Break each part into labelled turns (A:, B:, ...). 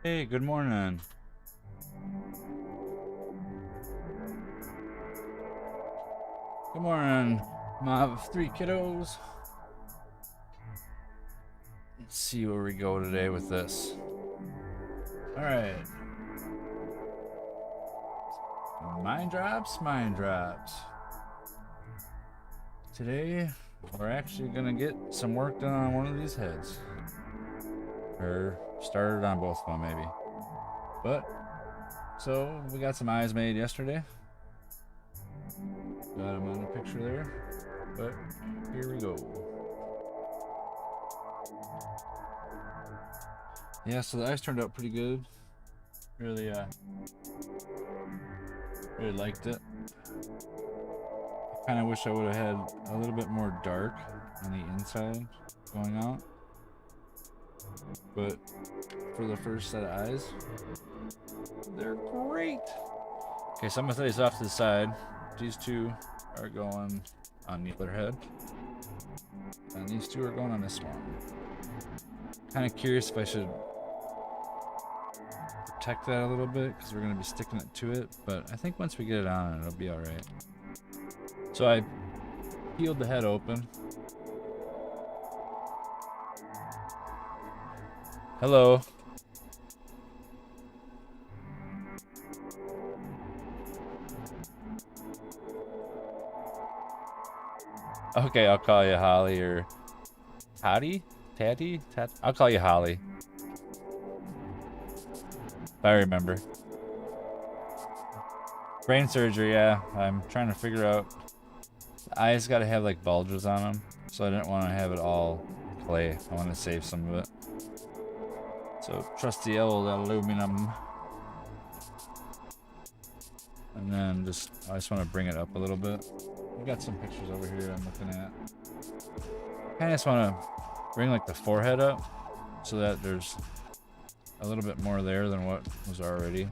A: Hey, good morning. Good morning, mob of 3 kiddos. Let's see where we go today with this. Alright. Mind drops. Today, we're actually gonna get some work done on one of these heads. Or started on both of them, maybe. But, so, we got some eyes made yesterday. Got them on the picture there. But, here we go. Yeah, so the eyes turned out pretty good. Really liked it. Kind of wish I would have had a little bit more dark on the inside going out. But for the first set of eyes, they're great. Okay, so I'm gonna set these off to the side. These two are going on the other head, and these two are going on this one. Kind of curious if I should protect that a little bit because we're gonna be sticking it to it, but I think once we get it on, it'll be all right. So I peeled the head open. Hello. Okay, I'll call you Holly or Toddy? Tatty? I'll call you Holly. If I remember. Brain surgery, yeah. I'm trying to figure out. The eyes gotta have like bulges on them, so I didn't want to have it all clay. I want to save some of it. So trusty old aluminum. And then I just want to bring it up a little bit. We got some pictures over here I'm looking at. I just want to bring like the forehead up so that there's a little bit more there than what was already.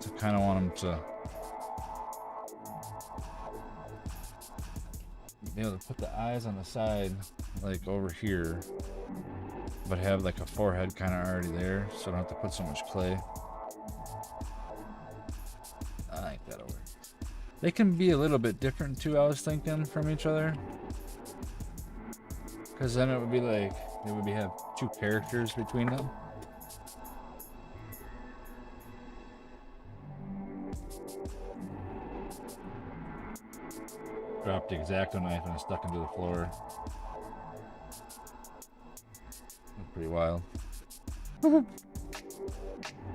A: So kind of want them to be able to put the eyes on the side like over here, but have like a forehead kind of already there, so I don't have to put so much clay. I think that'll work. They can be a little bit different too, I was thinking, from each other, because then it would be like they would have two characters between them. Dropped the X-Acto knife and it stuck into the floor. That's pretty wild.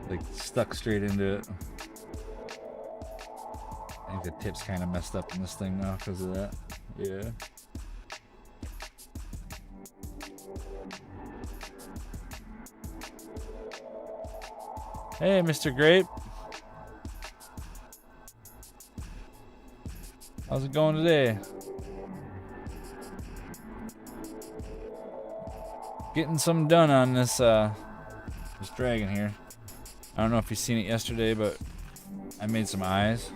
A: Like stuck straight into it. I think the tip's kind of messed up in this thing now because of that. Yeah. Hey, Mr. Grape. How's it going today? Getting some done on this this dragon here. I don't know if you've seen it yesterday, but I made some eyes.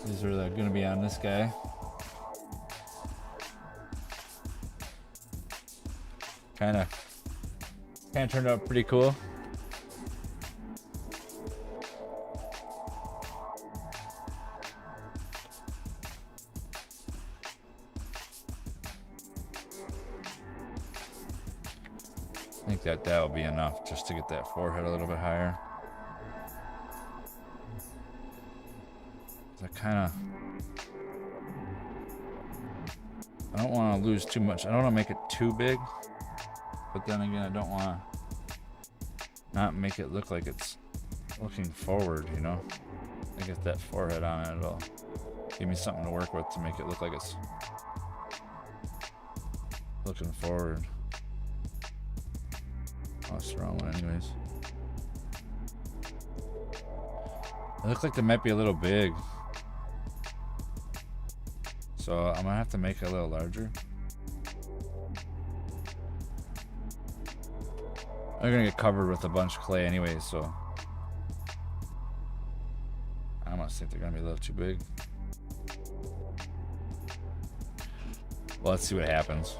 A: These are going to be on this guy. Kind of turned out pretty cool. I think that will be enough just to get that forehead a little bit higher. I don't want to lose too much. I don't want to make it too big, but then again, I don't want to not make it look like it's looking forward, you know? I get that forehead on it, it'll give me something to work with to make it look like it's looking forward. Oh, that's the wrong one anyways. It looks like they might be a little big. So I'm gonna have to make it a little larger. I'm gonna get covered with a bunch of clay anyway, so I almost think they're gonna be a little too big. Well, let's see what happens.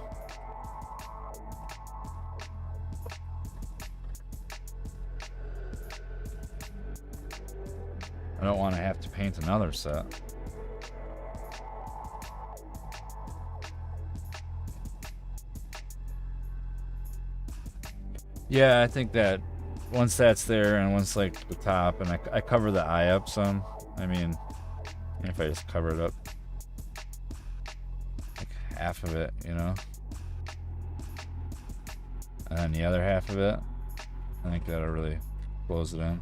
A: I don't want to have to paint another set. Yeah, I think that once that's there and once like the top, and I cover the eye up some. I mean, if I just cover it up like half of it, you know, and then the other half of it, I think that'll really close it in.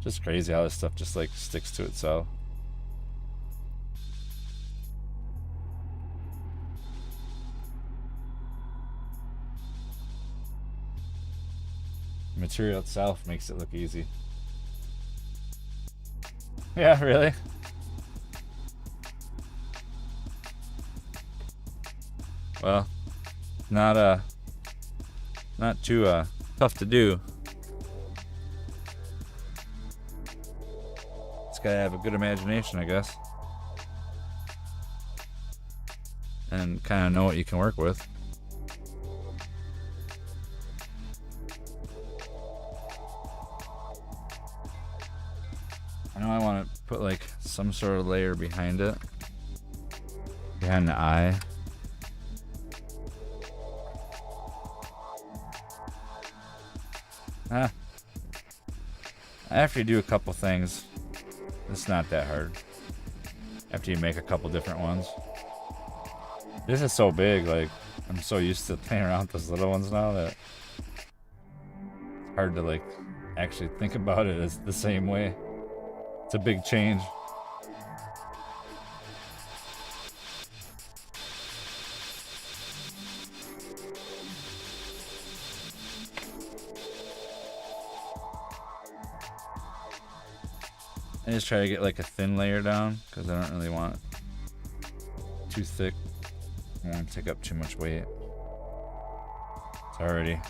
A: Just crazy how this stuff just like sticks to itself. The material itself makes it look easy. Yeah, really? Well, not too tough to do. Just gotta have a good imagination, I guess, and kind of know what you can work with. I know I want to put like some sort of layer behind it, behind the eye. After you do a couple things, it's not that hard. After you make a couple different ones. This is so big, like, I'm so used to playing around with those little ones now that it's hard to like actually think about it as the same way. It's a big change. I just try to get like a thin layer down because I don't really want it too thick. I don't want to take up too much weight. It's already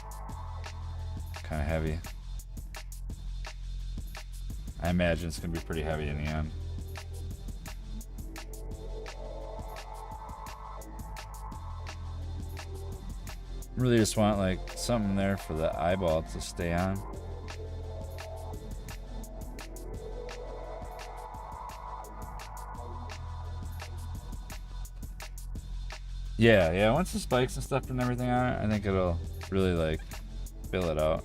A: kind of heavy. I imagine it's going to be pretty heavy in the end. Really just want like something there for the eyeball to stay on. Yeah, once the spikes and stuff and everything on it, I think it'll really like fill it out.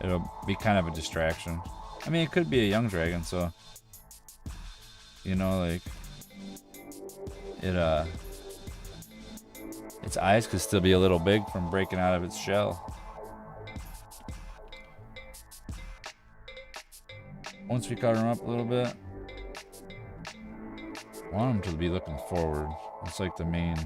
A: It'll be kind of a distraction. I mean, it could be a young dragon, so you know, like its eyes could still be a little big from breaking out of its shell. Once we cover them up a little bit, I want them to be looking forward. It's like the main.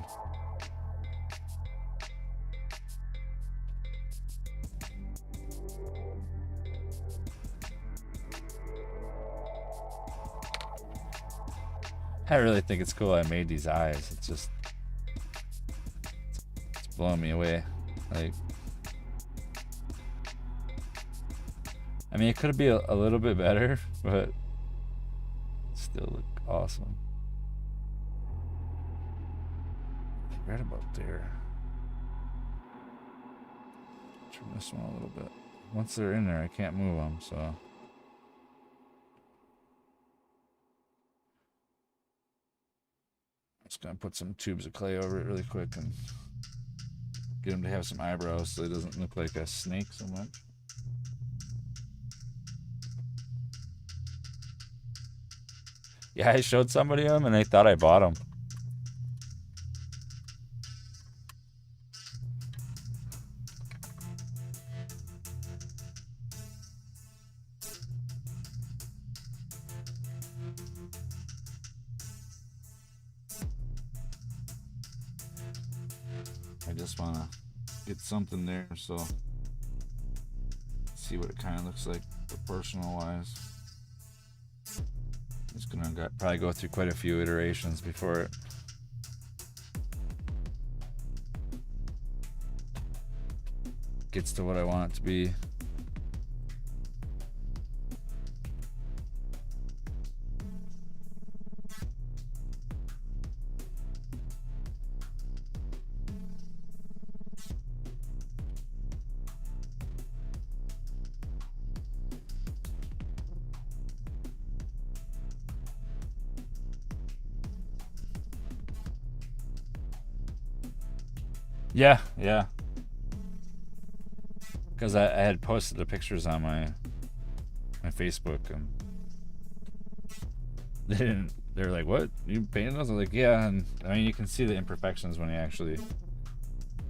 A: I really think it's cool I made these eyes. It's just, it's blowing me away. Like, I mean, it could be a little bit better, but it still look awesome. Right about there. Trim this one a little bit. Once they're in there, I can't move them, so I'm just gonna put some tubes of clay over it really quick and get him to have some eyebrows so he doesn't look like a snake so much. Yeah, I showed somebody them and they thought I bought them. I just want to get something there, so see what it kind of looks like proportional wise. It's gonna probably go through quite a few iterations before it gets to what I want it to be. Yeah, yeah. Because I had posted the pictures on my Facebook, and they're like, what, you painted those? I was like, yeah. And I mean, you can see the imperfections when you actually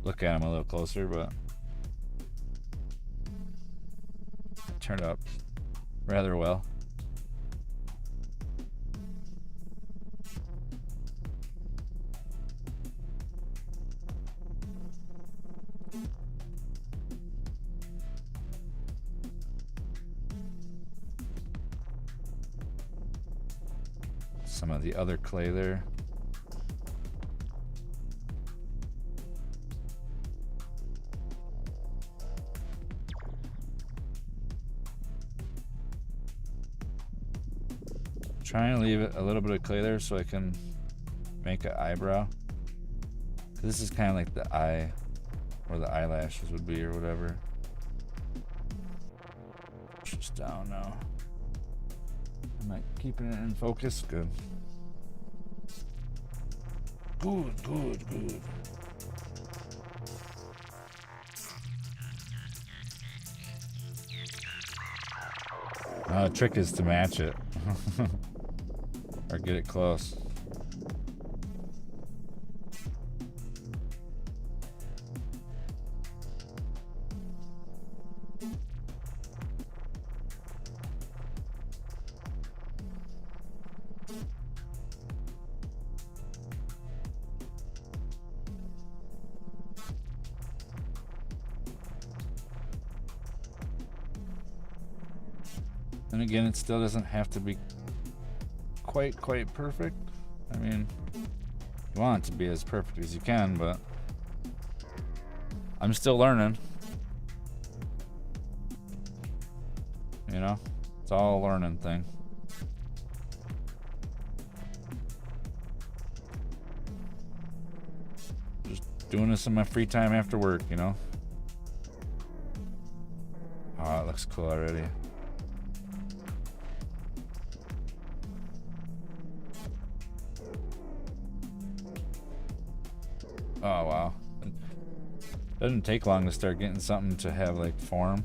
A: look at them a little closer, but it turned out rather well. Some of the other clay there. Trying to leave it a little bit of clay there so I can make an eyebrow. This is kind of like the eye, where the eyelashes would be or whatever. Just down now. Am I keeping it in focus? Good. Good, good, good. The trick is to match it. Or get it close. And again, it still doesn't have to be quite perfect. I mean, you want it to be as perfect as you can, but I'm still learning. You know, it's all a learning thing. Just doing this in my free time after work, you know. Oh, it looks cool already. Oh wow. It doesn't take long to start getting something to have like form.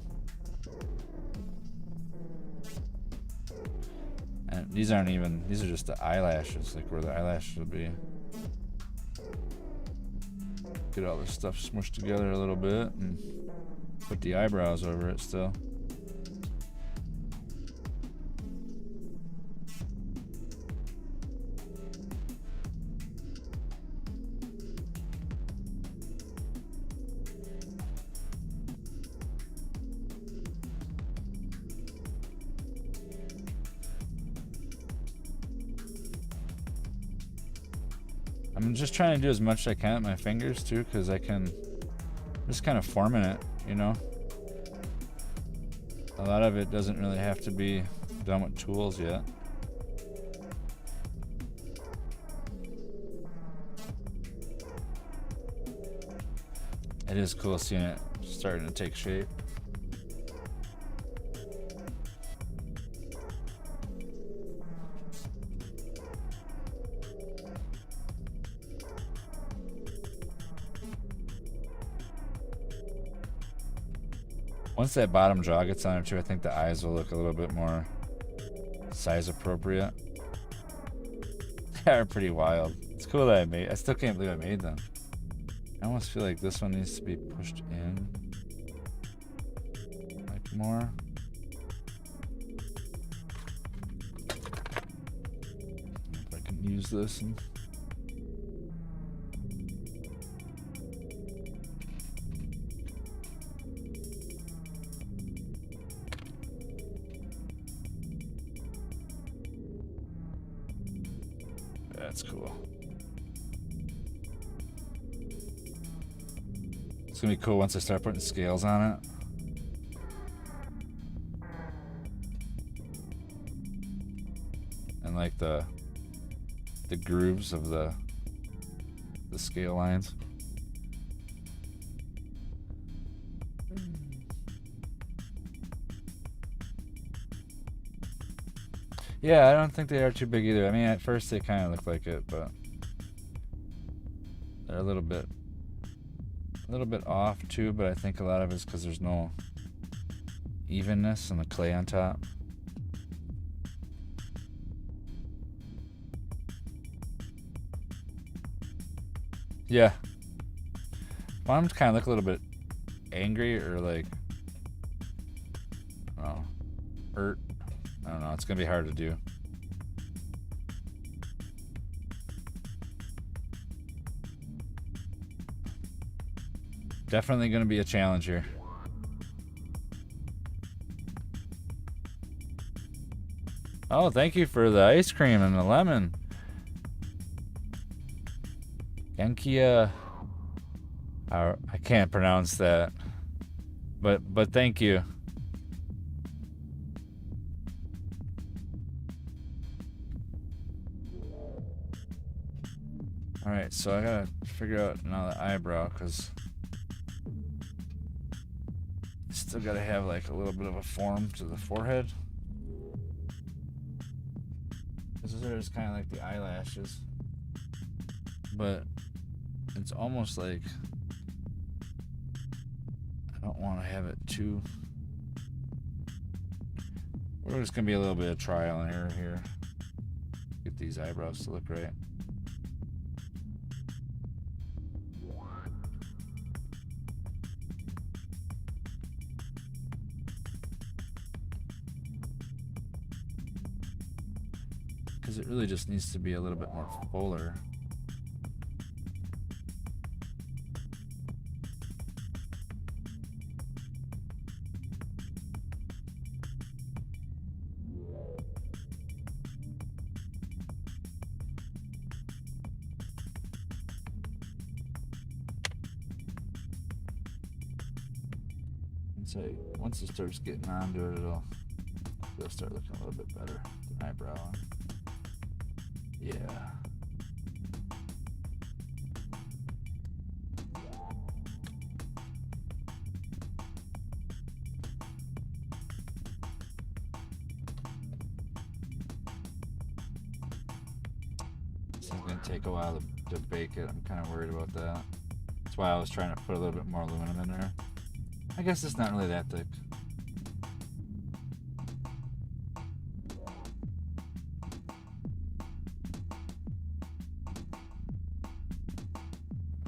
A: And these aren't even, these are just the eyelashes, like where the eyelashes would be. Get all this stuff smushed together a little bit and put the eyebrows over it still. I'm just trying to do as much as I can with my fingers too, because I can just kind of forming it, you know. A lot of it doesn't really have to be done with tools yet. It is cool seeing it starting to take shape. Once that bottom jaw gets on it too, I think the eyes will look a little bit more size appropriate. They are pretty wild. It's cool that I still can't believe I made them. I almost feel like this one needs to be pushed in like more. If I can use this and that's cool. It's gonna be cool once I start putting scales on it. And like the grooves of the scale lines. Yeah, I don't think they are too big either. I mean, at first they kind of look like it, but they're a little bit a little bit off too, but I think a lot of it's because there's no evenness in the clay on top. Yeah. Mom's kind of look a little bit angry or like, oh, hurt. I don't know. It's going to be hard to do. Definitely going to be a challenge here. Oh, thank you for the ice cream and the lemon. Genkia. I can't pronounce that. But thank you. Alright, so I gotta figure out now the eyebrow, because still gotta have like a little bit of a form to the forehead. This is kind of like the eyelashes, but it's almost like I don't want to have it too. We're just gonna be a little bit of trial and error here. Get these eyebrows to look right. Because it really just needs to be a little bit more fuller. So once it starts getting onto it, it'll start looking a little bit better. The eyebrow. Yeah. This is going to take a while to bake it. I'm kind of worried about that. That's why I was trying to put a little bit more aluminum in there. I guess it's not really that thick.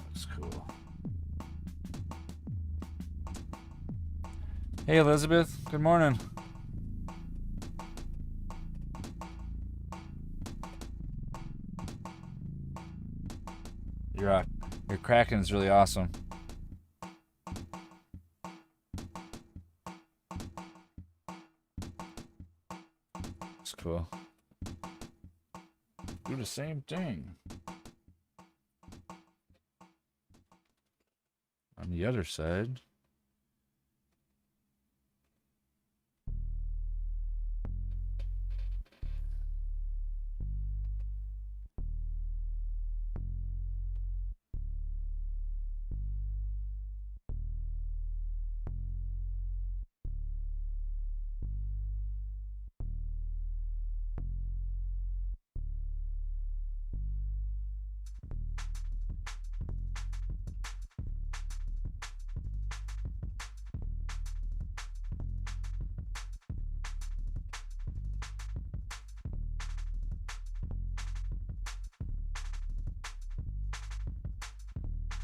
A: Looks cool. Hey Elizabeth, good morning. Your Kraken is really awesome. It's cool. Do the same thing on the other side.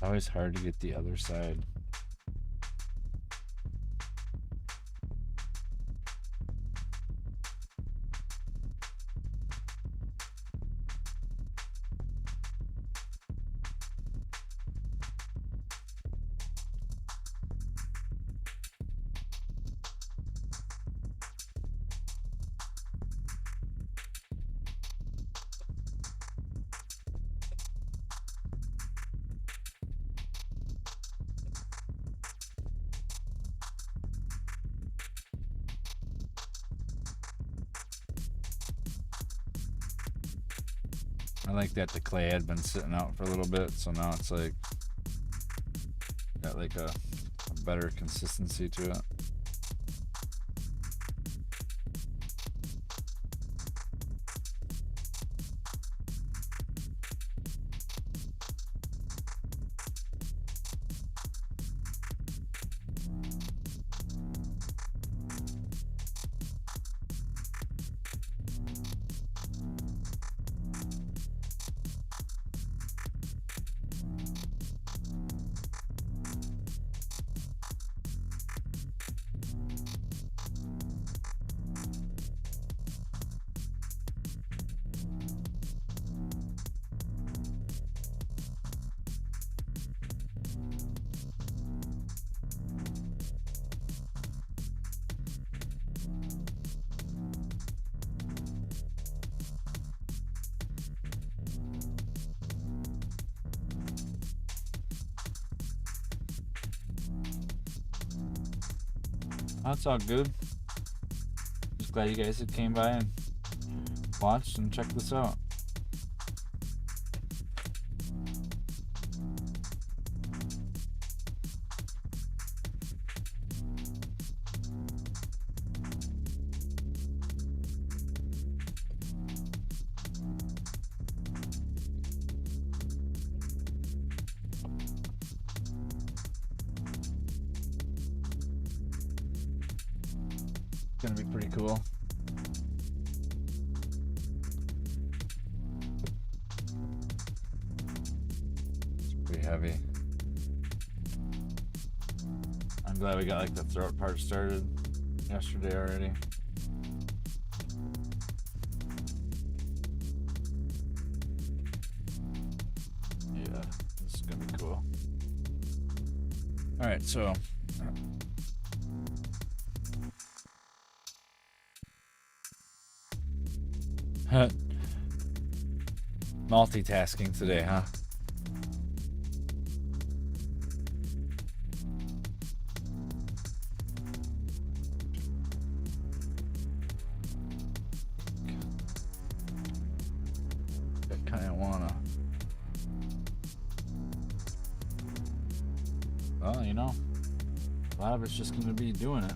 A: Always hard to get the other side. I like that the clay had been sitting out for a little bit, so now it's like got like a better consistency to it. That's all good. Just glad you guys came by and watched and checked this out. It's gonna be pretty cool. It's pretty heavy. I'm glad we got like the throat part started yesterday already. Yeah, this is gonna be cool. All right, so multitasking today, huh? I kind of wanna. Well, you know, a lot of it's just gonna be doing it.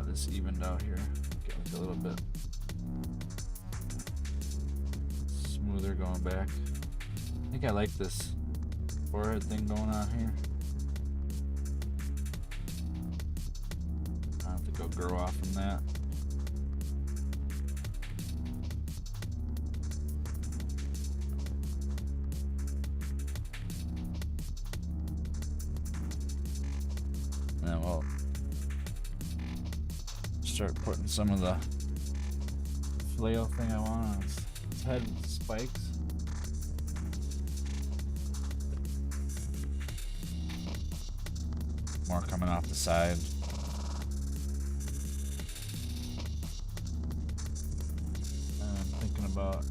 A: This evened out here. Get like a little bit smoother going back. I think I like this forehead thing going on here. I don't think I'll grow off from that. And then we'll start putting some of the flail thing I want on its head with spikes. More coming off the side. And I'm thinking about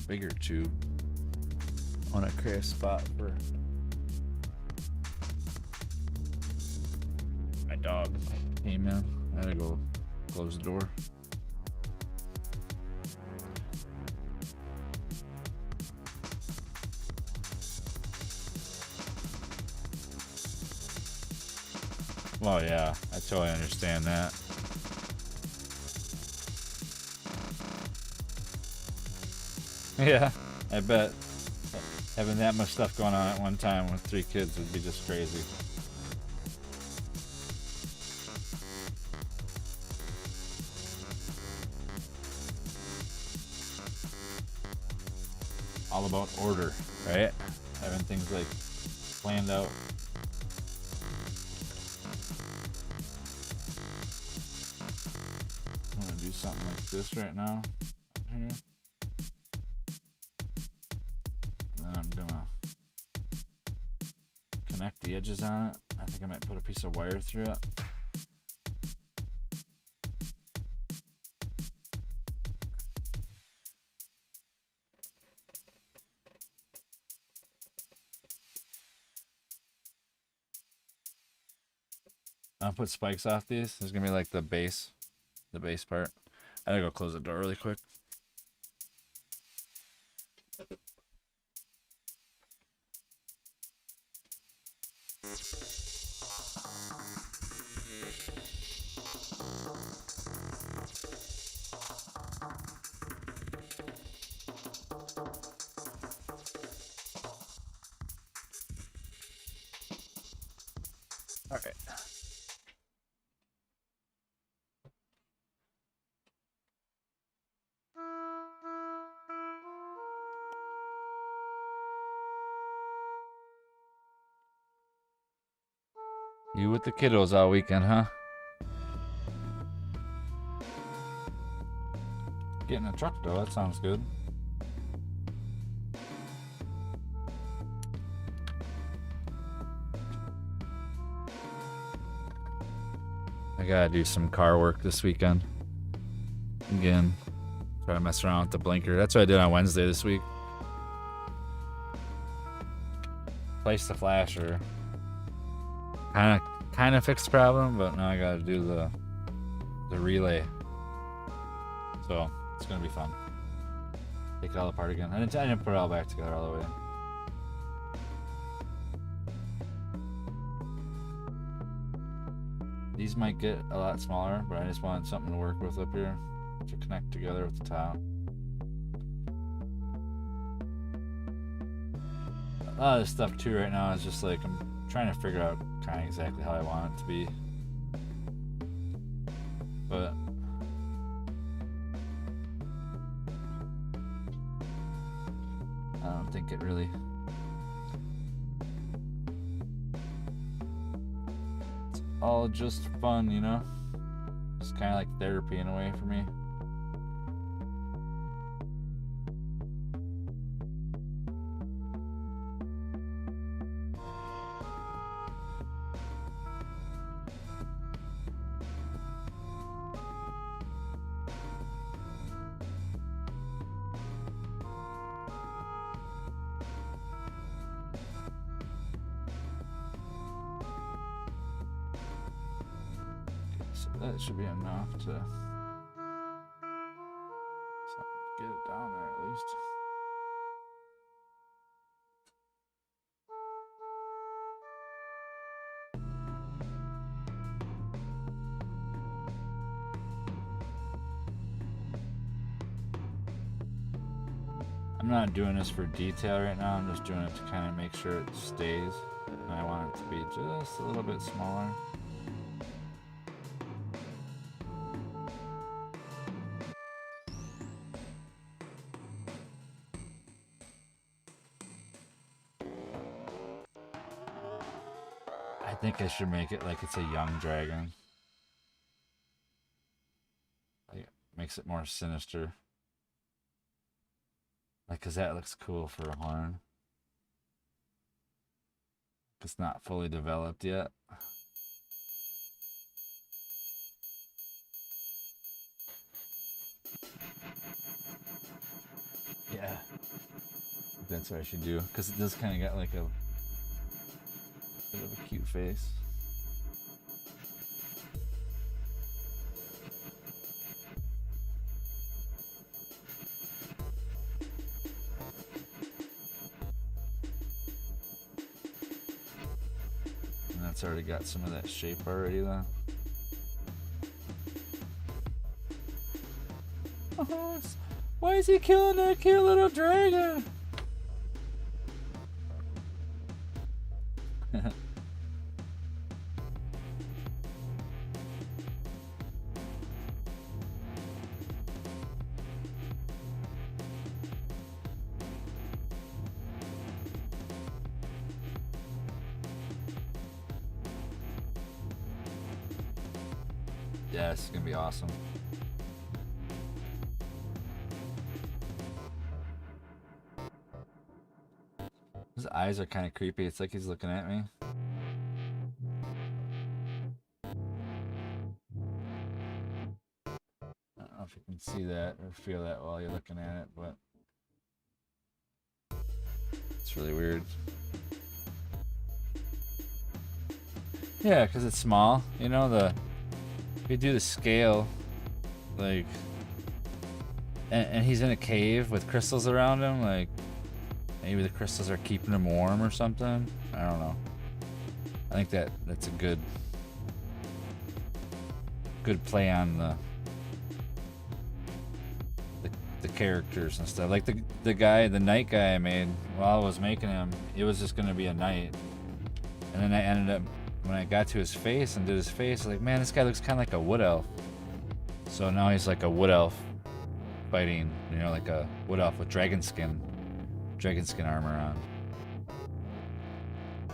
A: bigger tube. I want to create a spot for my dog. Hey man, I gotta go close the door. Well, yeah, I totally understand that. Yeah, I bet having that much stuff going on at one time with 3 kids would be just crazy. All about order, right? Having things like planned out. I'm gonna do something like this right now. Here. I'm gonna connect the edges on it. I think I might put a piece of wire through it. I'll put spikes off these. There's gonna be like the base part. I gotta go close the door really quick. All right. You with the kiddos all weekend, huh? Getting a truck though, that sounds good. I gotta do some car work this weekend. Again, try to mess around with the blinker. That's what I did on Wednesday this week. Place the flasher. Kind of fixed the problem, but now I gotta do the relay. So it's gonna be fun. Take it all apart again. I didn't put it all back together all the way. These might get a lot smaller, but I just wanted something to work with up here to connect together with the top. A lot of this stuff too right now is just like I'm trying to figure out kind of exactly how I want it to be. But I don't think it really. It's all just fun, you know? It's kind of like therapy in a way for me. That should be enough to get it down there at least. I'm not doing this for detail right now, I'm just doing it to kind of make sure it stays. And I want it to be just a little bit smaller. I think I should make it like it's a young dragon. Like, makes it more sinister. Like, cause that looks cool for a horn. It's not fully developed yet. Yeah. That's what I should do. Cause it does kind of got like a bit of a cute face. And that's already got some of that shape already though. Oh, why is he killing that cute little dragon? Yeah, this is gonna be awesome. His eyes are kind of creepy. It's like he's looking at me. I don't know if you can see that or feel that while you're looking at it, but it's really weird. Yeah, because it's small. You know, if you do the scale, like, and he's in a cave with crystals around him, like, maybe the crystals are keeping him warm or something. I don't know. I think that's a good play on the characters and stuff. Like the knight guy I made, while I was making him, it was just gonna be a knight. And then I ended up, when I got to his face and did his face, like, man, this guy looks kind of like a wood elf. So now he's like a wood elf fighting, you know, like a wood elf with dragon skin armor on.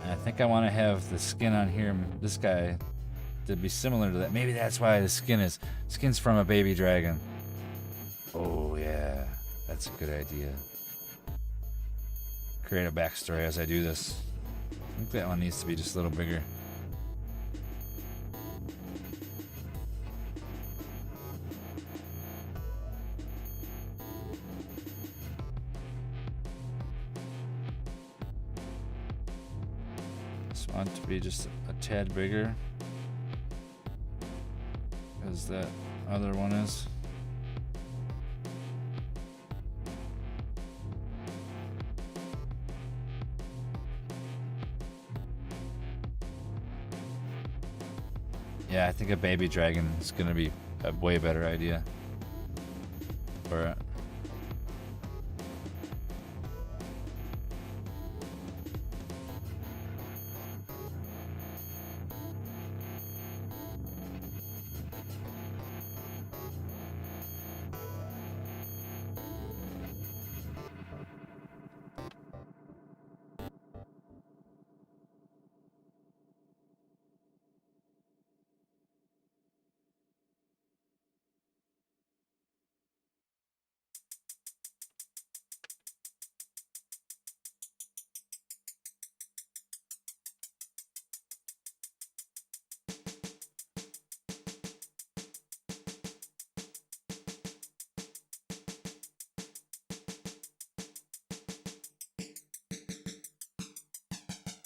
A: And I think I want to have the skin on here, this guy, to be similar to that. Maybe that's why the skin's from a baby dragon. Oh yeah, that's a good idea. Create a backstory as I do this. I think that one needs to be just a little bigger. This one to be just a tad bigger, as that other one is. Yeah, I think a baby dragon is gonna be a way better idea for it.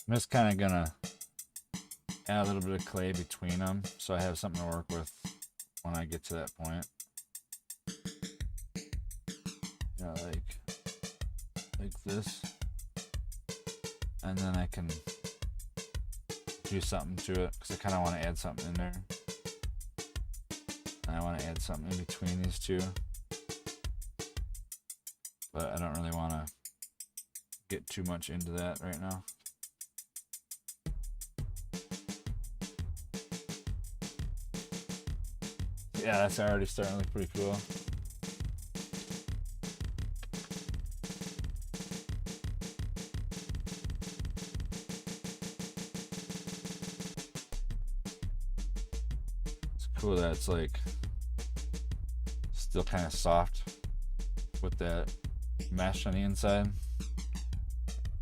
A: I'm just kind of gonna add a little bit of clay between them so I have something to work with when I get to that point. You know, like this. And then I can do something to it because I kind of want to add something in there. And I want to add something in between these two. But I don't really want to get too much into that right now. Yeah, that's already starting to look pretty cool. It's cool that it's like still kind of soft with that mesh on the inside.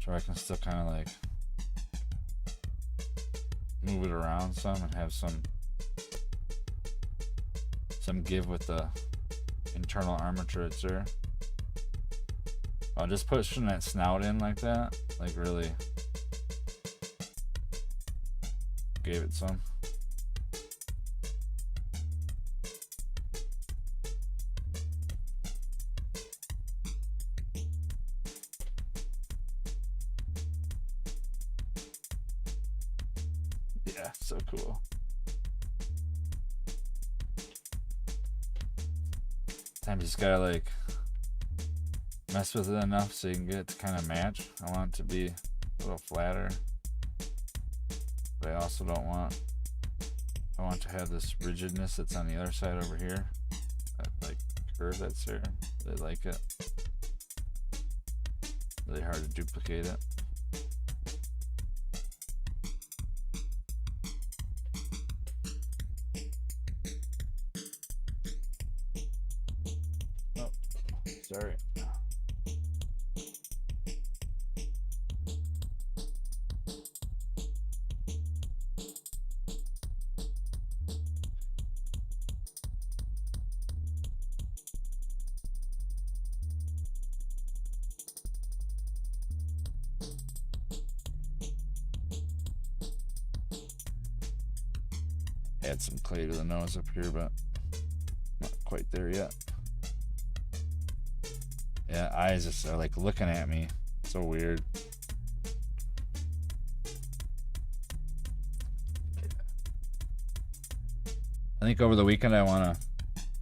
A: So I can still kind of like move it around some and have some give with the internal armature it's there. Just pushing that snout in like that, like really gave it some. Yeah, so cool. Sometimes you just gotta like mess with it enough so you can get it to kind of match. I want it to be a little flatter, but I also don't want, I want to have this rigidness that's on the other side over here, that like curve that's there. I like it. Really hard to duplicate it. Sorry. Add some clay to the nose up here, but not quite there yet. Yeah, eyes just are like looking at me. So weird. I think over the weekend I want to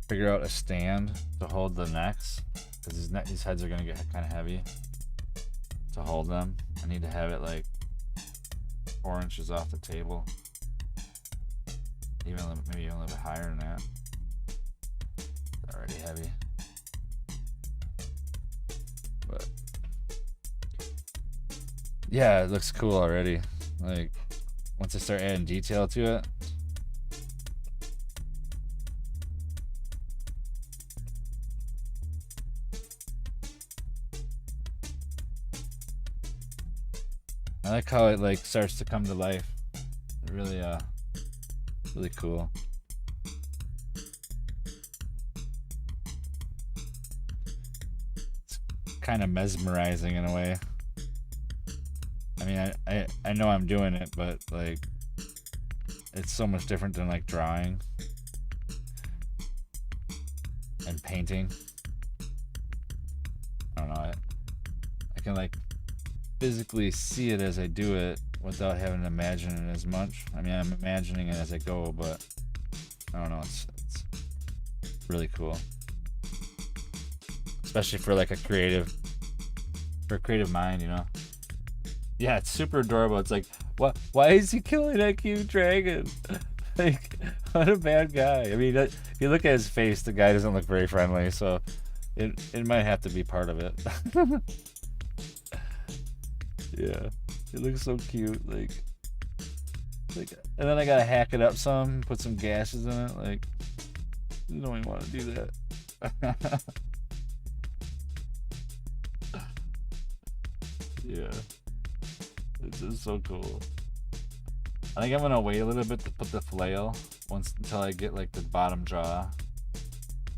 A: figure out a stand to hold the necks, because these heads are going to get kind of heavy to hold them. I need to have it like 4 inches off the table. Maybe even a little bit higher than that. It's already heavy. But yeah, it looks cool already. Like, once I start adding detail to it. I like how it like starts to come to life. Really, really cool. It's kind of mesmerizing in a way. I mean, I know I'm doing it, but like, it's so much different than like drawing and painting. I don't know. I can like physically see it as I do it without having to imagine it as much. I mean, I'm imagining it as I go, but I don't know. It's really cool, especially for like a creative mind, you know. Yeah, it's super adorable. It's like, what? Why is he killing that cute dragon? Like, what a bad guy. I mean, if you look at his face, the guy doesn't look very friendly, so it might have to be part of it. Yeah, it looks so cute. Like, and then I gotta hack it up some, put some gashes in it. Like, you don't even want to do that. Yeah, it's just so cool. I think I'm gonna wait a little bit to put the flail until I get like the bottom jaw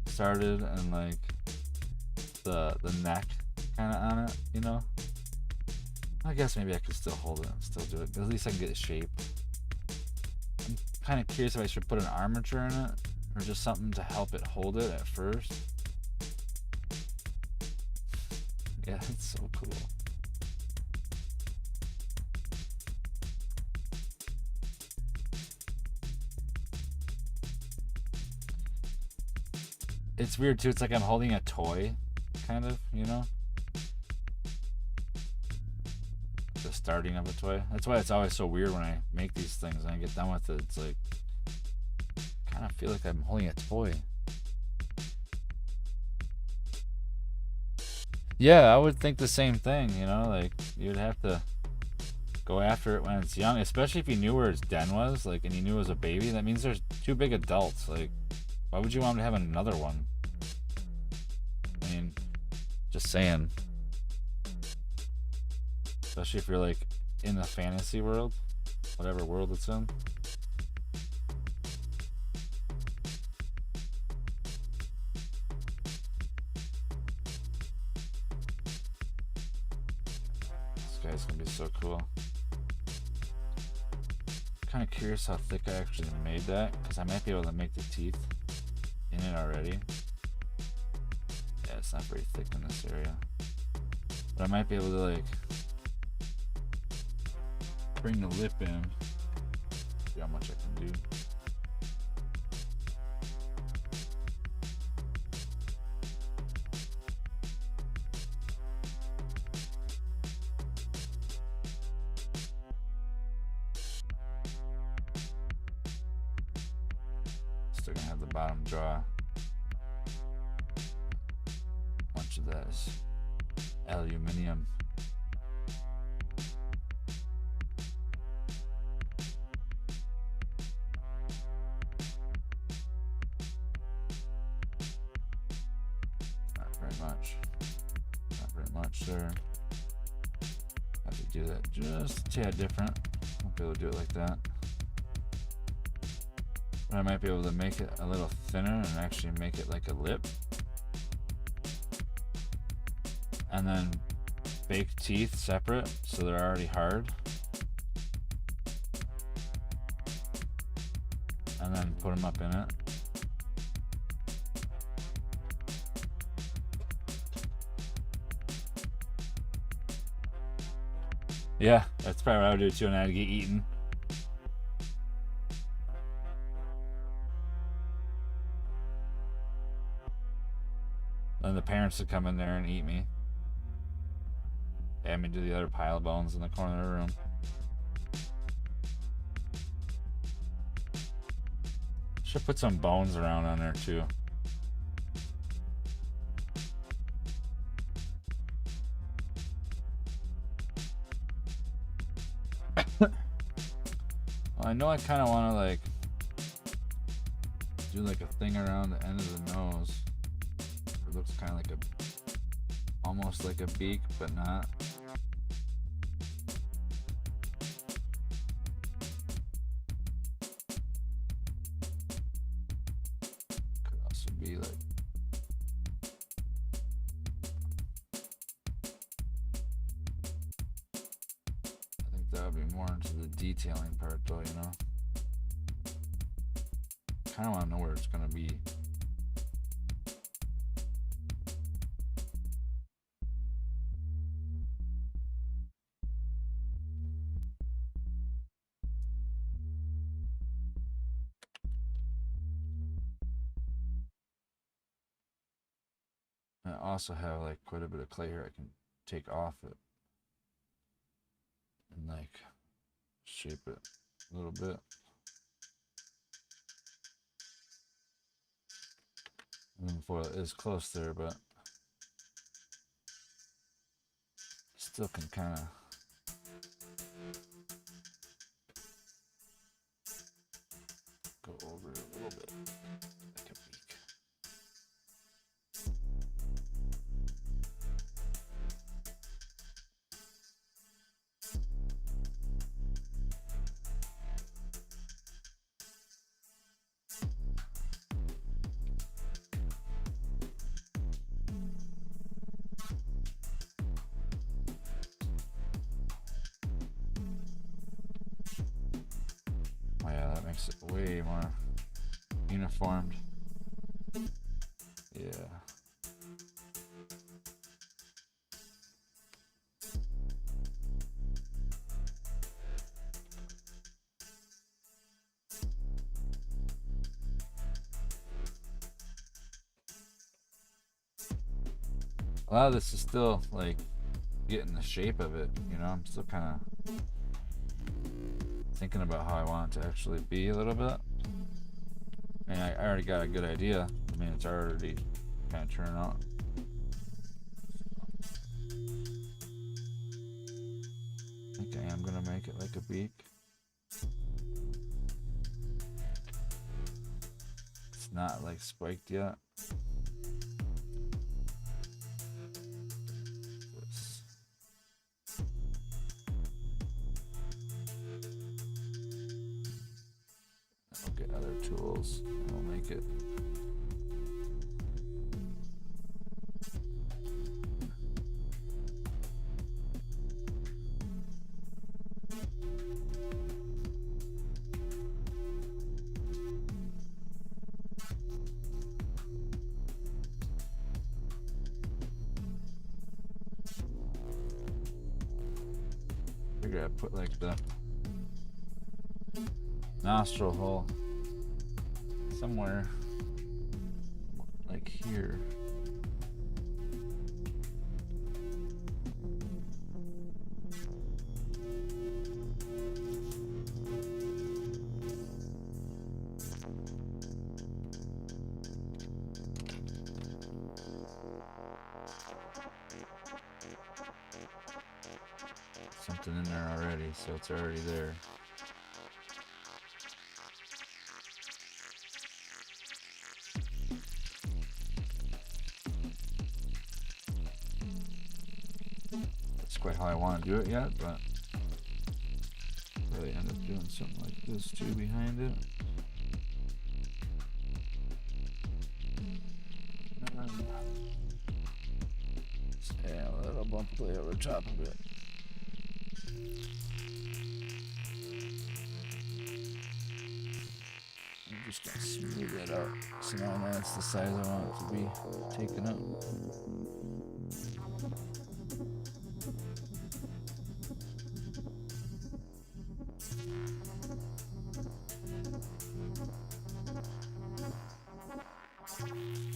A: started and like the neck kind of on it, you know. I guess maybe I could still hold it and still do it, but at least I can get a shape. I'm kind of curious if I should put an armature in it or just something to help it hold it at first. Yeah, it's so cool. It's weird too, it's like I'm holding a toy, kind of, you know? The starting of a toy. That's why it's always so weird when I make these things and I get done with it. It's like, kind of feel like I'm holding a toy. Yeah, I would think the same thing, you know? Like, you'd have to go after it when it's young, especially if you knew where its den was, like, and you knew it was a baby. That means there's two big adults. Like, why would you want to have another one? I mean, just saying. Especially if you're like in the fantasy world, whatever world it's in. This guy's gonna be so cool. Kind of curious how thick I actually made that, because I might be able to make the teeth in it already. Yeah, it's not very thick in this area, but I might be able to like bring the lip in. See how much I can do. Still gonna have the bottom jaw. Much of that is aluminium. Not very much there. Have to do that just a tad different. Won't be able to do it like that. But I might be able to make it a little thinner and actually make it like a lip. And then bake teeth separate so they're already hard. And then put them up in it. Yeah, that's probably what I would do too, and I'd get eaten. Then the parents would come in there and eat me. Have me do the other pile of bones in the corner of the room. Should put some bones around on there too. Well, I know I kind of want to like do like a thing around the end of the nose. It looks kind of like almost like a beak, but not. Could also be like. I think that would be more into the detailing part, though, you know. Kind of want to know where it's gonna be. I also have like quite a bit of clay here I can take off it and like shape it a little bit. Aluminum foil is close there, but still can kind of go over it a little bit like a beak. Oh yeah, that makes it way more uniformed. Yeah. A lot of this is still like getting the shape of it, you know. I'm still kind of thinking about how I want it to actually be a little bit. And I already got a good idea. I mean, it's already kind of turning out. I think I am gonna make it like a beak. It's not like spiked yet. I'll get other tools and we'll make it. Figure I'd put like the nostril hole somewhere like here. Something in there already, so it's already there. That's quite how I want to do it yet, but really end up doing something like this too behind it. Yeah, a little bump clay over the top of it. I'm just gonna smooth that out so now that's the size I want it to be taken up.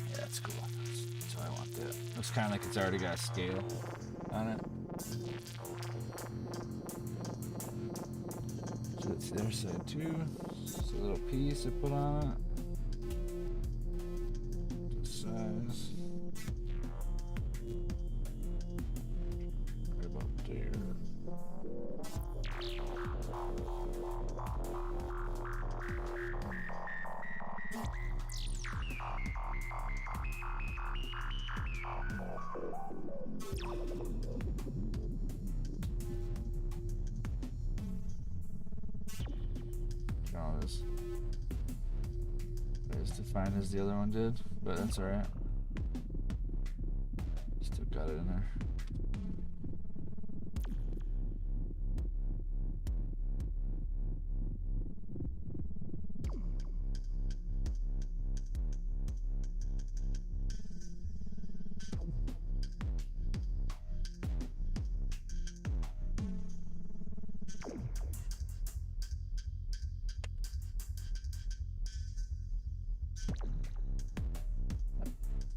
A: Yeah, that's cool. That's how I want that. Looks kind of like it's already got a scale on it. So that's the other side too. Just a little piece I put on it. Size. Right about there. All this as defined as the other one did, but that's alright. Still got it in there.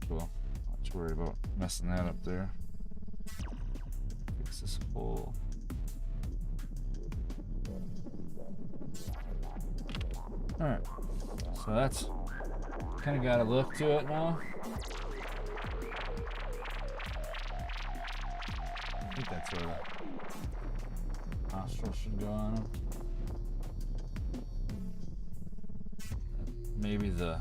A: Cool. Not too worried about messing that up there. Fix this hole. Alright. So that's kind of got a look to it now. I think that's where the nostril should go on them. Maybe the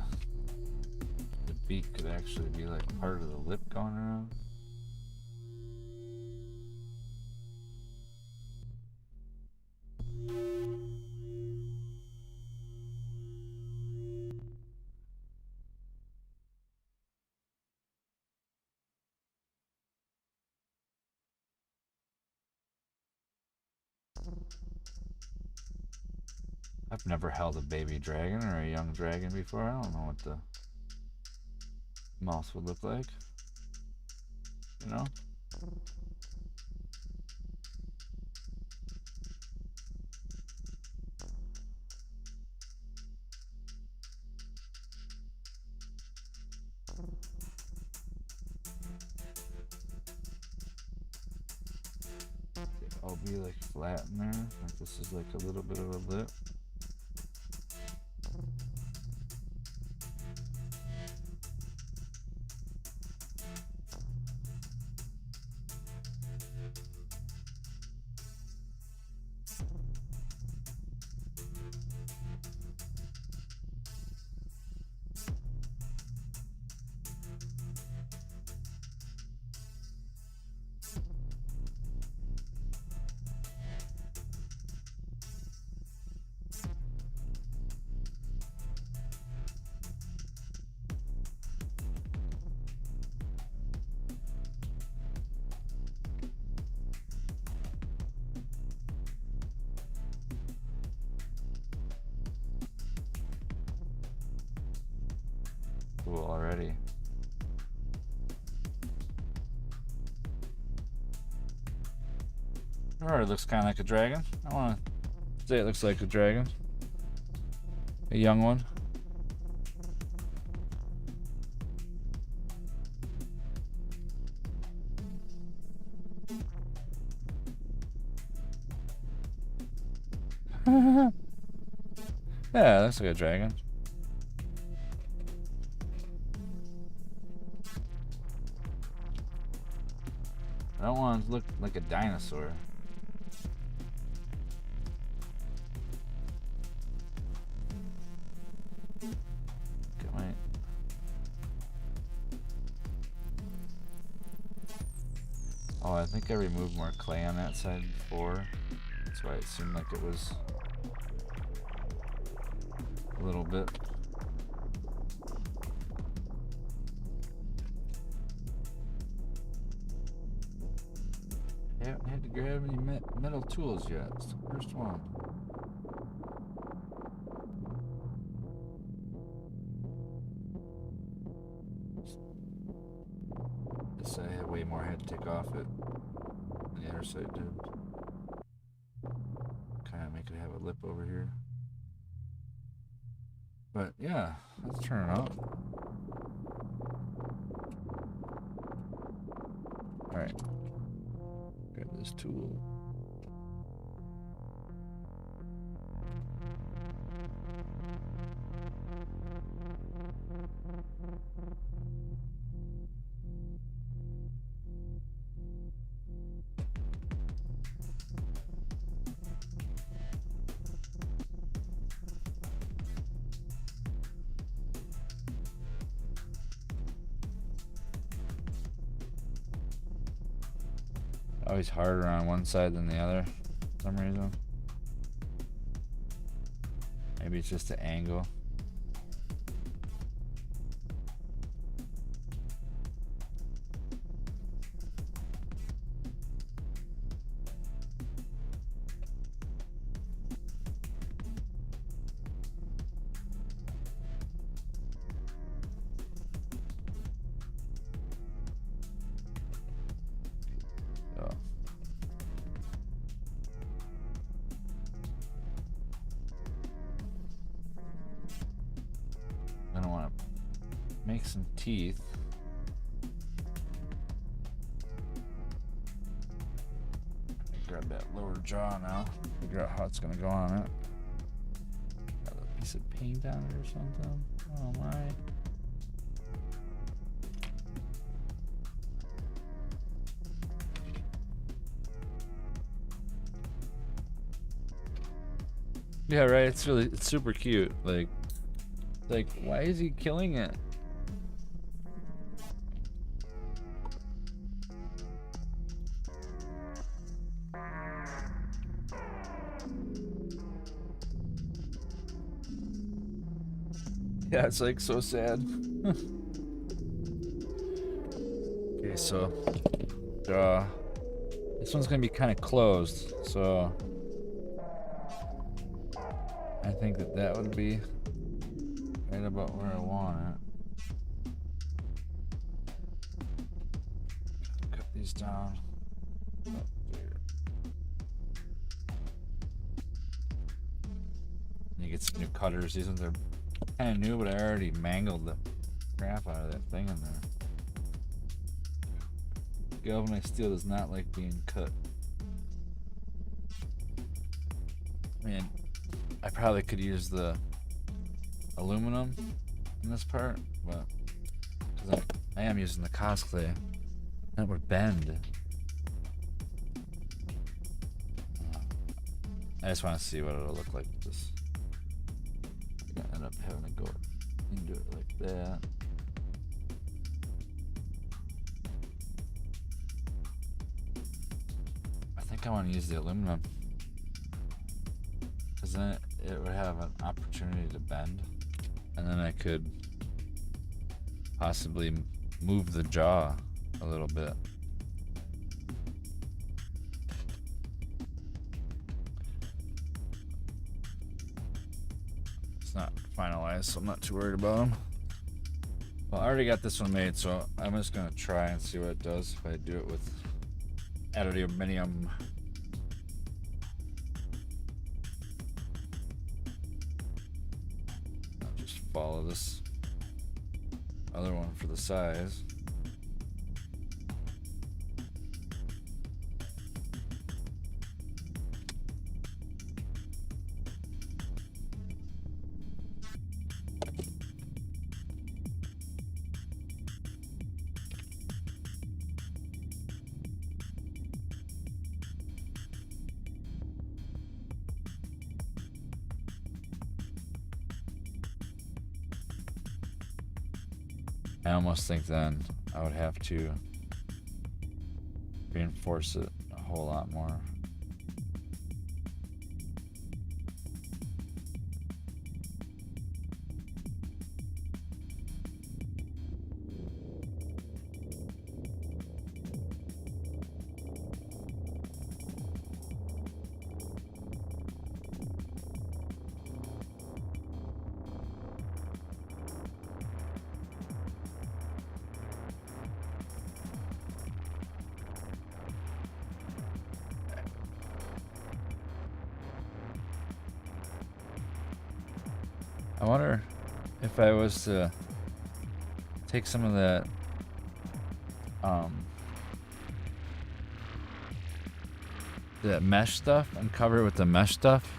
A: beak could actually be like part of the lip going around. I've never held a baby dragon or a young dragon before. I don't know what the mouth would look like, you know? I'll be like flat in there, like this is like a little bit of a lip. Cool already. Alright, it looks kind of like a dragon. I want to say it looks like a dragon. A young one. Yeah, looks like a dragon. I don't want it to look like a dinosaur. Okay, wait. Oh, I think I removed more clay on that side before. That's why it seemed like it was a little bit. I haven't had to grab any metal tools yet. It's the first one. This side had way more I had to take off it than the other side did. Kind of make it have a lip over here. But yeah, let's turn it on. Alright. Grab this tool. always harder on one side than the other for some reason. Maybe it's just the angle. I want to make some teeth. Grab that lower jaw now. Figure out how it's gonna go on it. Got a piece of paint on it or something. Oh my. Yeah, right. It's super cute. Like, why is he killing it? Yeah, it's like so sad. Okay, so this one's gonna be kind of closed, so I think that would be right about where I want it. Cut these down. Up there. You get some new cutters. These ones are kind of new, but I already mangled the crap out of that thing in there. Galvanized steel does not like being cut. Man, I probably could use the aluminum in this part, but because I am using the cosplay, that would bend. I just want to see what it'll look like with this. I'm gonna end up having to go into it like that. I think I want to use the aluminum, because then it would have an opportunity to bend, and then I could possibly move the jaw a little bit. It's not finalized, so I'm not too worried about them. Well, I already got this one made, so I'm just gonna try and see what it does if I do it with aluminium. I'll just follow this other one for the size. I almost think then I would have to reinforce it a whole lot more. I wonder if I was to take some of that that mesh stuff and cover it with the mesh stuff.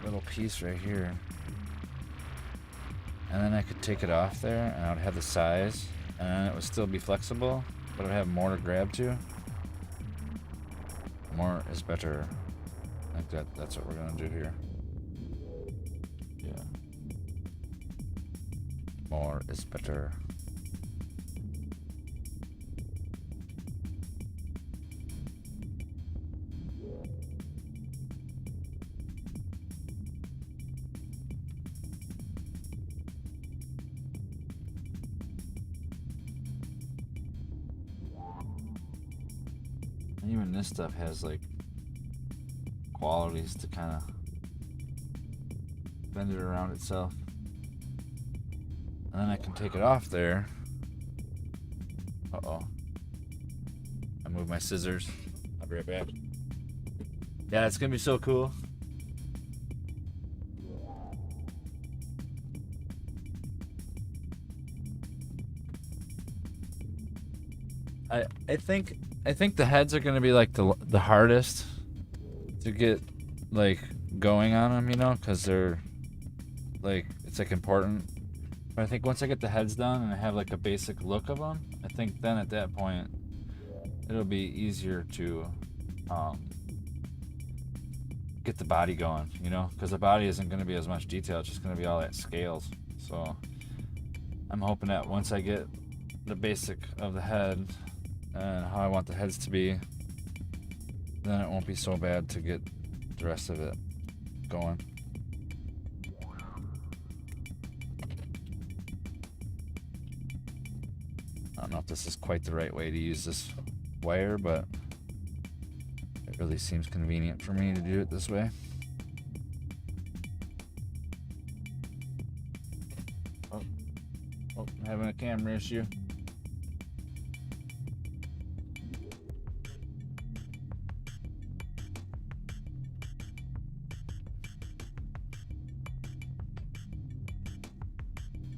A: Little piece right here. And then I could take it off there and I would have the size and then it would still be flexible, but it would have more to grab to. More is better. I think that's what we're gonna do here. Yeah. More is better. Even this stuff has like qualities to kind of bend it around itself. And then I can take it off there. Uh-oh. I moved my scissors. I'll be right back. Yeah, it's gonna be so cool. I think the heads are gonna be like the hardest to get like going on them, you know, because they're like it's like important. But I think once I get the heads done and I have like a basic look of them, I think then at that point it'll be easier to get the body going, you know, because the body isn't going to be as much detail. It's just going to be all that scales. So I'm hoping that once I get the basic of the head and how I want the heads to be, then it won't be so bad to get the rest of it going. I don't know if this is quite the right way to use this wire, but it really seems convenient for me to do it this way. Oh, I'm having a camera issue.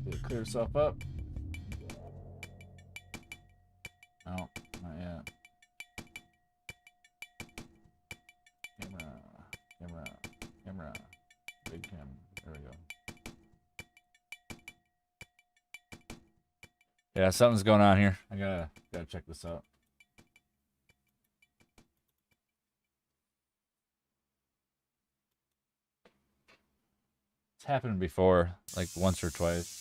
A: Did it clear itself up? No, not yet. Camera, big camera. There we go. Yeah, something's going on here. I gotta check this out. It's happened before, like once or twice.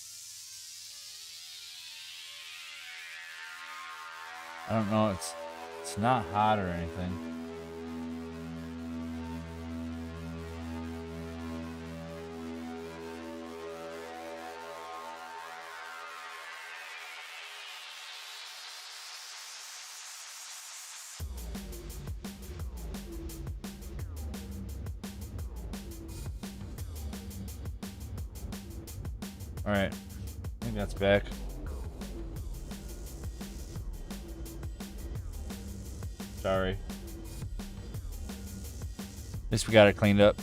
A: I don't know. It's not hot or anything. All right, I think that's back. Sorry. At least we got it cleaned up.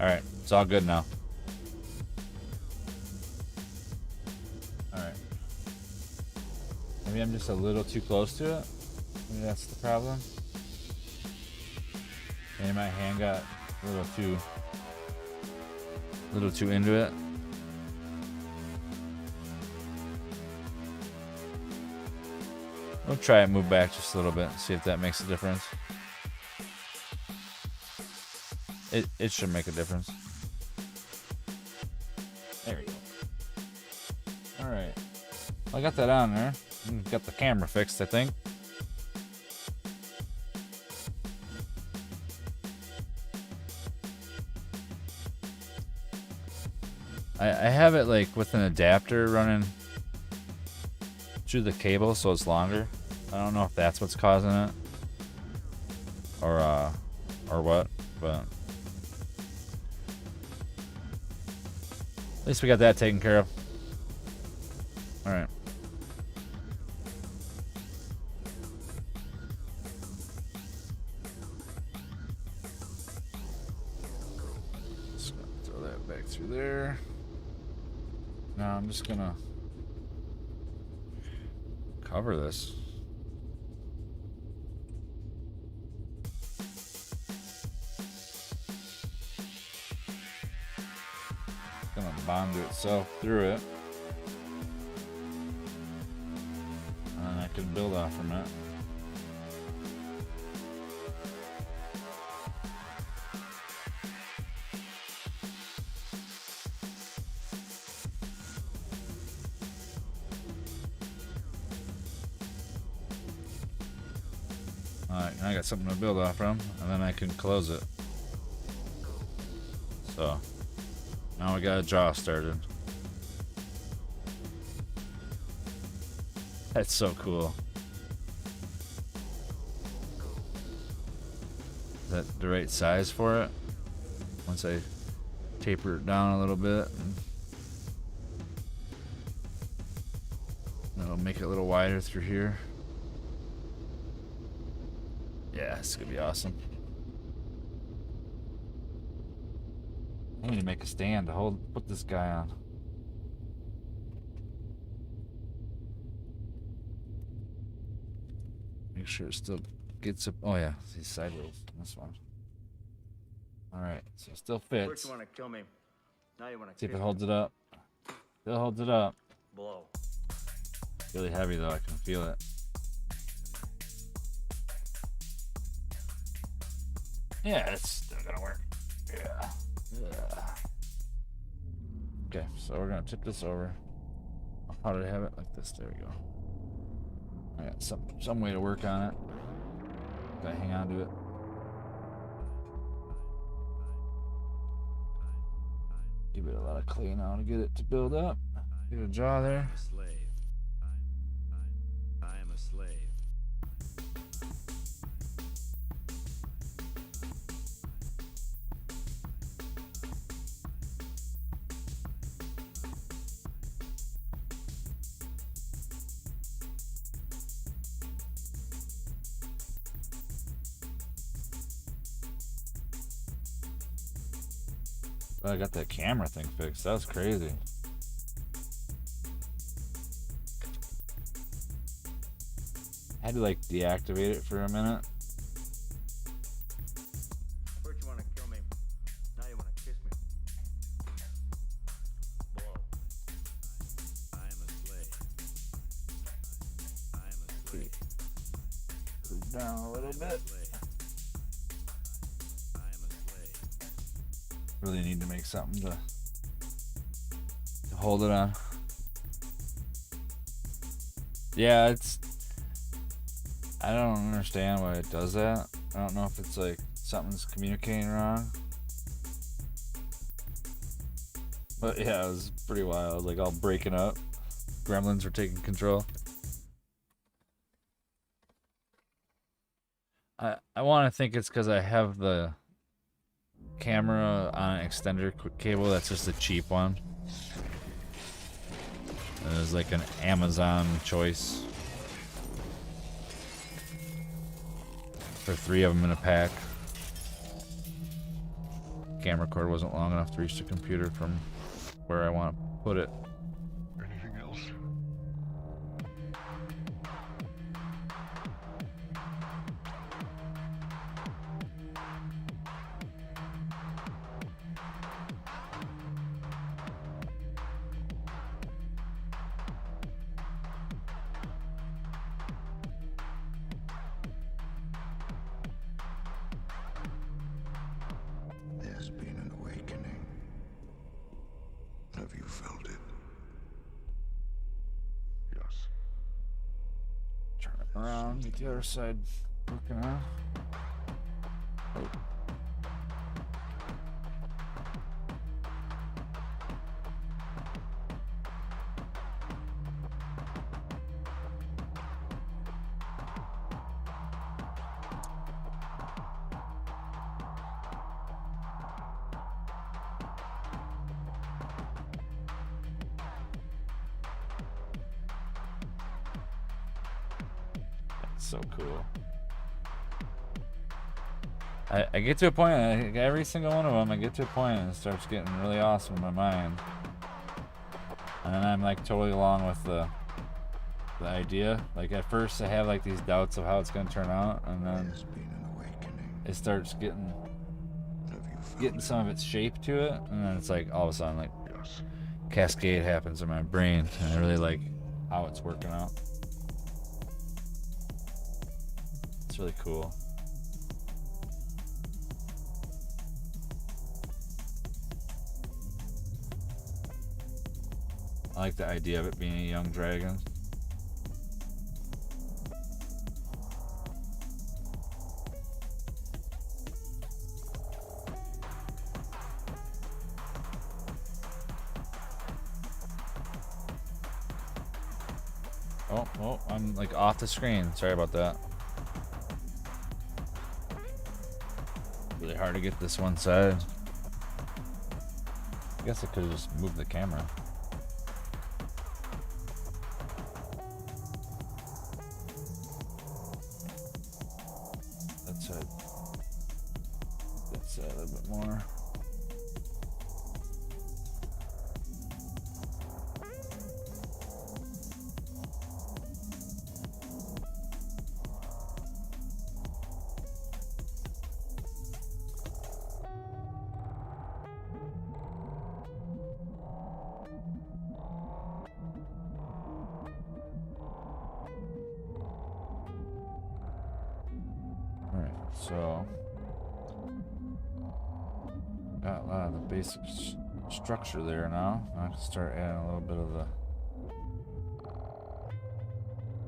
A: All right, it's all good now. All right. Maybe I'm just a little too close to it. Maybe that's the problem. Maybe my hand got a little too into it. We'll try and move back just a little bit, see if that makes a difference. It should make a difference. There we go. Alright. Well, I got that on there. Got the camera fixed, I think. I have it like with an adapter running through the cable, so it's longer. I don't know if that's what's causing it, or what, but at least we got that taken care of. All right. Just gonna throw that back through there. Now I'm just gonna cover this. It's gonna bond to itself through it. And I can build off from it. Alright, now I got something to build off from, and then I can close it. So, now we got a jaw started. That's so cool. Is that the right size for it? Once I taper it down a little bit, and that'll make it a little wider through here. Yeah, it's gonna be awesome. I need to make a stand to put this guy on. Make sure it still gets up. Oh yeah, see sideways. This one. All right, so it still fits.
B: First you want to kill me. Now you want to.
A: See if it holds it up. Still holds it up.
B: Blow.
A: Really heavy though. I can feel it. Yeah, it's still gonna work. Yeah. Okay, so we're gonna tip this over. How did I have it? Like this. There we go. I got some way to work on it. Gotta hang on to it. Give it a lot of clay now to get it to build up. Get a jaw there.
B: I am a slave.
A: I got that camera thing fixed. That was crazy. I had to like deactivate it for a minute.
B: First you want to kill me. Now you want to kiss me. Blow. I am a slave. I am a slave.
A: Put it down a little bit. Really need to make something to hold it on. Yeah, I don't understand why it does that. I don't know if it's like something's communicating wrong. But yeah, it was pretty wild. Like all breaking up. Gremlins were taking control. I want to think it's because I have the camera on an extender cable. That's just a cheap one. It was like an Amazon choice for 3 of them in a pack. Camera cord wasn't long enough to reach the computer from where I want to put it.
C: Anything else? There's been an awakening. Have you felt it? Yes.
A: Turn it around, get the other side working on. Oh. So cool. I get to a point, every single one of them, I get to a point and it starts getting really awesome in my mind. And then I'm like totally along with the idea. Like at first I have like these doubts of how it's going to turn out, and then it starts getting some of its shape to it, and then it's like all of a sudden like cascade happens in my brain, and I really like how it's working out. It's really cool. I like the idea of it being a young dragon. Oh, I'm like off the screen. Sorry about that. Really hard to get this one side. I guess I could have just moved the camera. That side. That side a little bit more. So, got a lot of the basic structure there now. I can start adding a little bit of the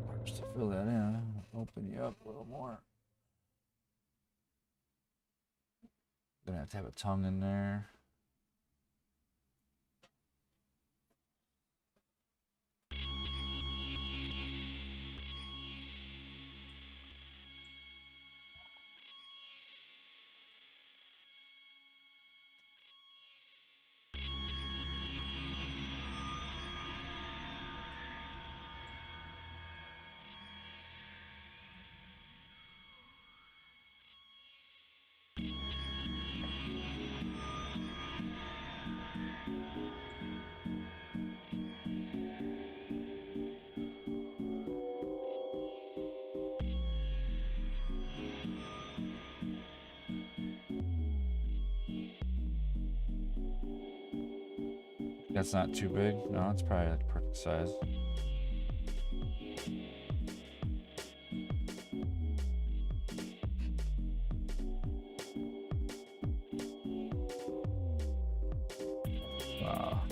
A: parts to fill that in. Open you up a little more. Gonna have to have a tongue in there. That's not too big. No, it's probably like perfect size. Wow.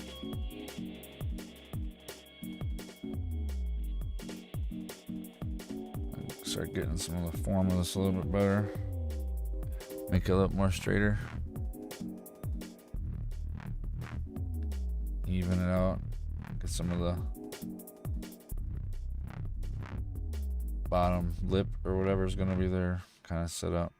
A: Start getting some of the form of this a little bit better. Make it a little more straighter. Even it out. Get some of the bottom lip or whatever is going to be there kind of set up.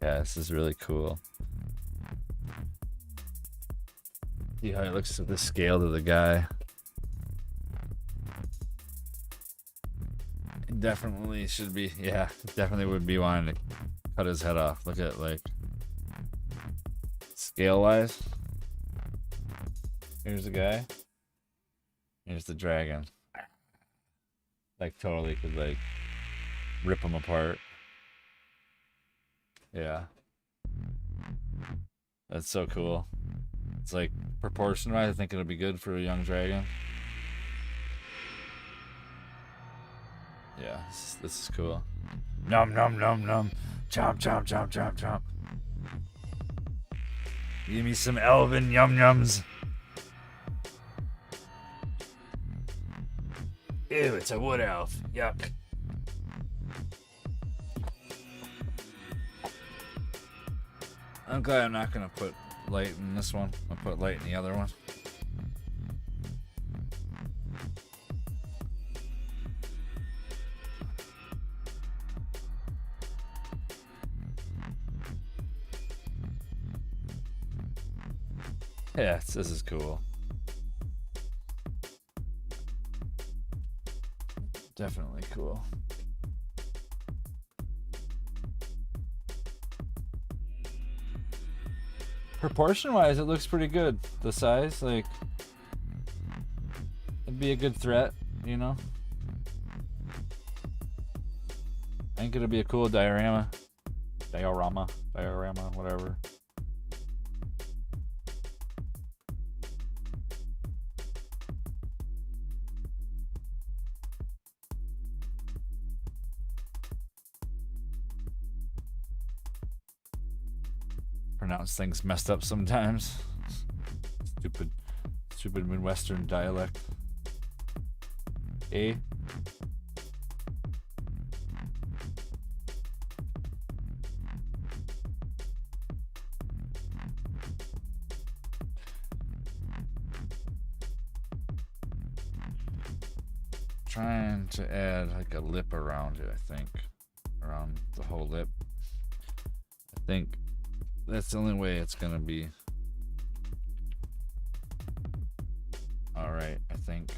A: Yeah, this is really cool. See how it looks at the scale to the guy. It definitely should be, yeah, definitely would be wanting to cut his head off. Look at like scale wise. Here's the guy. Here's the dragon. Like totally could like rip him apart. Yeah. That's so cool. It's like proportion wise, I think it'll be good for a young dragon. Yeah, this is cool. Nom nom nom nom. Chomp chomp chomp chomp chomp. Give me some elven yum yums. Ew, it's a wood elf. Yuck. I'm glad I'm not gonna put light in this one. I'll put light in the other one. Yeah, this is cool. Definitely cool. Proportion wise, it looks pretty good. The size, like, it'd be a good threat, you know? think it'll be a cool diorama, whatever. Pronounce things messed up sometimes. Stupid Midwestern dialect. A. Trying to add like a lip around it, I think. Around the whole lip. I think that's the only way it's gonna be alright, I think.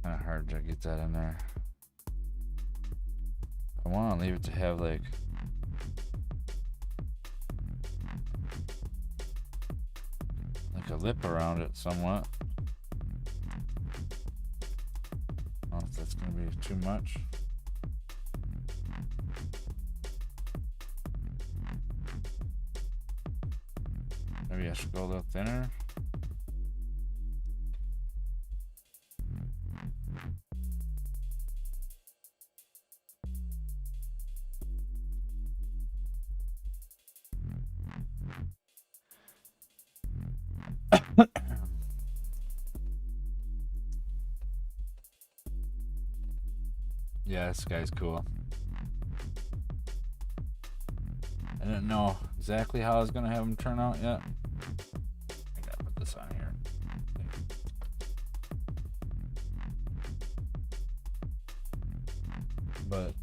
A: Kind of hard to get that in there. I want to leave it to have like a lip around it somewhat. I don't know if that's going to be too much. Maybe I should go a little thinner. Yeah, this guy's cool. I didn't know exactly how I was gonna have him turn out yet. I gotta put this on here. But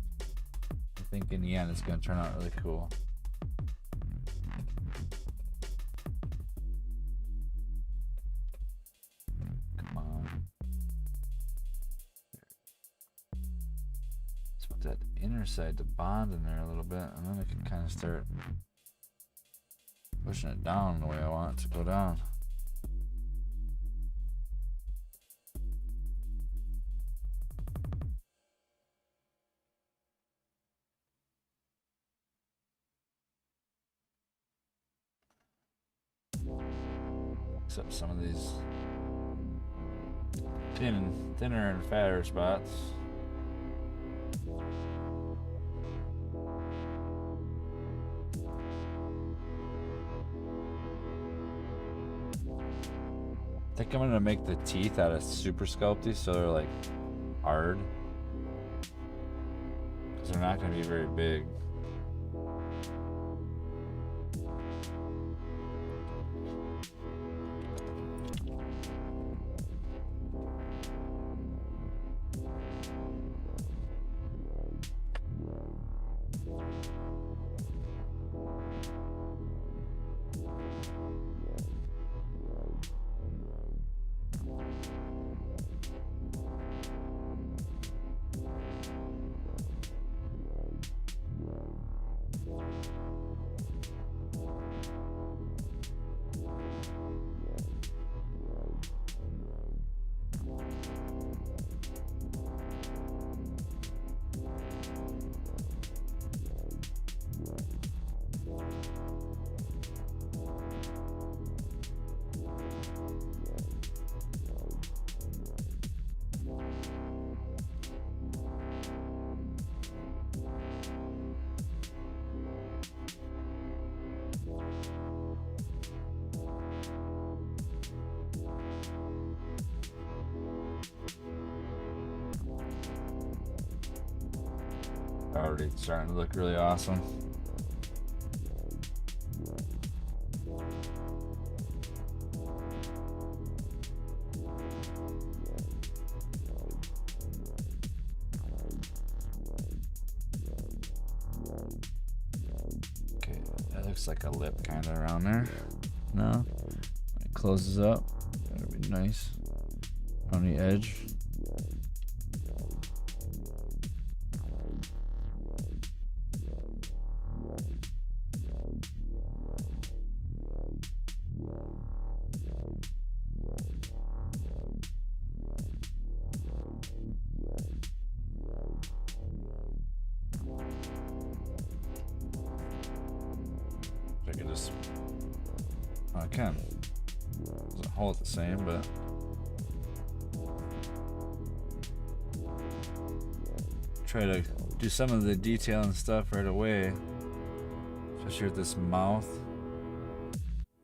A: I think in the end it's gonna turn out really cool. Come on. Let's put that inner side to bond in there a little bit, and then I can kind of start pushing it down the way I want it to go down. Except some of these thinner and fatter spots. I think I'm gonna make the teeth out of super sculpty so they're like hard, because they're not gonna be very big. Already starting to look really awesome. Okay, that looks like a lip kind of around there. No, it closes up. That'll be nice on the edge. I can just, I can. Doesn't hold the same, but try to do some of the detail and stuff right away, especially with this mouth.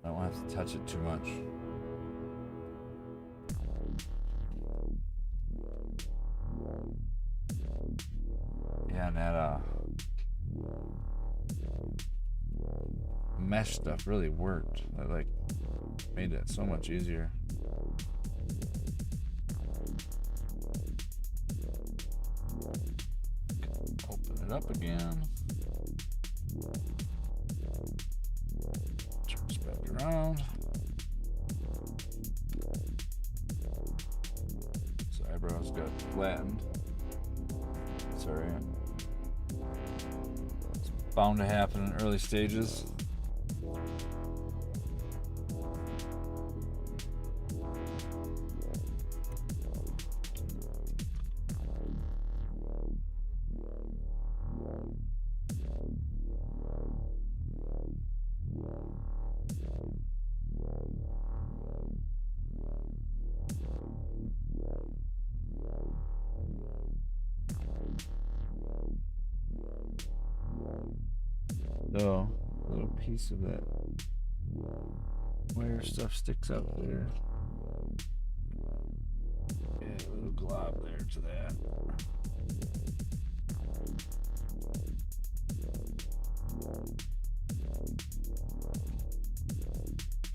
A: I don't have to touch it too much. Yeah, and that mesh stuff really worked. That like made it so much easier. Open it up again. Turn this back around. His eyebrows got flattened. Sorry. It's bound to happen in early stages. So, a little piece of that wire stuff sticks up there. Yeah, a little glob there to that.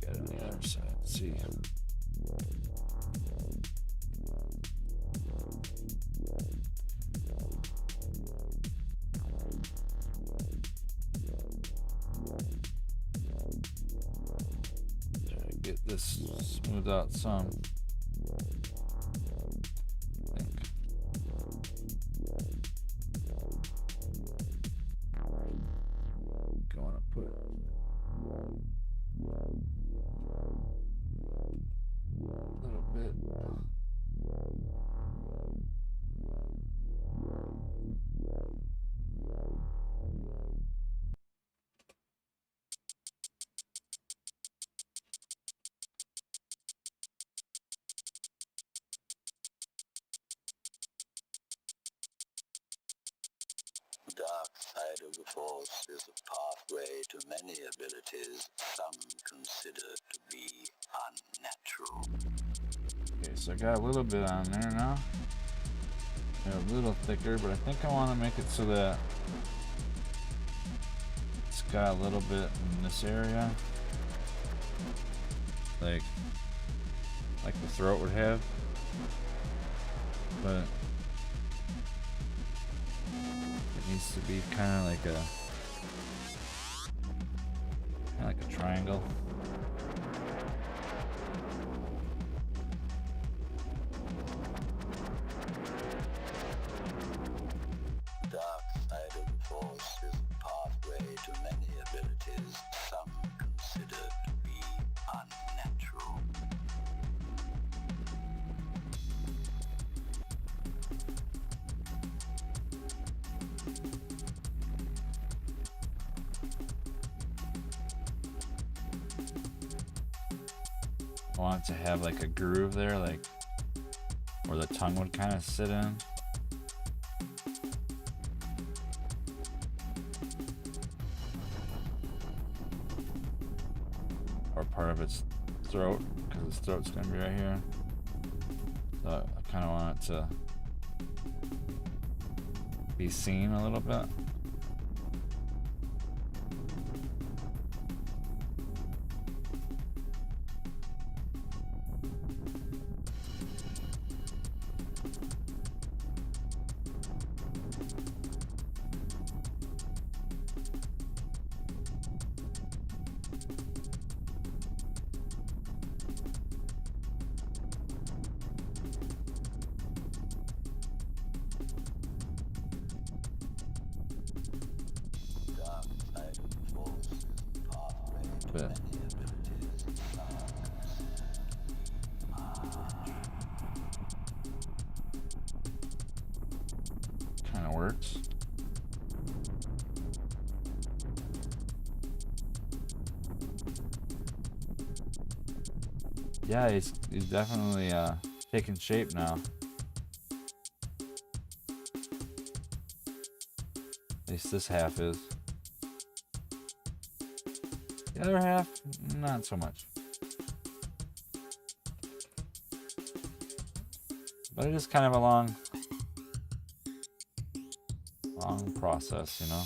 A: Get it on the other side. Let's see. Get this smoothed out some. I think. Going to put a little bit.
B: The dark side of the Force is a pathway to many abilities some consider to be unnatural.
A: Okay, so I got a little bit on there now. A little thicker, but I think I want to make it so that it's got a little bit in this area, like the throat would have, but it needs to be kind of like a triangle.
B: The dark side of the Force is a pathway to many abilities some consider to be unnatural.
A: I want it to have like a groove there, like where the tongue would kind of sit in. Or part of its throat, because its throat's going to be right here. So I kind of want it to be seen a little bit. But kind of works. Yeah, he's definitely taking shape now. At least this half is. The other half, not so much. But it is kind of a long process, you know.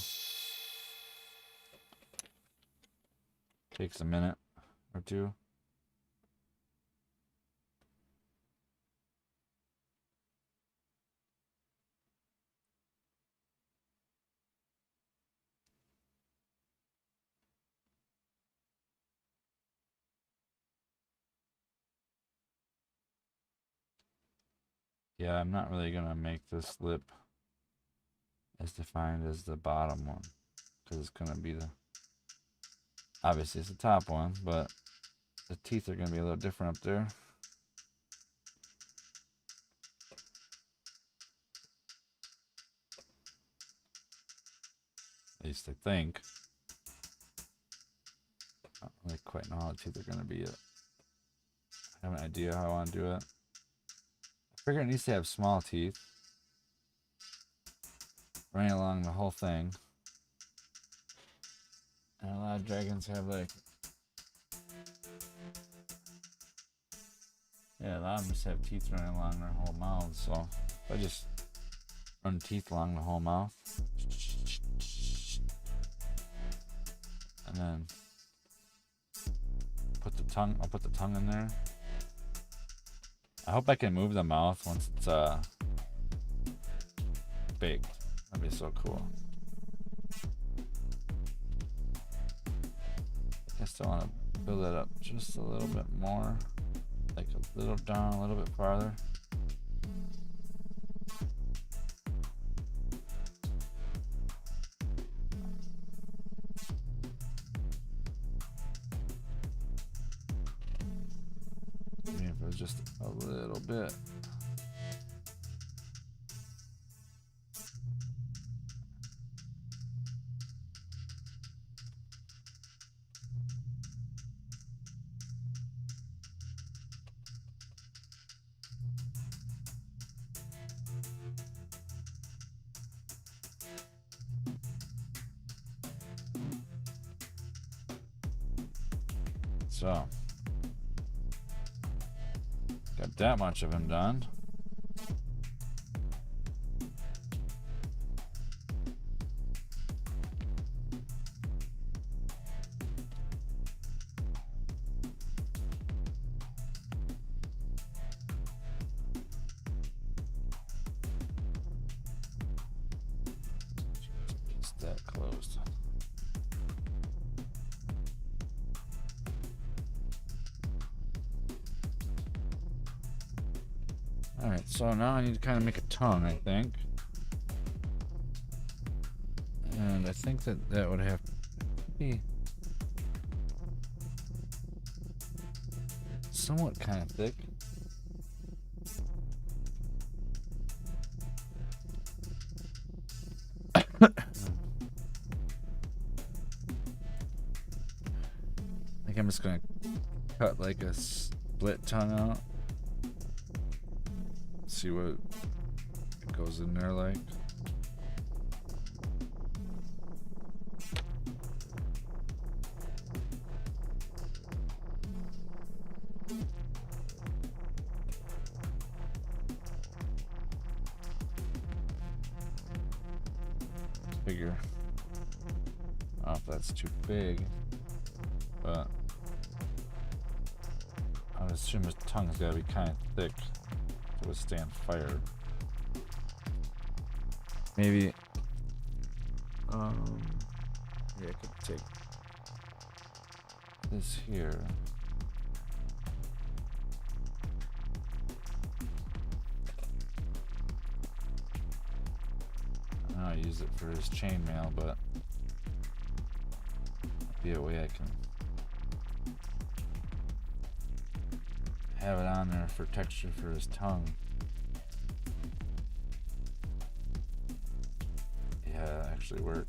A: Takes a minute or two. Yeah, I'm not really gonna make this lip as defined as the bottom one, because it's gonna be the, obviously it's the top one, but the teeth are gonna be a little different up there. At least I think. I don't really quite know how the teeth are gonna be yet. I have an idea how I want to do it. I figure it needs to have small teeth running along the whole thing. And a lot of dragons have like, yeah, a lot of them just have teeth running along their whole mouth. So if I just run teeth along the whole mouth, and then I'll put the tongue in there. I hope I can move the mouth once it's baked. That'd be so cool. I still want to build it up just a little bit more, like a little down, a little bit farther. Maybe if it was just a little bit. So, got that much of him done. Just that closed. Alright, so now I need to kind of make a tongue, I think. And I think that would have to be somewhat kind of thick. I think I'm just going to cut like a split tongue out. See what it goes in there like. figure. I don't know if that's too big, but I would assume his tongue's gotta be kind of thick to withstand fire. Maybe, maybe I could take this here. I use it for his chainmail, but be a way I can have it on there for texture for his tongue. Yeah, that actually worked.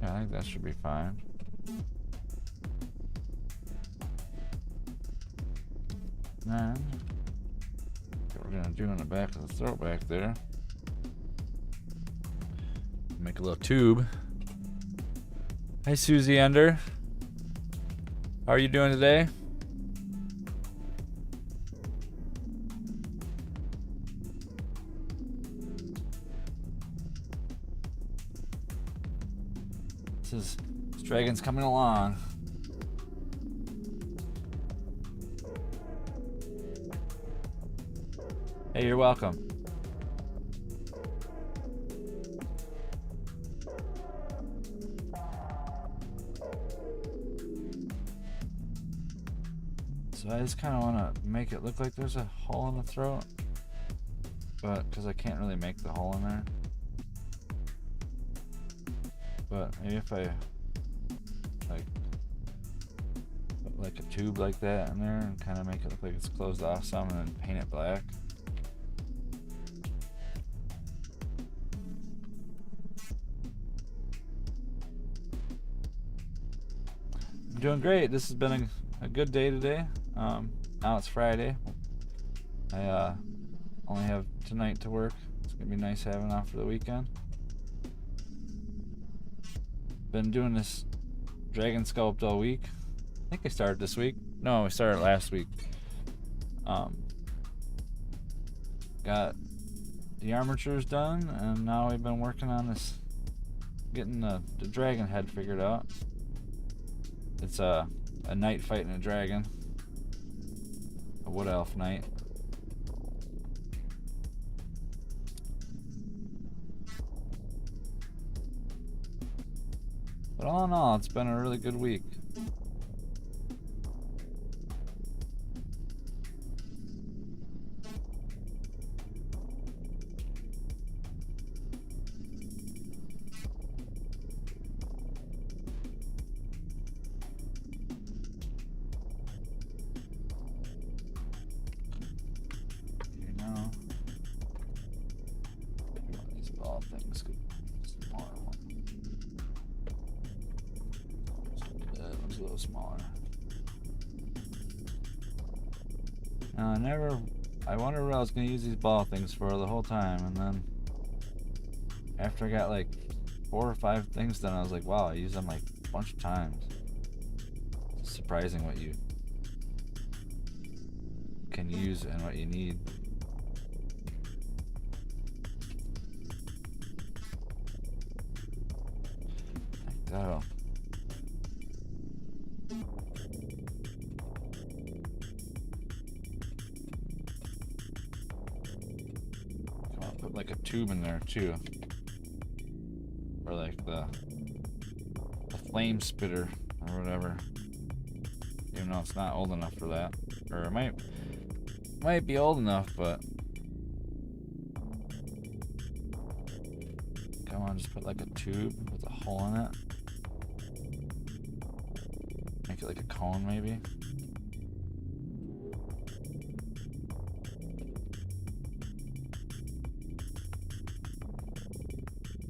A: Yeah, I think that should be fine. Then, what we're gonna do in the back of the throat back there, make a little tube. Hi, Susie Ender. How are you doing today? This dragon's coming along. Hey, you're welcome. So I just kind of want to make it look like there's a hole in the throat, but because I can't really make the hole in there. But maybe if I put like a tube like that in there and kind of make it look like it's closed off some and then paint it black. I'm doing great. This has been a good day today. Now it's Friday. I only have tonight to work. It's gonna be nice having off for the weekend. Been doing this dragon sculpt all week. I think I started this week. No, I started last week. Got the armatures done, and now we've been working on this, getting the dragon head figured out. It's a knight fighting a dragon, a wood elf knight. But all in all, it's been a really good week. You know, these ball things could be smaller one. That one's a little smaller. Now I wondered what I was going to use these ball things for the whole time, and then after I got like 4 or 5 things done, I was like, wow, I use them like a bunch of times. It's surprising what you can use and what you need. Like that'll. I'll put like a tube in there too, or like the flame spitter or whatever. Even though it's not old enough for that, or it might be old enough, but want to just put like a tube with a hole in it. Make it like a cone maybe.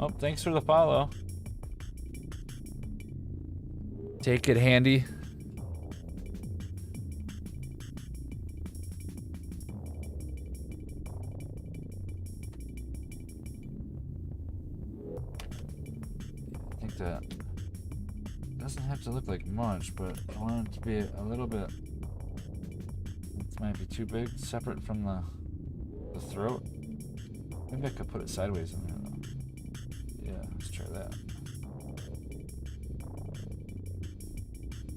A: Oh, thanks for the follow. Take it handy. I think that doesn't have to look like much, but I want it to be a little bit. It might be too big, separate from the throat. Maybe I could put it sideways in there though. Yeah, let's try that.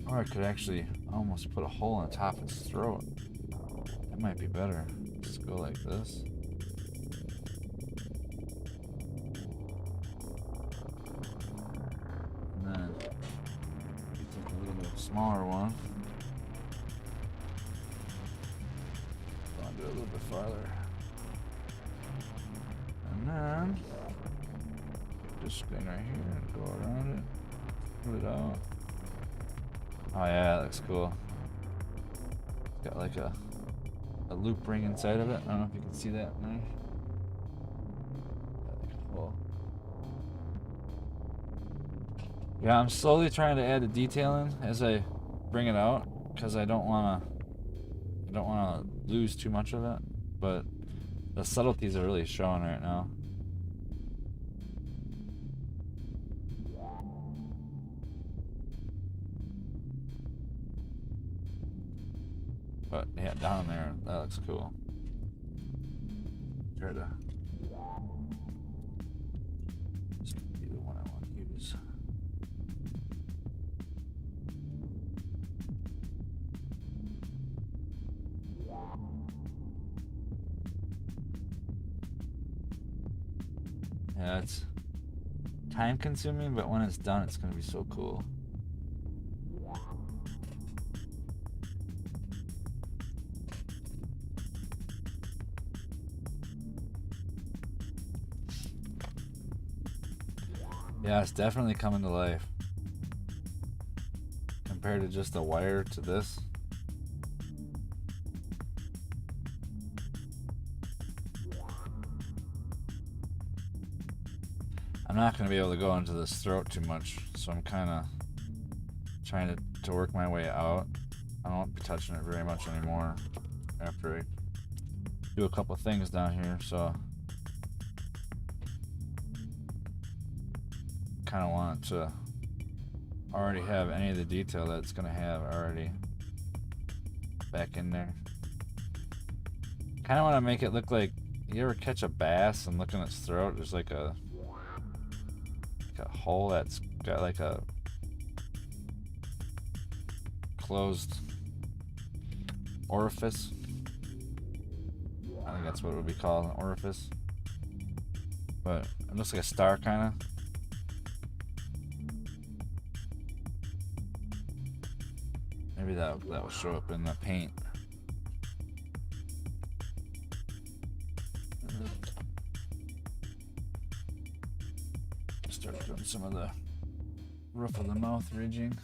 A: Or I could actually almost put a hole in the top of its throat. That might be better. Just go like this. And then you take a little bit smaller one. I'll do it a little bit farther. And then this thing right here and go around it. Put it out. Oh yeah, that looks cool. Got like a loop ring inside of it. I don't know if you can see that in there. Cool. Yeah, I'm slowly trying to add the detail in as I bring it out because I don't wanna lose too much of it. But the subtleties are really showing right now. But yeah, down there, that looks cool. Try to just be the one I want to use. Yeah, it's time consuming, but when it's done, it's going to be so cool. Yeah, it's definitely coming to life. Compared to just a wire to this. I'm not going to be able to go into this throat too much, so I'm kind of trying to work my way out. I won't be touching it very much anymore after I do a couple things down here, so kind of want it to already have any of the detail that it's going to have already back in there. Kind of want to make it look like, you ever catch a bass and look in its throat, there's like a hole that's got like a closed orifice. I think that's what it would be called, an orifice. But it looks like a star kind of. Maybe that will show up in the paint. Start doing some of the roof of the mouth ridging.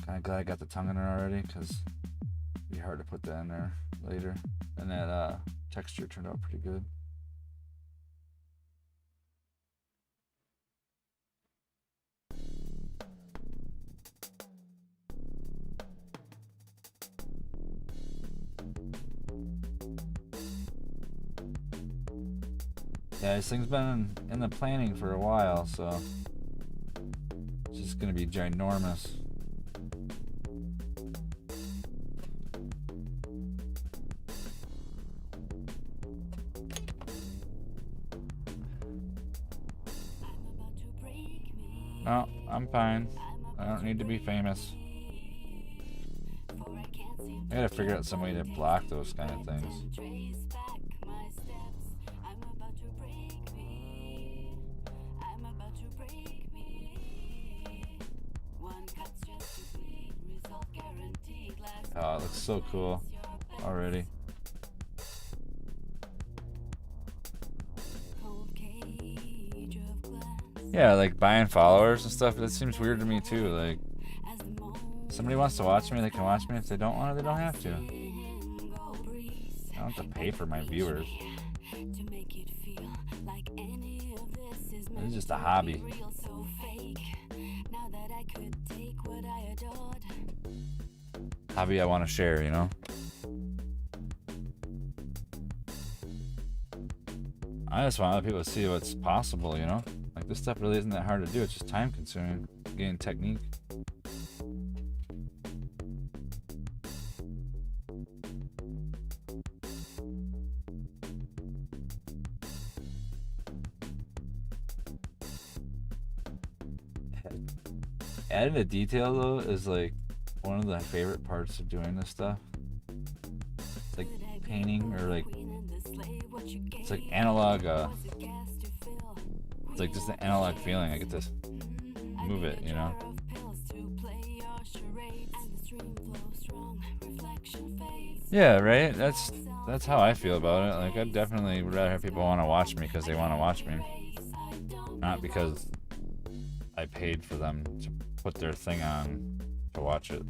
A: Kind of glad I got the tongue in there already, because it'd be hard to put that in there later. And that texture turned out pretty good. Yeah, this thing's been in the planning for a while, so it's just gonna be ginormous. No, I'm fine. I don't need to be famous. I gotta figure out some way to block those kind of things. Oh, it looks so cool already. Yeah, like buying followers and stuff. That seems weird to me too. Like, somebody wants to watch me, they can watch me. If they don't want to, they don't have to. I don't have to pay for my viewers. It's just a hobby. Hobby I want to share, you know? I just want other people to see what's possible, you know? Like, this stuff really isn't that hard to do. It's just time consuming, getting technique. Adding a detail though is like one of the favorite parts of doing this stuff. It's like painting, or like it's like analog. It's like just an analog feeling. I get to move it, you know. Yeah, right. That's how I feel about it. Like, I definitely would rather have people want to watch me because they want to watch me, not because I paid for them to put their thing on to watch it.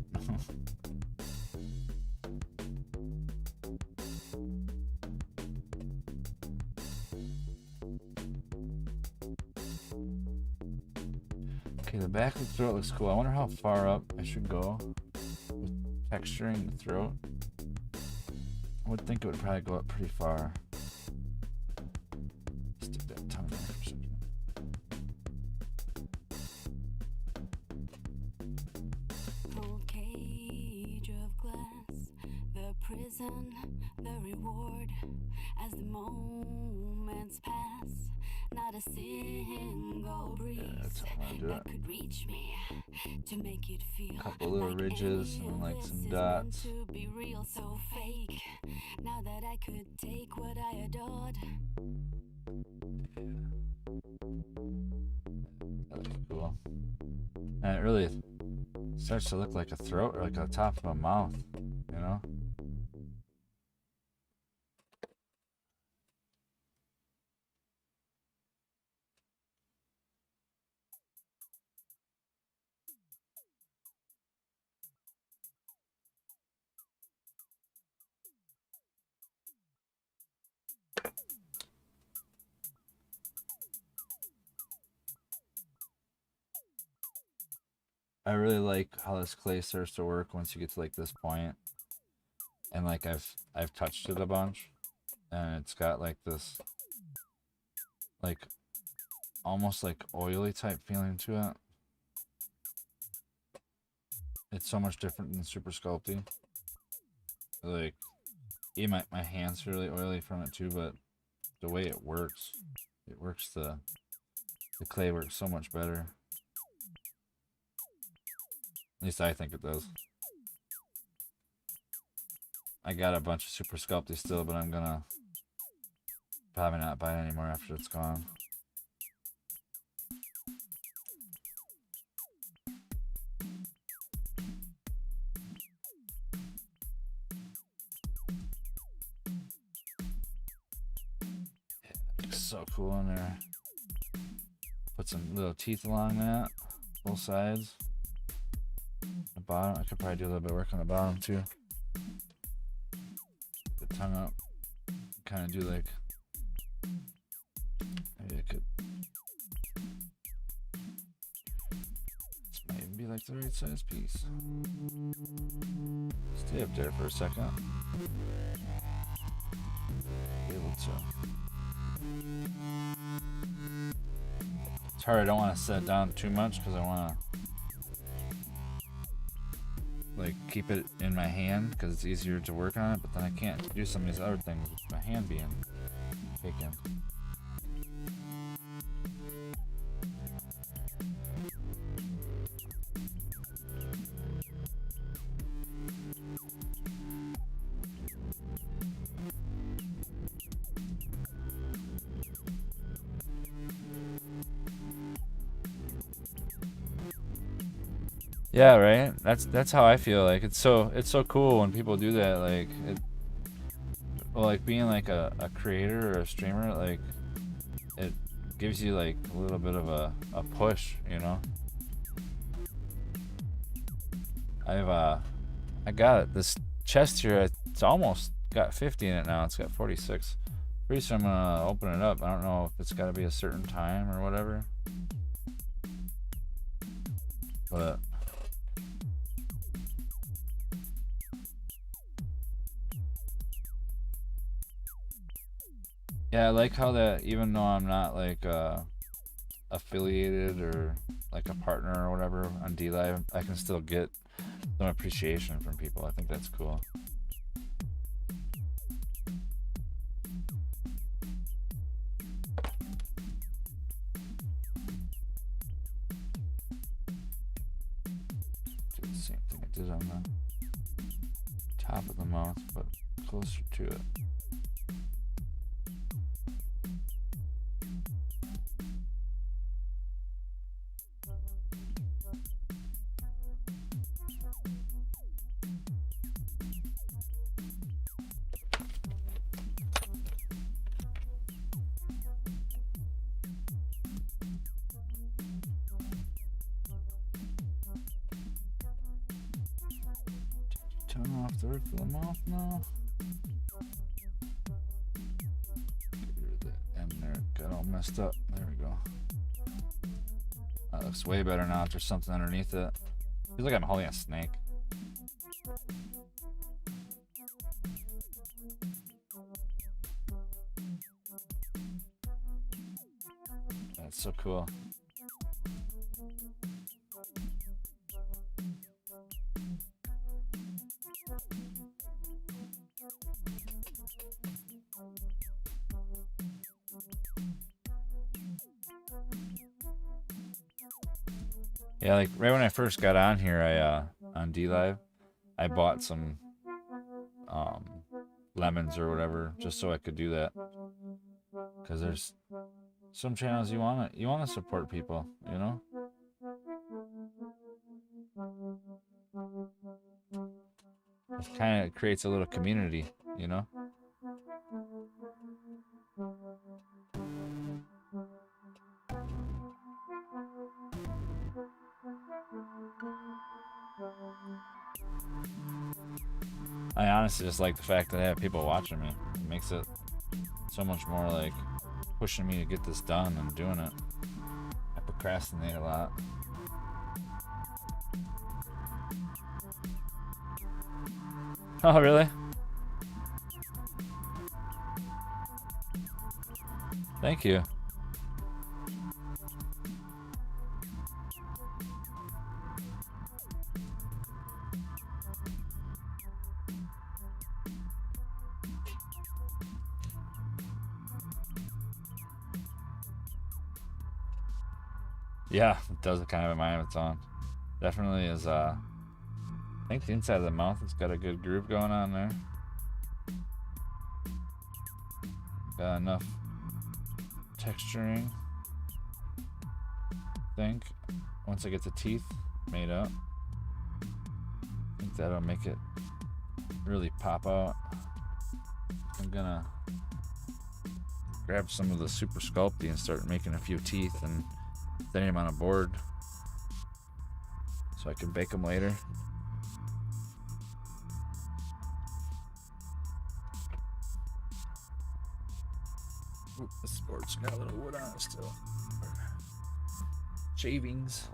A: Okay, the back of the throat looks cool. I wonder how far up I should go with texturing the throat. I would think it would probably go up pretty far. Stick that tongue there for a second.
D: Prison, the reward as the moments pass. Not a single breeze that could reach me to make it feel.
A: Couple little
D: like
A: ridges and like some dots.
D: to be real, so fake. Now that I could take what I adored.
A: That looks cool. And it really starts to look like a throat, or like a top of a mouth, you know? I really like how this clay starts to work once you get to like this point. And like I've touched it a bunch, and it's got like this like almost like oily type feeling to it. It's so much different than super sculpty. Like, yeah, my hands are really oily from it too, but the way it works the clay works so much better. At least I think it does. I got a bunch of super sculpty still, but I'm gonna probably not buy it anymore after it's gone. Yeah, that looks so cool in there. Put some little teeth along that, both sides. The bottom, I could probably do a little bit of work on the bottom too. The tongue up, kind of do like, maybe I could, this might even be like the right size piece. Stay up there for a second. Be able to. It's hard, I don't want to set it down too much because I want to like keep it in my hand because it's easier to work on it, but then I can't do some of these other things with my hand being taken. Yeah, right. That's how I feel. Like, it's so cool when people do that. Like, well, like being like a creator or a streamer, like gives you like a little bit of a push, you know. I got it. This chest here, it's almost got 50 in it now. It's got 46. Pretty soon I'm gonna open it up. I don't know if it's got to be a certain time or whatever. But yeah, I like how that, even though I'm not like affiliated or like a partner or whatever on DLive, I can still get some appreciation from people. I think that's cool. Do the same thing I did on the top of the mouth, but closer to it. Turn off the roof of the mouth now. Get rid of the end there. Got all messed up. There we go. That looks way better now if there's something underneath it. Feels like I'm holding a snake. That's so cool. Yeah, like right when I first got on here, on DLive, I bought some lemons or whatever just so I could do that. Cause there's some channels you wanna support people, you know. It kind of creates a little community, you know. I honestly just like the fact that I have people watching me. It makes it so much more like pushing me to get this done and doing it. I procrastinate a lot. Oh, really? Thank you. Yeah, it does kind of a mind of its own. Definitely is, I think the inside of the mouth has got a good groove going on there. Got enough texturing, I think. Once I get the teeth made up, I think that'll make it really pop out. I'm gonna grab some of the super sculpty and start making a few teeth and setting them on a board so I can bake them later. Oop, this board's got a little wood on it still. Shavings.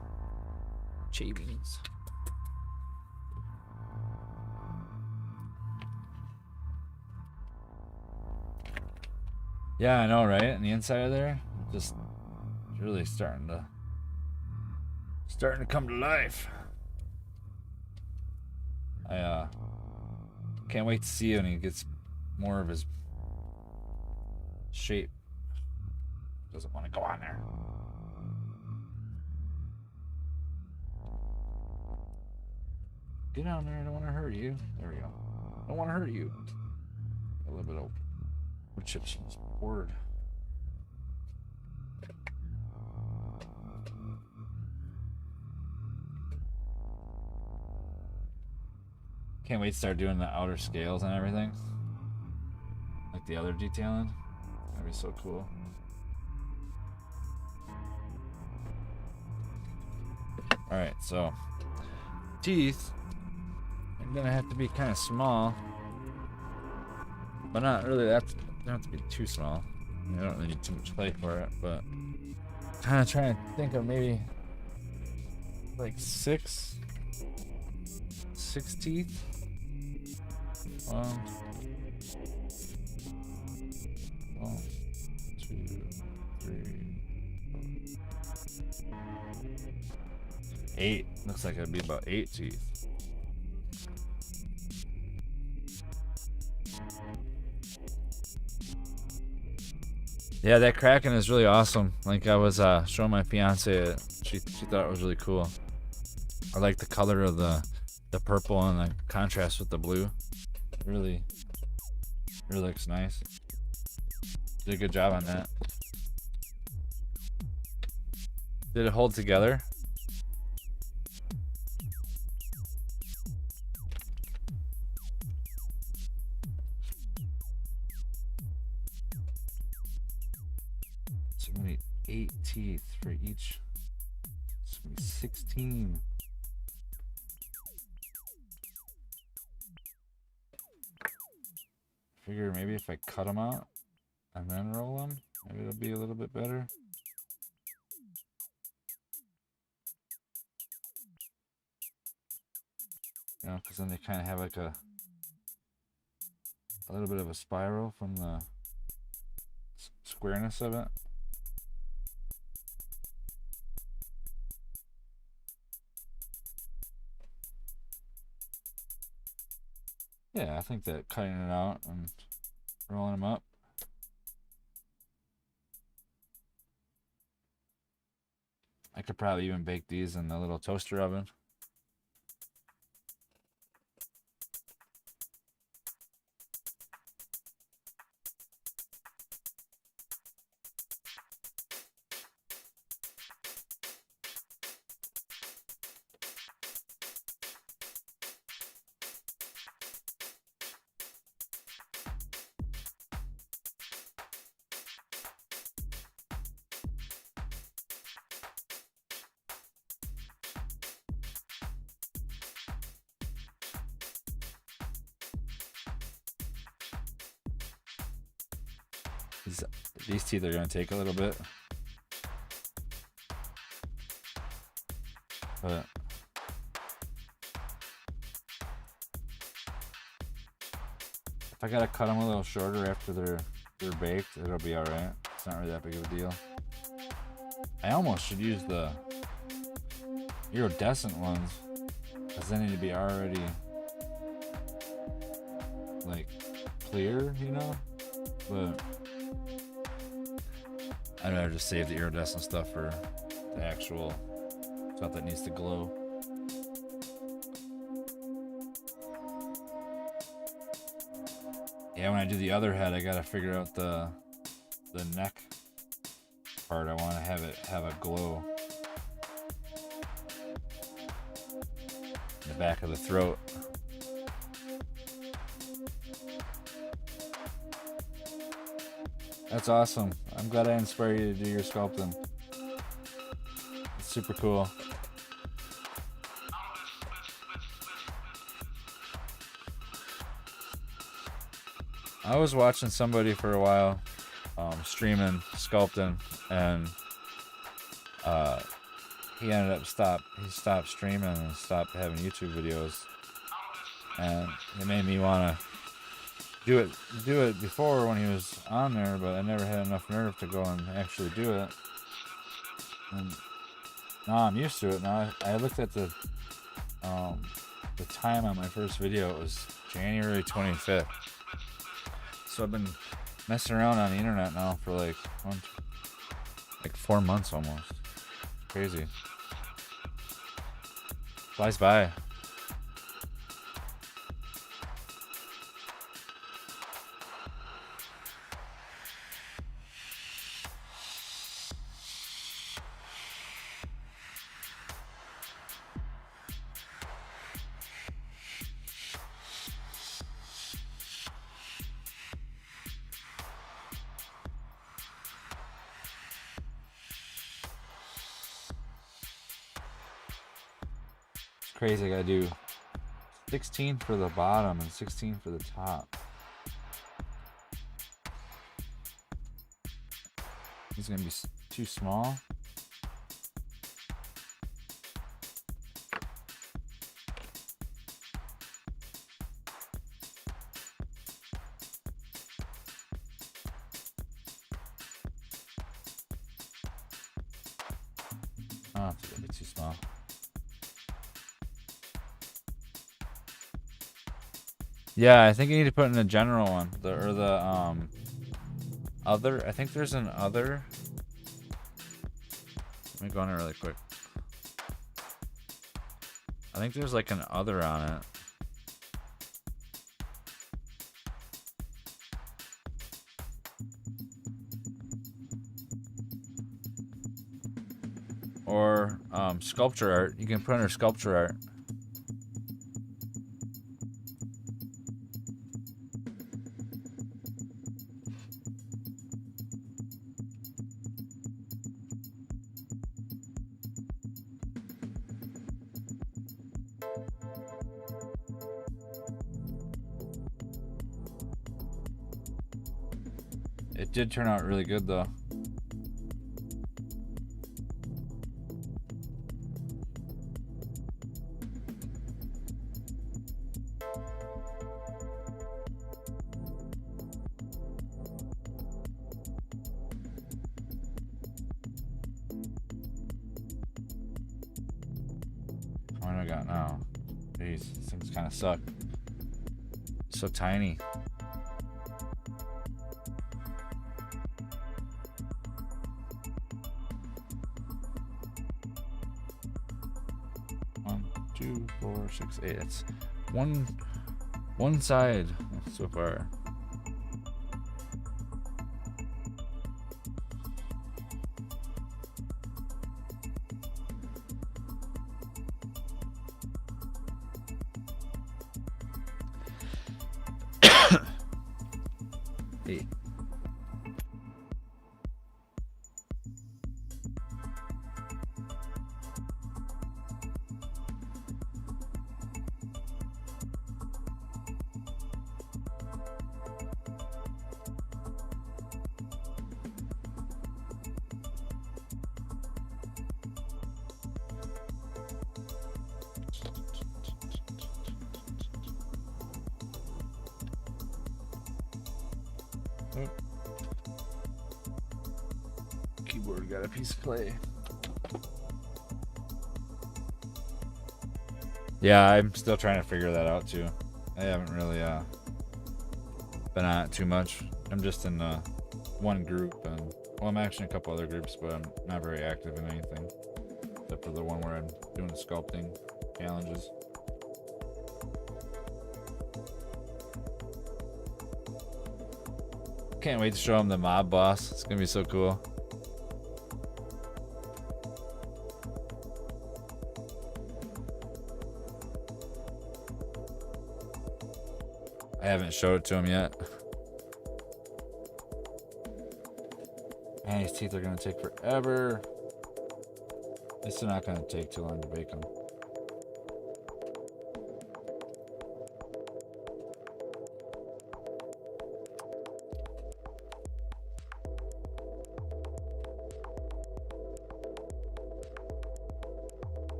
A: Yeah, I know, right? And the inside of there, just really starting to come to life. I can't wait to see when he gets more of his shape. Doesn't want to go on there. Get on there, I don't want to hurt you. There we go. I don't want to hurt you. A little bit of wood chips on this board. Can't wait to start doing the outer scales and everything. Like the other detailing. That'd be so cool. All right, so teeth are gonna have to be kind of small, but not really. They don't have to be too small. I mean, I don't really need too much play for it, but kind of trying to think of maybe like six teeth. 1, 2, 3, 8. Looks like it'd be about 8 teeth. Yeah, that Kraken is really awesome. Like I was showing my fiance it. She thought it was really cool. I like the color of the purple and the contrast with the blue. It really looks nice. Did a good job on that. Did it hold together? So we need 8 teeth for each. It's gonna be 16. Figure maybe if I cut them out and then roll them, maybe it'll be a little bit better. You know, because then they kind of have like a little bit of a spiral from the squareness of it. Yeah, I think that cutting it out and rolling them up. I could probably even bake these in the little toaster oven. These teeth are going to take a little bit. But if I gotta cut them a little shorter after they're baked, it'll be alright. It's not really that big of a deal. I almost should use the iridescent ones, because they need to be already like clear, you know? But I'd rather just save the iridescent stuff for the actual stuff that needs to glow. Yeah, when I do the other head, I gotta figure out the neck part. I want to have it have a glow in the back of the throat. That's awesome. I'm glad I inspired you to do your sculpting. It's super cool. I was watching somebody for a while, streaming, sculpting, and he ended up stopped streaming and stopped having YouTube videos, and it made me want to do it before when he was on there, but I never had enough nerve to go and actually do it. And now I'm used to it. Now I looked at the time on my first video. It was January 25th. So I've been messing around on the internet now for like 4 months almost. Crazy. Flies by. crazy. I gotta do 16 for the bottom and 16 for the top. He's gonna be too small. Oh, it's a bit too small. Yeah, I think you need to put in a general one. Other. I think there's an other. Let me go on it really quick. I think there's like an other on it. Or sculpture art. You can put under sculpture art. It did turn out really good though. What do I got now? Jeez, these things kind of suck. So tiny. One, 2, 4, 6, 8. It's one side so far. Hey. Oh. Keyboard got a piece of clay. Yeah, I'm still trying to figure that out too. I haven't really been on it too much. I'm just in one group, and well, I'm actually in a couple other groups, but I'm not very active in anything except for the one where I'm doing the sculpting challenges. Can't wait to show him the mob boss. It's gonna be so cool. I haven't showed it to him yet. Man, these teeth are gonna take forever. It's not gonna take too long to bake them.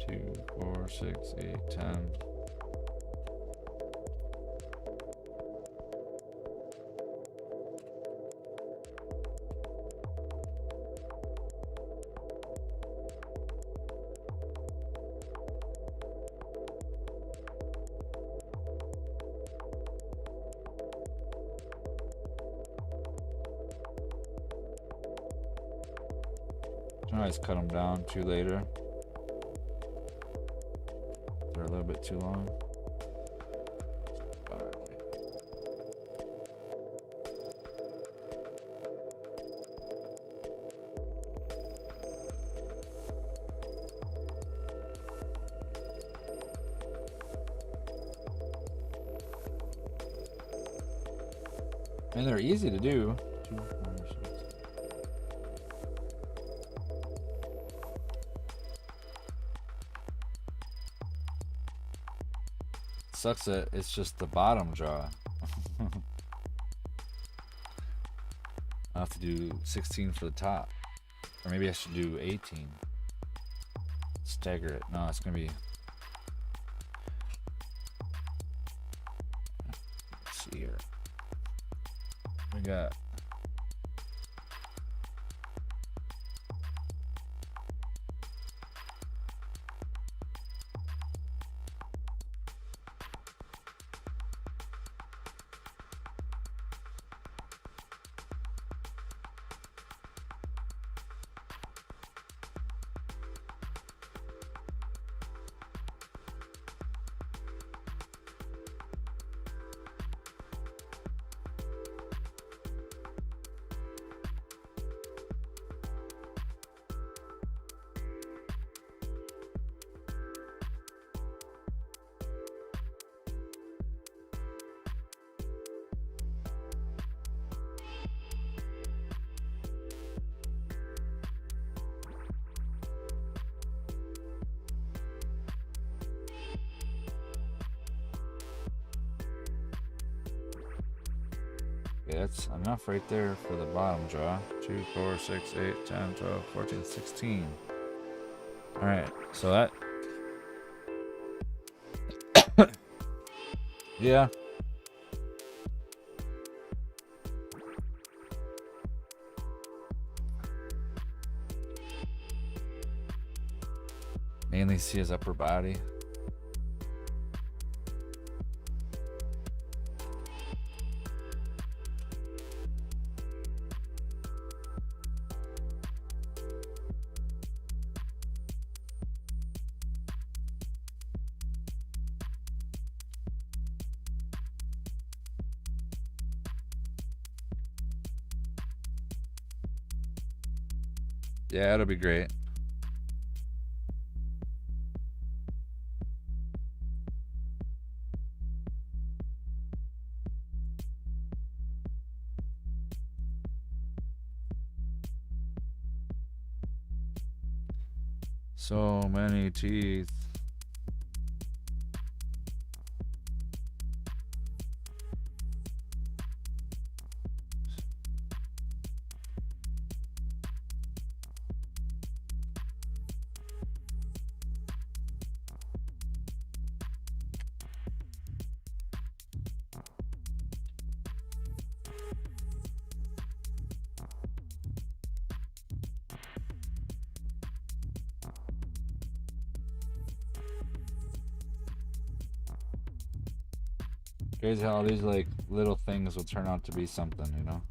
A: Two, 4, 6, 8, 10. I always cut them down too later. They're a little bit too long. Alright. And they're easy to do. 2, 4, 6. sucks that it's just the bottom jaw. I'll have to do 16 for the top. Or maybe I should do 18. Stagger it. No, it's gonna be... Let's see here. We got... Okay, that's enough right there for the bottom jaw. 2, 4, 6, 8, 10, 12, 14, 16. Alright, so that... yeah. Mainly see his upper body. Yeah, it'll be great. So many teeth. Crazy how all these like little things will turn out to be something, you know?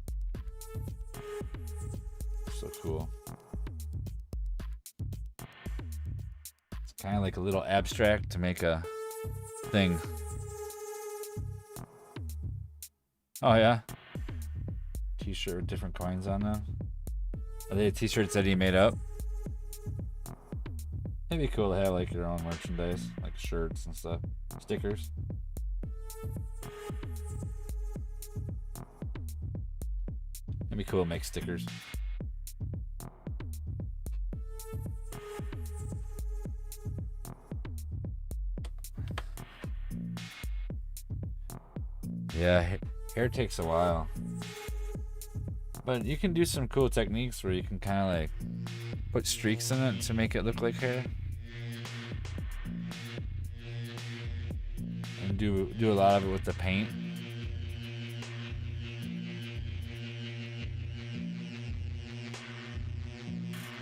A: So cool. It's kind of like a little abstract to make a thing. Oh yeah. T-shirt with different coins on them. Are they t-shirts that he made up? It'd be cool to have like your own merchandise, like shirts and stuff, stickers. It'd be cool to make stickers. Yeah, hair takes a while. But you can do some cool techniques where you can kind of like put streaks in it to make it look like hair. And do a lot of it with the paint.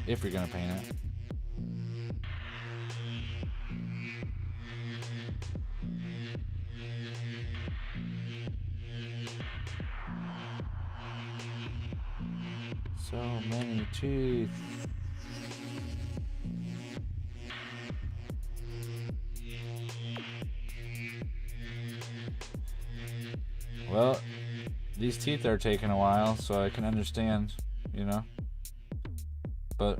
A: If you're gonna paint it. So many teeth. Well, these teeth are taking a while, so I can understand, you know. But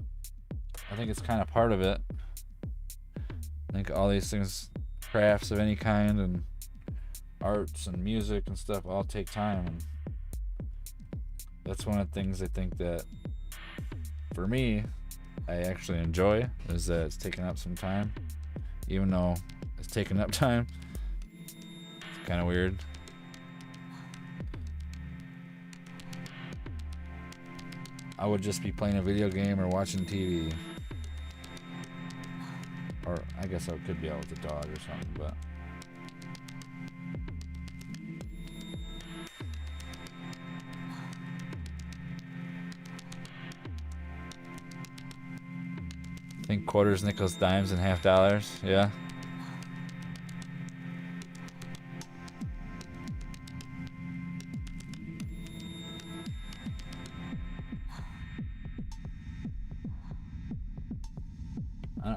A: I think it's kind of part of it. I think all these things, crafts of any kind and arts and music and stuff all take time, and that's one of the things I think that for me I actually enjoy, is that it's taking up some time. Even though it's taking up time, kind of weird. I would just be playing a video game or watching TV. Or I guess I could be out with the dog or something, but... Think quarters, nickels, dimes, and half dollars. Yeah.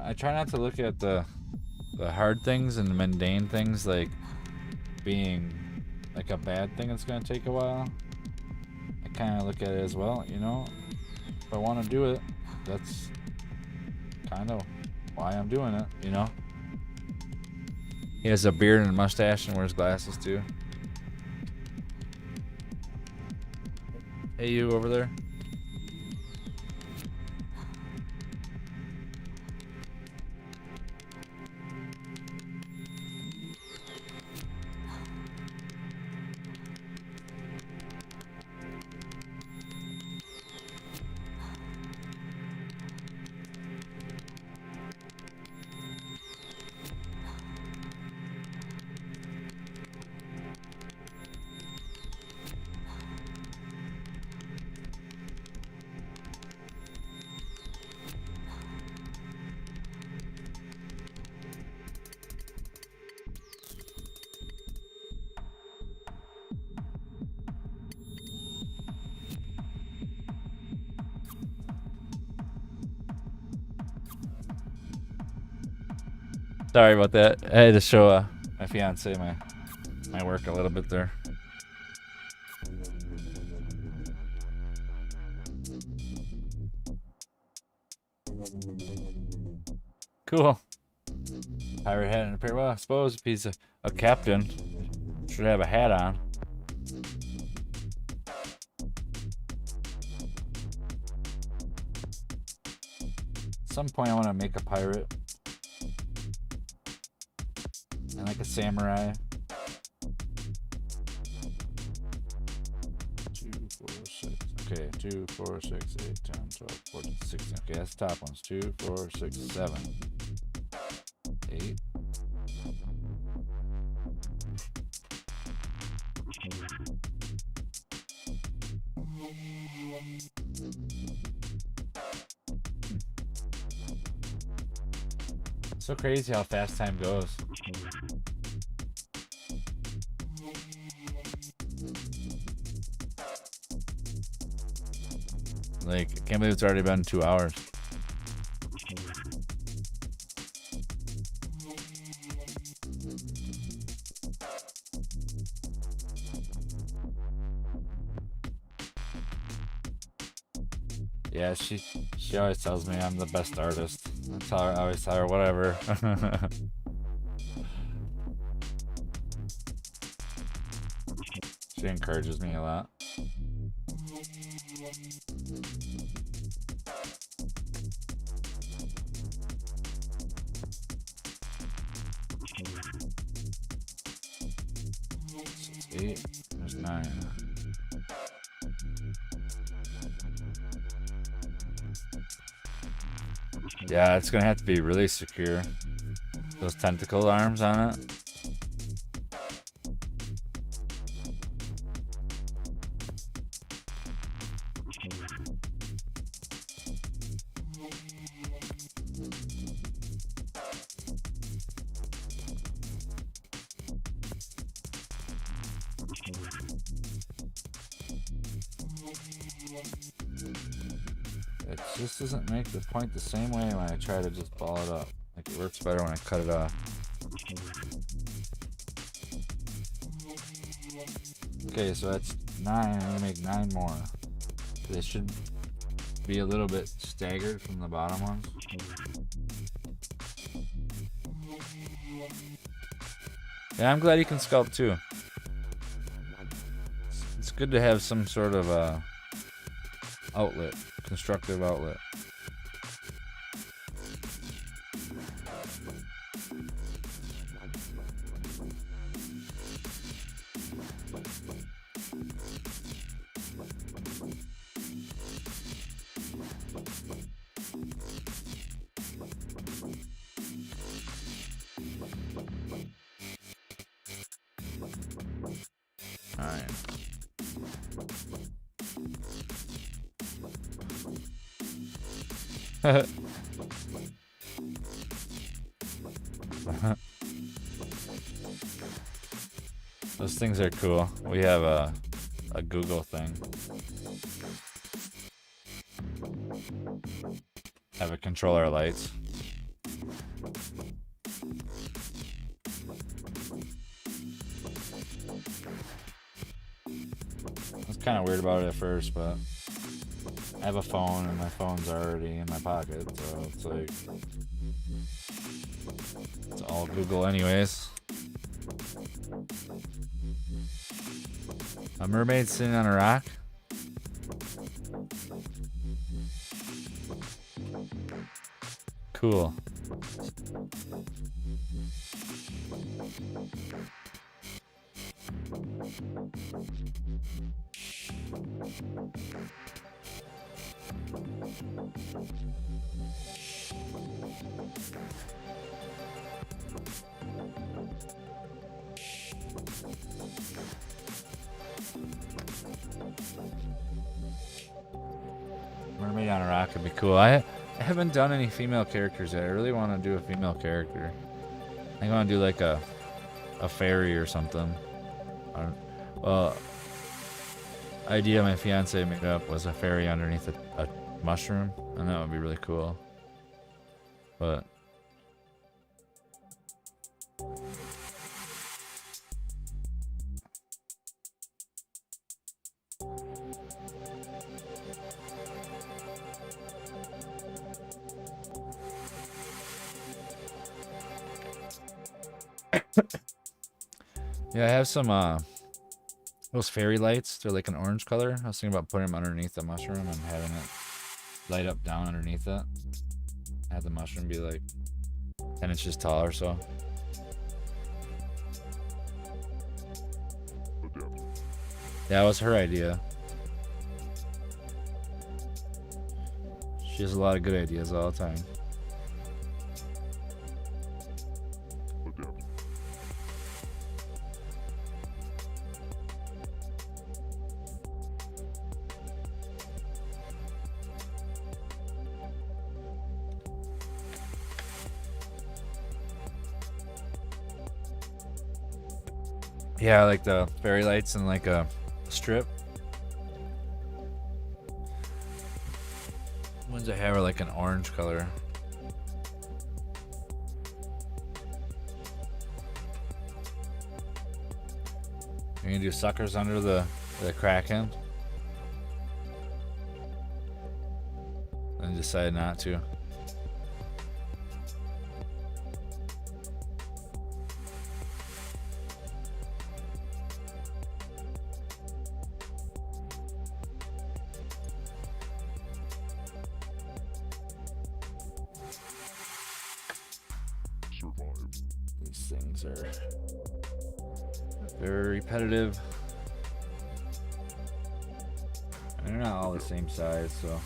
A: I try not to look at the hard things and the mundane things like being like a bad thing that's gonna take a while. I kind of look at it as, well, you know, if I want to do it, that's kind of why I'm doing it, you know. He has a beard and a mustache and wears glasses too. Hey, you over there. Sorry about that. I had to show my fiance my work a little bit there. Cool. Pirate hat and a pair. Well, I suppose if he's a captain, should have a hat on. At some point, I want to make a pirate. And like a samurai. 2, 4, 6. Okay, 2, 4, 6, 8, 10, 12, 14, 16. Okay, that's the top ones. 2, 4, 6, 7, 8. So crazy how fast time goes. Like, I can't believe it's already been 2 hours. Yeah, she always tells me I'm the best artist. I always tell her whatever. She encourages me a lot. So 8, there's 9. Yeah, it's gonna have to be really secure. Those tentacle arms on it. It just doesn't make the point the same way when I try to just ball it up. Like, it works better when I cut it off. Okay, so that's 9. I'm gonna make 9 more. They should be a little bit staggered from the bottom ones. Yeah, I'm glad you can sculpt too. It's good to have some sort of outlet, constructive outlet. Those things are cool. We have a Google thing. Have it control our lights. I was kind of weird about it at first, but I have a phone and my phone's already in my pocket, so it's like it's all Google anyways. A mermaid sitting on a rock. Cool. Mermaid on a rock would be cool. I haven't done any female characters yet. I really want to do a female character. I think I want to do like a fairy or something. Well, idea my fiance made up was a fairy underneath a mushroom, and that would be really cool. But yeah, I have some those fairy lights. They're like an orange color. I was thinking about putting them underneath the mushroom and having it light up down underneath it. Have the mushroom be like 10 inches tall or so. Yeah, it was her idea. She has a lot of good ideas all the time. Yeah, like the fairy lights and like a strip. Ones I have are like an orange color. You're gonna do suckers under the kraken? And decide not to. These things are very repetitive. And they're not all the same size, so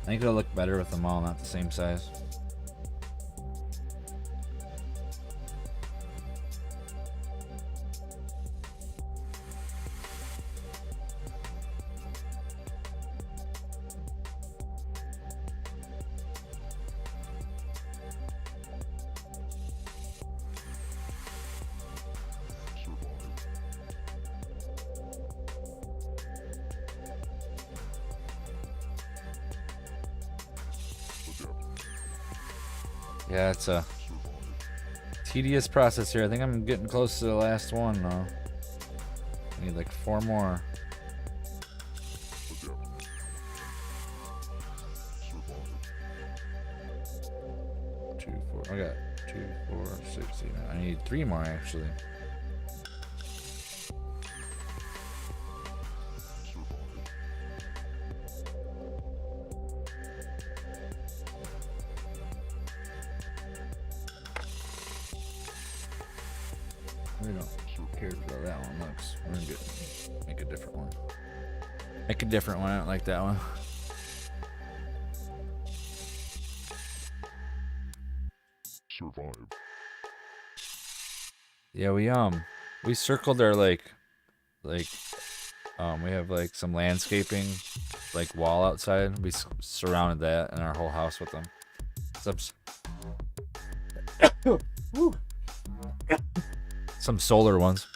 A: I think it'll look better with them all not the same size. Yeah, it's a tedious process here. I think I'm getting close to the last one though. I need like 4 more. Two, 4. I got 2, 4, 6, 8, 9. I need 3 more actually. We don't care how that one looks. We're gonna make a different one. Make a different one. I don't like that one.
C: Survive.
A: Yeah, we circled our like we have like some landscaping like wall outside. We surrounded that and our whole house with them. Some solar ones.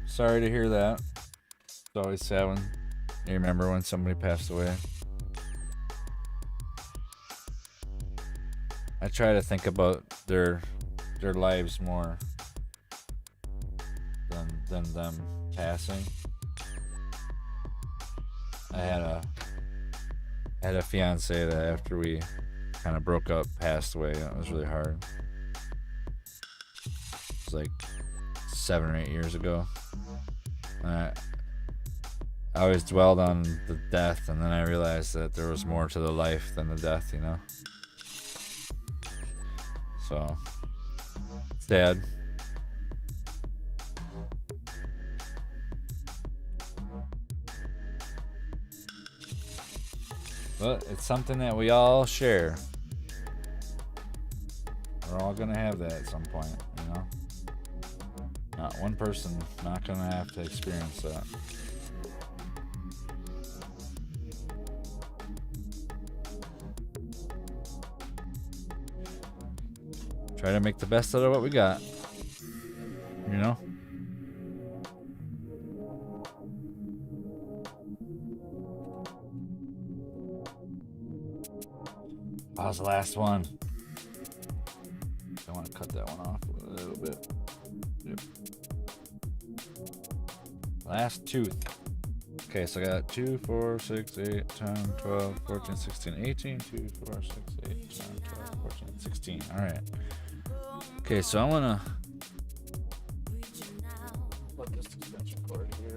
A: Sorry to hear that. It's always sad when you remember when somebody passed away. I try to think about their lives more than them passing. I had a fiance that after we kind of broke up passed away. That was really hard. It was like 7 or 8 years ago. And I always dwelled on the death, and then I realized that there was more to the life than the death, you know? So, sad. But it's something that we all share. We're all gonna have that at some point, you know? Not one person not gonna have to experience that. Try to make the best out of what we got. You know? How's the last one? I want to cut that one off a little bit. Yep. Last tooth. Okay, so I got 2, 4, 6, 8, 10, 12, 14, 16, 18. 2, 4, 6, 8, 10, 12, 14, 16. Alright. Okay, so I want to put this extension cord here.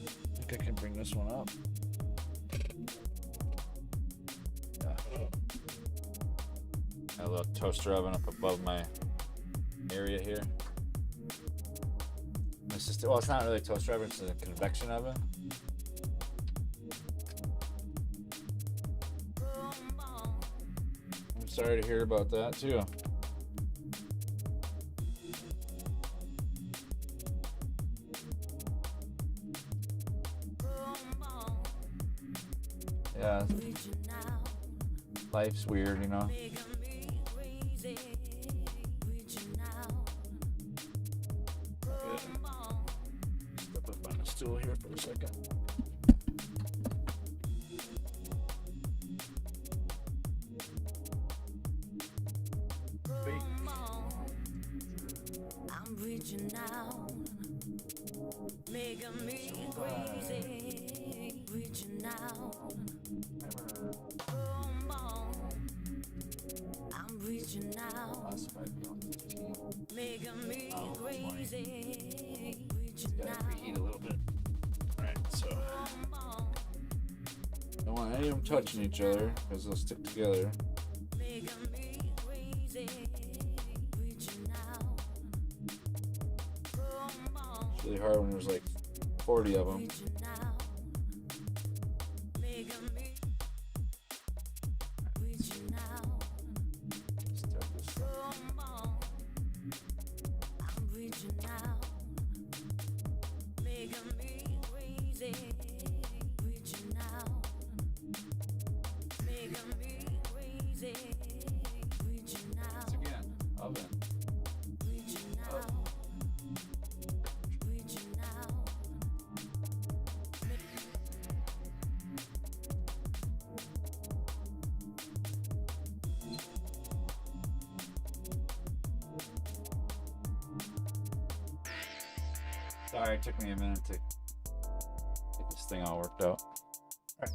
A: I think I can bring this one up. A little toaster oven up above my area here. It's just, well, it's not really a toaster oven, it's a convection oven. I'm sorry to hear about that too. Yeah, life's weird, you know. Step up on the stool here for a second.
D: I'm reaching out, making me crazy. Reaching out, come on. I'm reaching out, making me crazy. Reaching out,
A: Reheat a little bit. Alright, so don't want any of them touching each other because they'll stick together.
D: making me crazy. Reaching out, come on.
A: It's really hard when there's like 40 of them.
D: Reaching out, making me. Reaching out,
A: Start this one.
D: come on. I'm reaching out, making me crazy. Reaching out, making me crazy. Reaching out,
A: Again, oven.
D: reaching out, reaching out.
A: Sorry, it took me a minute to get this thing all worked out.
E: I'd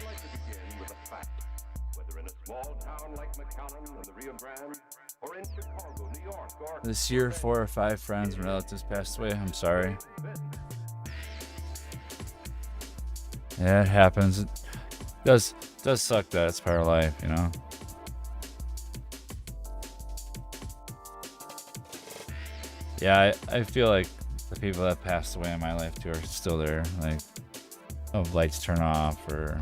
E: like to begin with a fact. Whether in a small town like McAllen on the Rio Grande, or in Chicago, New York, or
A: This year, 4 or 5 friends and relatives passed away. I'm sorry. Yeah, it happens. It does suck that it's part of life, you know. Yeah, I feel like the people that passed away in my life too are still there. Like, oh, lights turn off or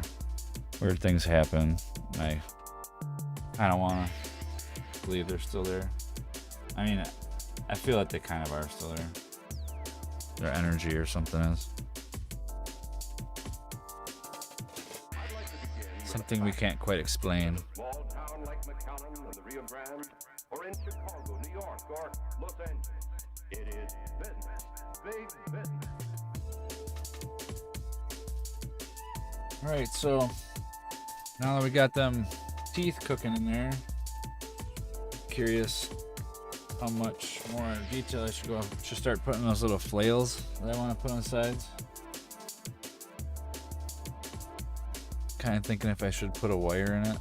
A: weird things happen. And I kind of want to believe they're still there. I mean, I feel like they kind of are still there. Their energy or something is. Something we can't quite explain.
E: Small town like McAllen and the Rio Grande, or in Chicago, New York, or Los Angeles. It is business, big business.
A: Alright, so now that we got them teeth cooking in there, curious how much more detail I should go. Should start putting those little flails that I want to put on the sides. Kind of thinking if I should put a wire in it.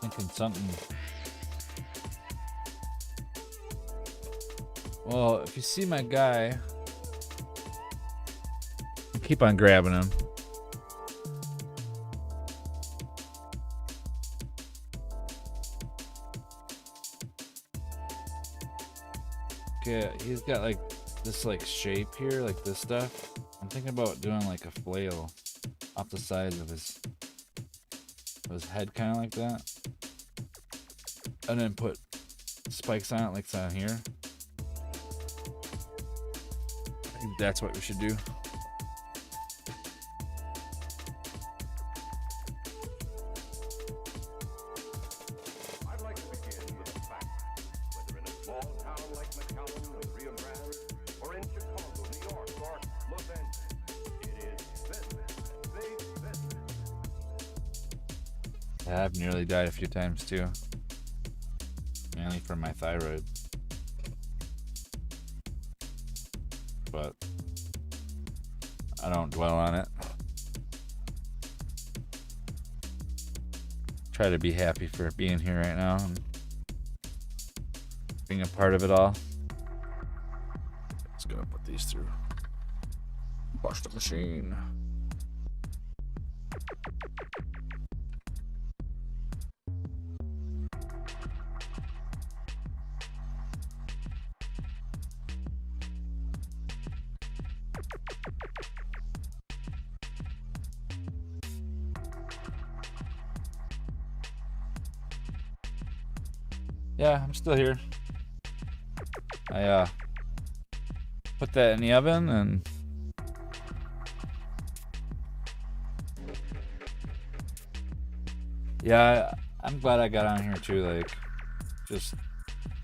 A: Thinking something. Well, if you see my guy, keep on grabbing him. Okay, he's got like this like shape here, like this stuff. I'm thinking about doing like a flail off the sides of his head, kind of like that, and then put spikes on it like it's on here. I think that's what we should do.
E: I'd like to begin with a fact. Whether in a small town like McAllen or the Rio Grande, or in Chicago, New York, or Los Angeles, it is business, big business.
A: Yeah, I've nearly died a few times too. Mainly from my thyroid. But I don't dwell on it. Try to be happy for being here right now and being a part of it all. Just gonna put these through. Wash the machine. Yeah, I'm still here. I put that in the oven and yeah, I'm glad I got on here too. Like, just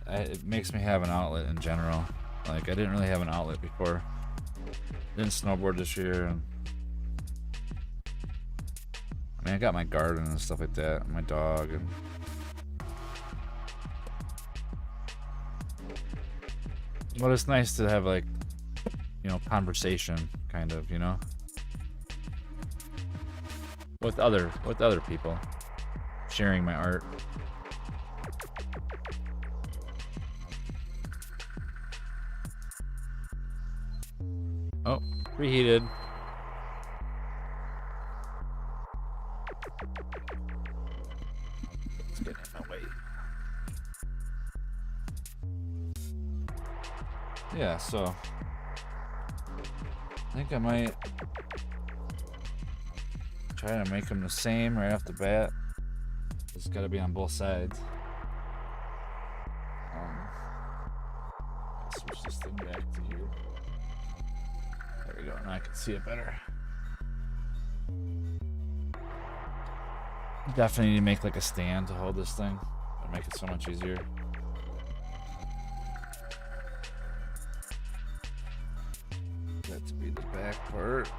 A: it makes me have an outlet in general. Like, I didn't really have an outlet before. Didn't snowboard this year, and I mean, I got my garden and stuff like that, and my dog, and but it's nice to have, like, you know, conversation, kind of, you know, with other people, sharing my art. Oh, preheated. Let's get in my way. Yeah, so I think I might try to make them the same right off the bat. It's got to be on both sides. Switch this thing back to here. There we go. Now I can see it better. Definitely need to make like a stand to hold this thing. It'll make it so much easier. That to be the back part.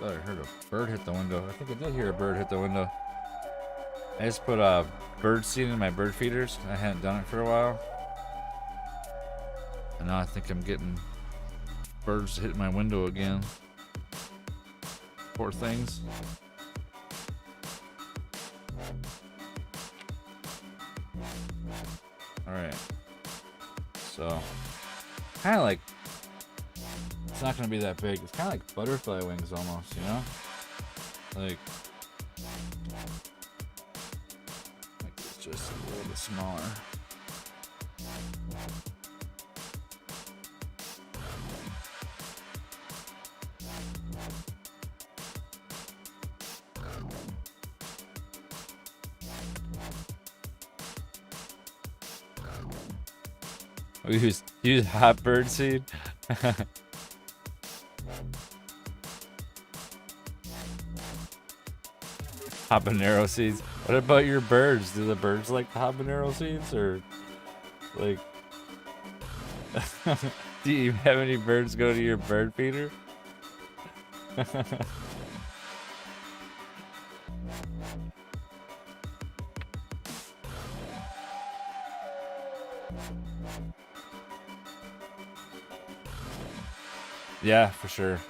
A: Thought I heard a bird hit the window. I think I did hear a bird hit the window. I just put a bird seed in my bird feeders. I hadn't done it for a while. And now I think I'm getting birds hitting my window again. Poor things. Alright. So, kind of like, it's not going to be that big. It's kind of like butterfly wings almost, you know? Like it's just a little bit smaller. We use hot bird seed. Habanero seeds. What about your birds? Do the birds like the habanero seeds, or like? Do you have any birds go to your bird feeder? Yeah, for sure.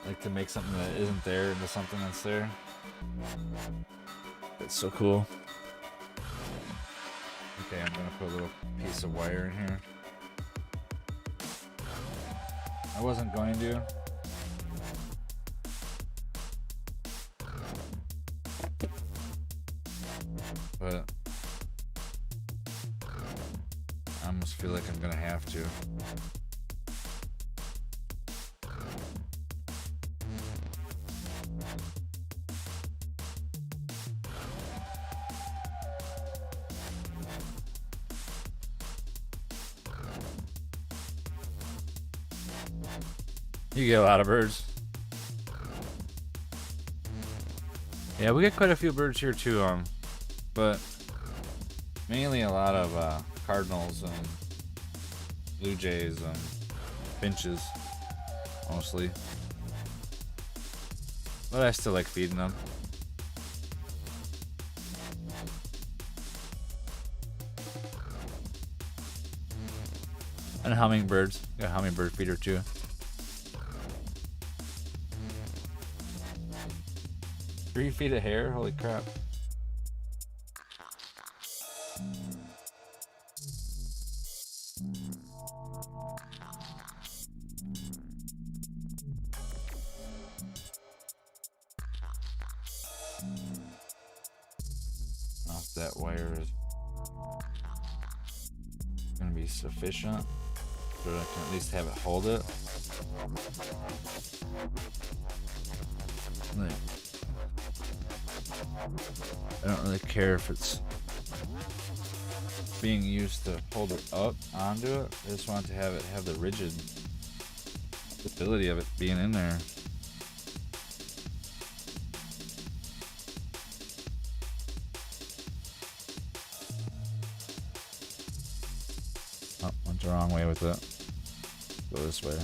A: Like to make something that isn't there into something that's there. That's so cool. Okay, I'm gonna put a little piece of wire in here. I wasn't going to. But I almost feel like I'm gonna have to. You get a lot of birds. Yeah, we get quite a few birds here too, but mainly a lot of cardinals and blue jays and finches, mostly. But I still like feeding them. And hummingbirds. Got a hummingbird feeder too. Three feet of hair? Holy crap. If that wire is gonna be sufficient, so I can at least have it hold it. Like, I don't really care if it's being used to hold it up onto it. I just want to have the rigid stability of it being in there. Oh, went the wrong way with it. Go this way.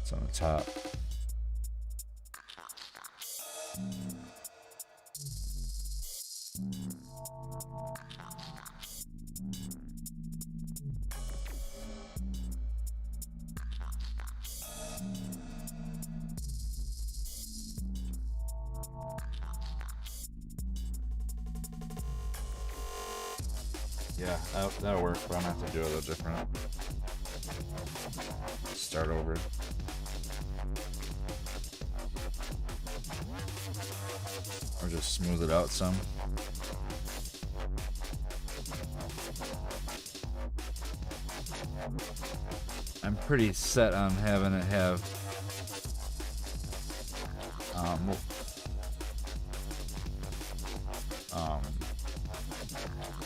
A: It's on the top. Yeah, that'll work, but I'm gonna have to do it a little different. Start over. Or just smooth it out some. I'm pretty set on having it have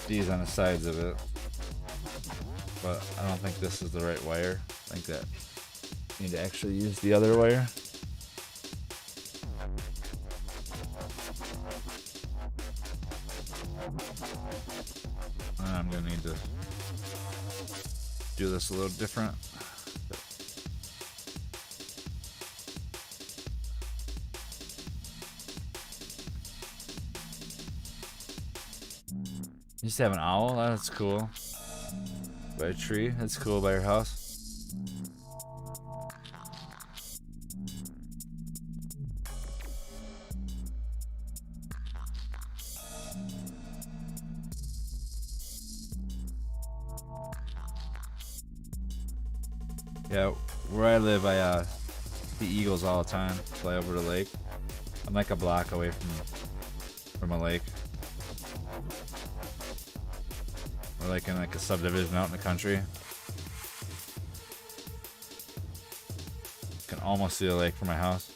A: these on the sides of it, but I don't think this is the right wire. I think that I need to actually use the other wire. I'm gonna need to do this a little different. You used to have an owl? That's cool. By a tree? That's cool by your house. Yeah, where I live, I see eagles all the time fly over the lake. I'm like a block away from a lake. We're like in like a subdivision out in the country. Can almost see the lake from my house.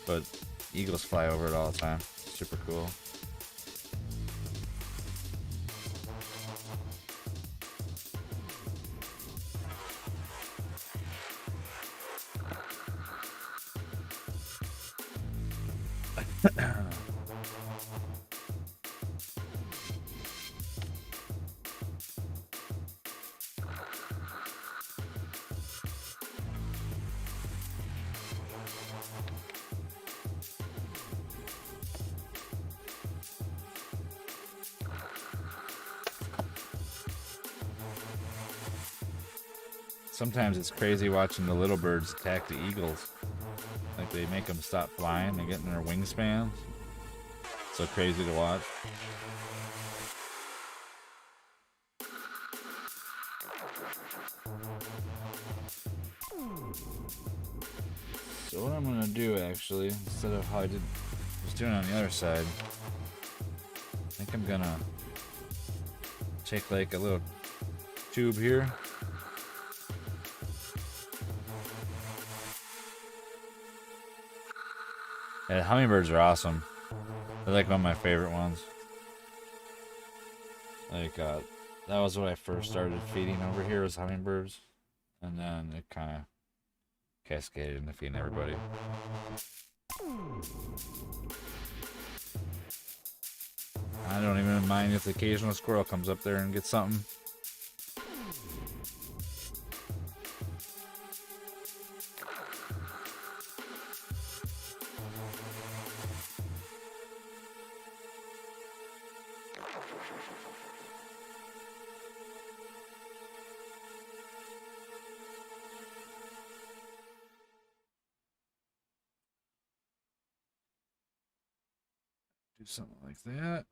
A: But eagles fly over it all the time. Super cool. Sometimes it's crazy watching the little birds attack the eagles. Like they make them stop flying, they get in their wingspan. So crazy to watch. So what I'm gonna do actually, instead of how I was doing on the other side, I think I'm gonna take like a little tube here. Yeah, hummingbirds are awesome. They're like one of my favorite ones. Like, that was what I first started feeding over here was hummingbirds. And then it kind of cascaded into feeding everybody. I don't even mind if the occasional squirrel comes up there and gets something. Do something like that.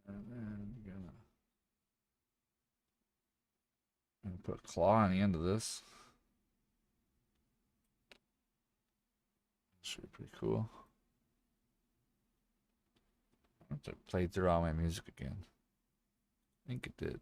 A: And then I'm gonna put a claw on the end of this. Should be pretty cool. I have to play through all my music again. I think it did.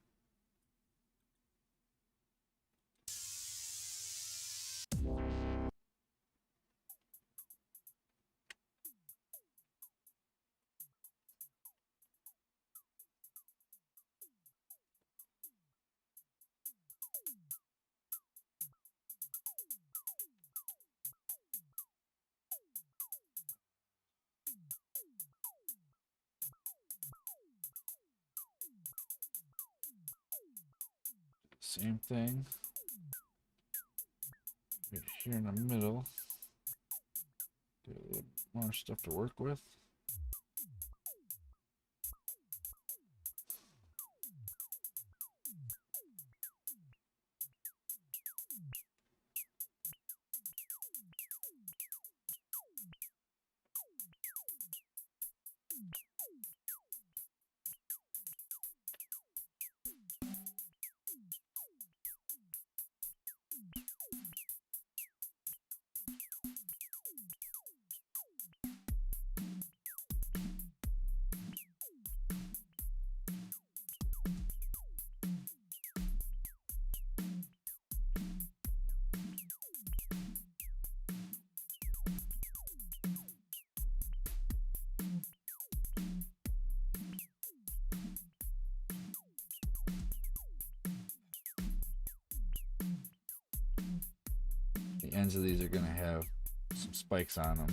A: Same thing. Right here in the middle. Get a little more stuff to work with. The ends of these are going to have some spikes on them.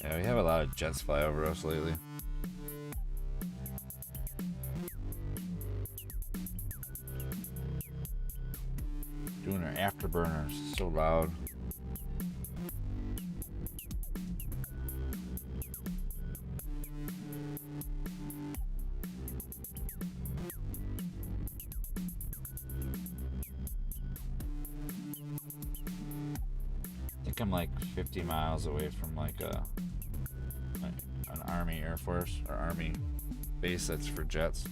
A: Yeah, we have a lot of jets fly over us lately. afterburners. So loud. I think I'm like 50 miles away from like an Army Air Force or Army base that's for jets.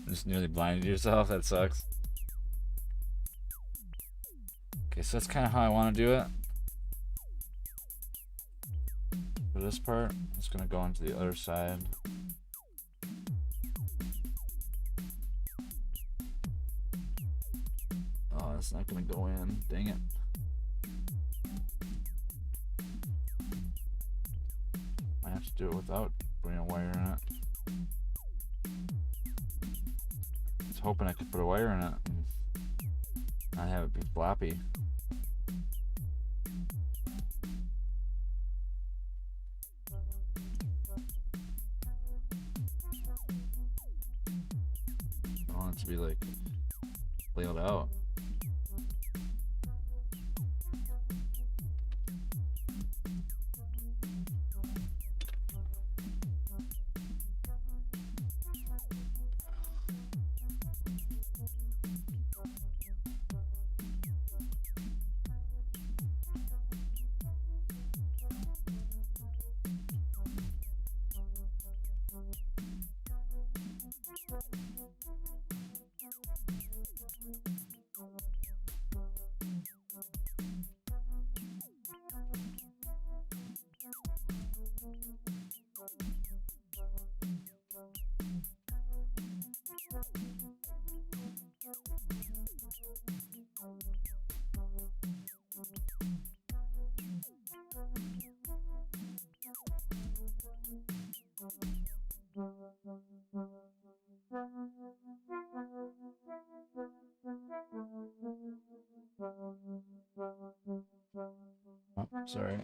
A: Just nearly blinded yourself. That sucks. Okay, so that's kind of how I want to do it. For this part, I'm just going to go onto the other side. Oh, it's not going to go in. Dang it. I have to do it without putting a wire in it. I was hoping I could put a wire in it and not have it be floppy. I want it to be like laid out. Oh, sorry.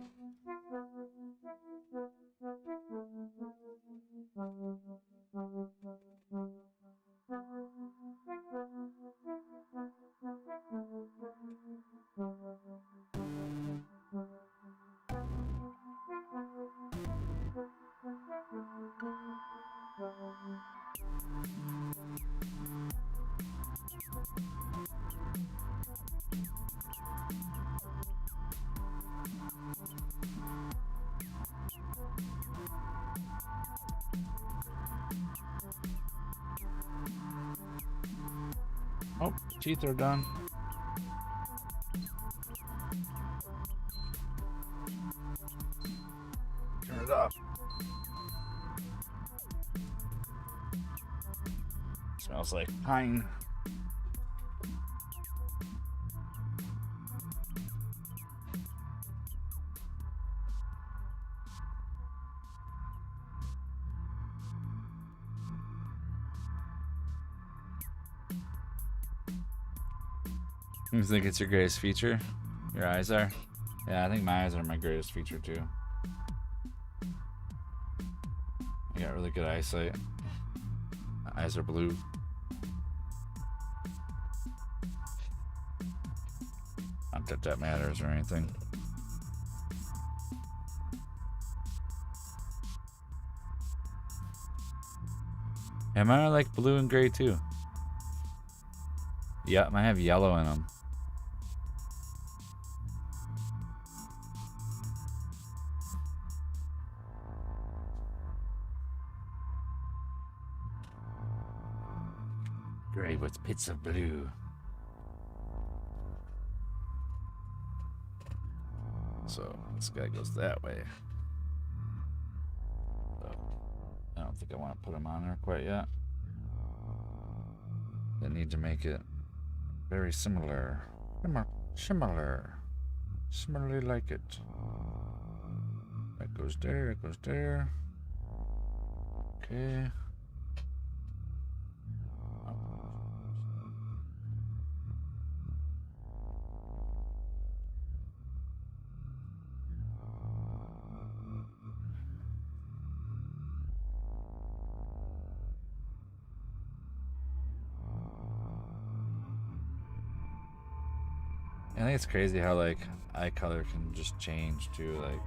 A: Oh, teeth are done. Turn it off. Smells like pine. You think it's your greatest feature? Your eyes are? Yeah, I think my eyes are my greatest feature too. I got really good eyesight. My eyes are blue. Not that that matters or anything. Yeah, mine are like blue and gray too. Yeah, mine have yellow in them. Gray with bits of blue. So this guy goes that way. So, I don't think I want to put him on there quite yet. I need to make it very similar. Similarly like it. That goes there, it goes there. Okay. I think it's crazy how like eye color can just change too. Like,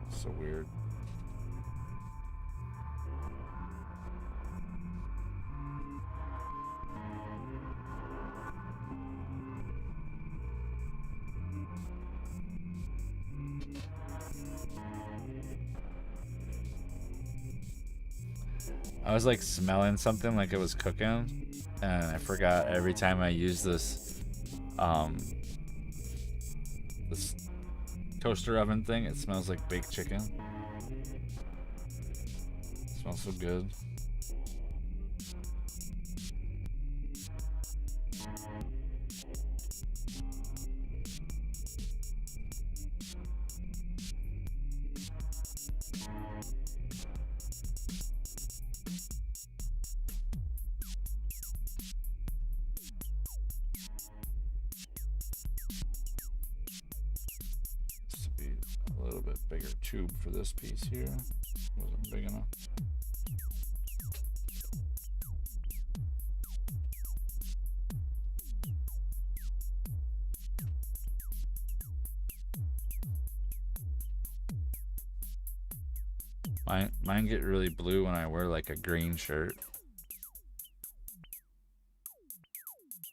A: it's so weird. I was like smelling something like it was cooking, and I forgot every time I use this this toaster oven thing, it smells like baked chicken. It smells so good. A little bit bigger tube for this piece here. Wasn't big enough. Mine get really blue when I wear like a green shirt.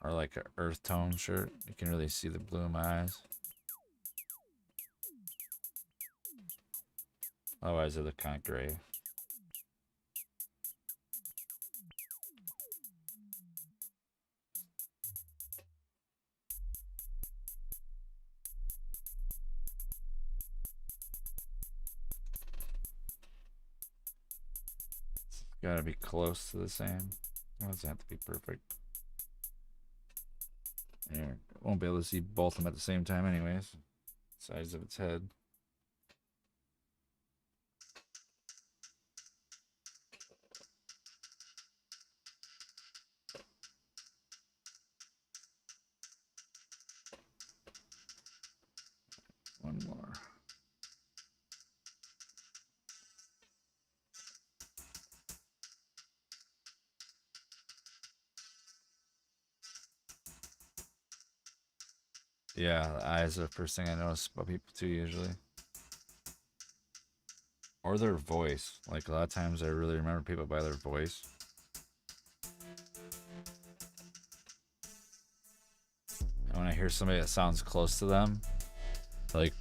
A: Or like an earth tone shirt. You can really see the blue in my eyes. Otherwise, they look kind of gray. It's gotta be close to the same. It doesn't have to be perfect. There, won't be able to see both of them at the same time, anyways. Size of its head. One more. Yeah, the eyes are the first thing I notice about people too, usually. Or their voice. Like, a lot of times I really remember people by their voice. And when I hear somebody that sounds close to them, like,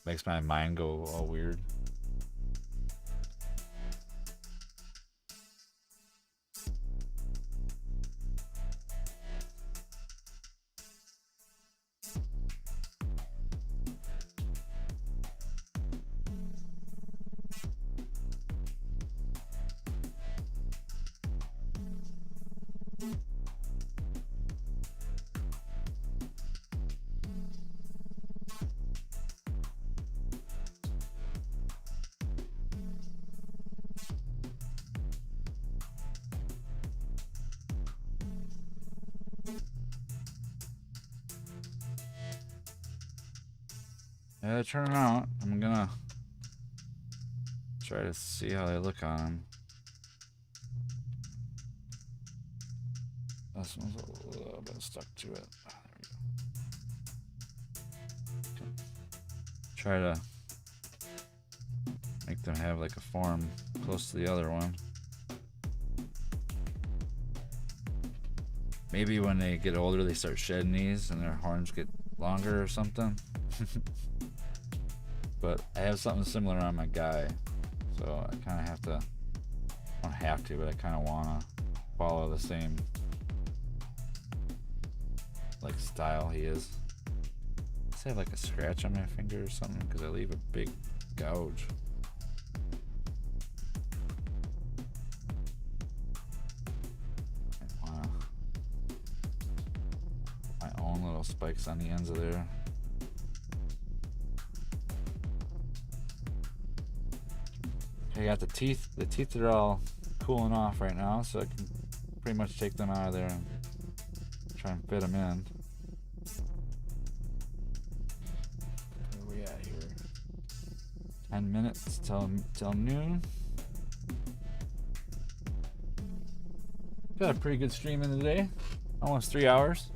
A: makes my mind go all weird. Yeah, they're turning out. I'm gonna try to see how they look on them. This one's a little bit stuck to it. There we go. Try to make them have like a form close to the other one. Maybe when they get older, they start shedding these and their horns get longer or something. But I have something similar on my guy, so I kind of have to, I don't have to, but I kind of want to follow the same like style he is. Let's have like a scratch on my finger or something, because I leave a big gouge. I want my own little spikes on the ends of there. I got the teeth. The teeth are all cooling off right now, so I can pretty much take them out of there and try and fit them in. Where are we at here? 10 minutes till noon. Got a pretty good stream in the day. Almost 3 hours.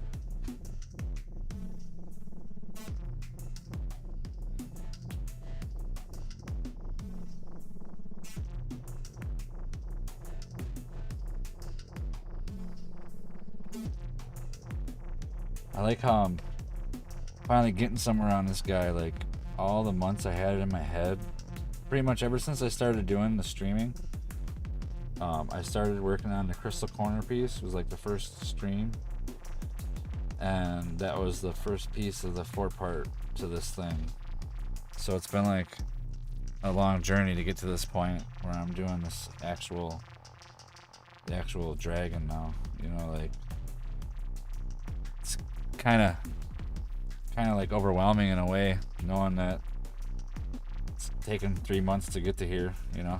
A: I like how I'm finally getting somewhere on this guy. Like, all the months I had it in my head, pretty much ever since I started doing the streaming. I started working on the crystal corner piece. It was like the first stream, and that was the first piece of the 4-part to this thing. So it's been like a long journey to get to this point where I'm doing this the actual dragon now. You know, like, it's kind of like overwhelming in a way, knowing that it's taken 3 months to get to here, you know.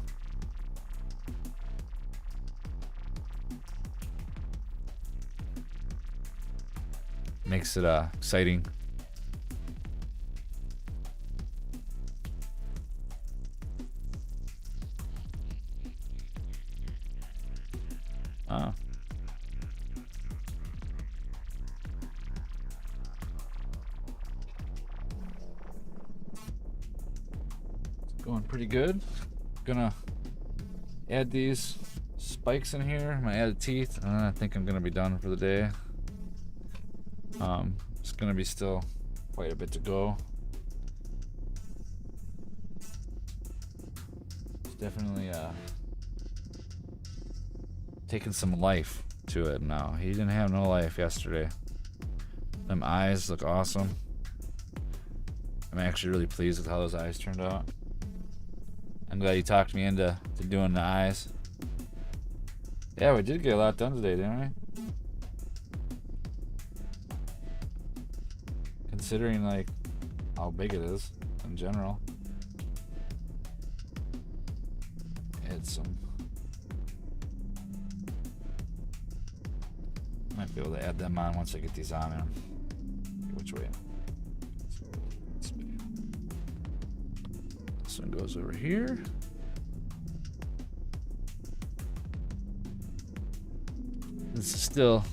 A: Makes it exciting. It's going pretty good. Gonna add these spikes in here. I'm gonna add the teeth, and then I think I'm gonna be done for the day. It's gonna be still quite a bit to go. It's definitely taking some life to it now. He didn't have no life yesterday. Them eyes look awesome. I'm actually really pleased with how those eyes turned out. I'm glad you talked me into doing the eyes. Yeah, we did get a lot done today, didn't we? Considering like how big it is in general. Add some. Might be able to add them on once I get these on there. Which way? This one goes over here. This is still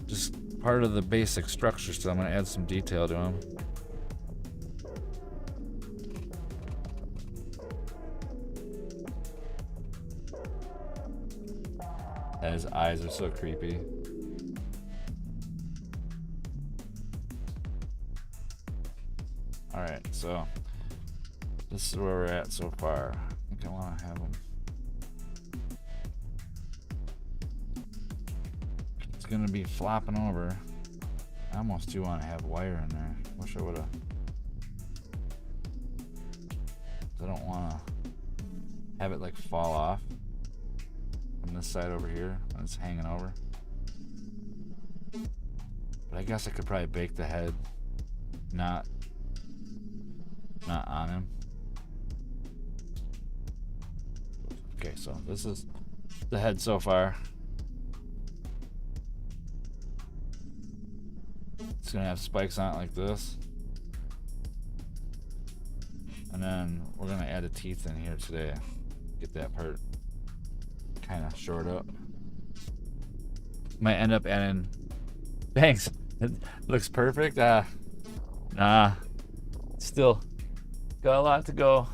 A: just part of the basic structure, so I'm going to add some detail to them. His eyes are so creepy. Alright, so this is where we're at so far. I think I want to have them. It's going to be flopping over. I almost do want to have wire in there. Wish I would have. I don't want to have it like fall off from this side over here when it's hanging over. But I guess I could probably bake the head not on him. Okay, so this is the head so far. It's gonna have spikes on it like this. And then we're gonna add the teeth in here today. Get that part kind of short up. Might end up adding bangs. It looks perfect. Nah. Still got a lot to go.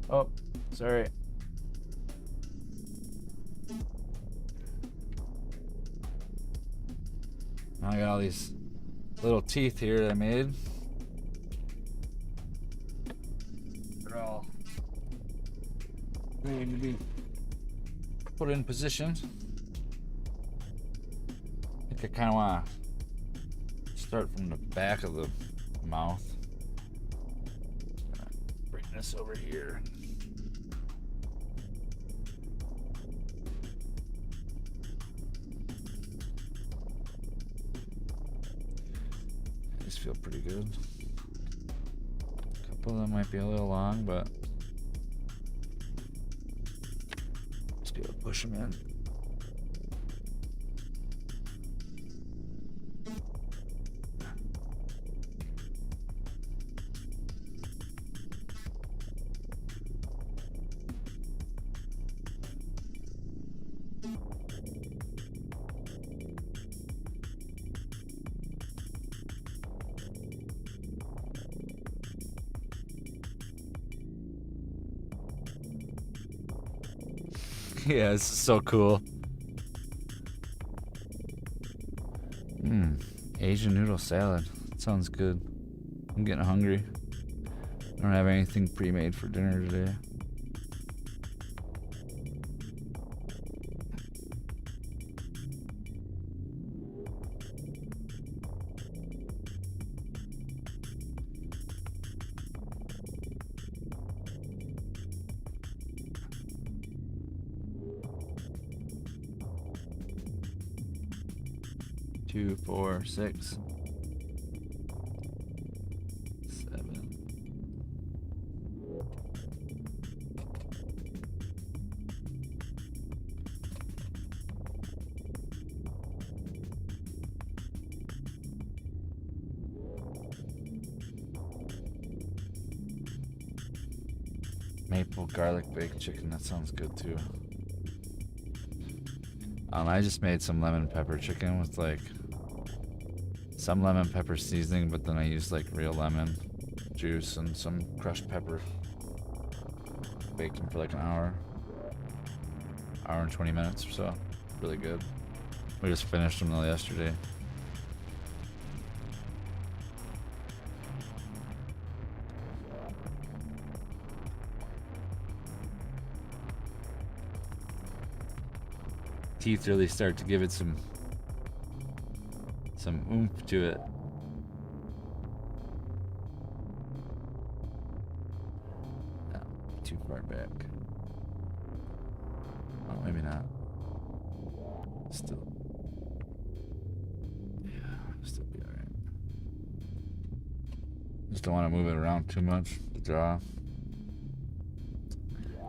A: Oh, sorry. Now I got all these little teeth here that I made. They're all ready to be put in position. I think I kind of want to start from the back of the mouth. Bring this over here. These feel pretty good. A couple of them might be a little long, but just gotta push them in. Yeah, this is so cool. Asian noodle salad. That sounds good. I'm getting hungry. I don't have anything pre-made for dinner today. Two, 4, 6, 7. Maple garlic baked chicken, that sounds good too. I just made some lemon pepper chicken with like some lemon pepper seasoning, but then I used like real lemon juice and some crushed pepper. Baked them for like an hour and 20 minutes or so. Really good. We just finished them though yesterday. Teeth really start to give it some oomph to it. No, too far back. Oh, maybe not. Still. Yeah, still be alright. Just don't want to move it around too much. The jaw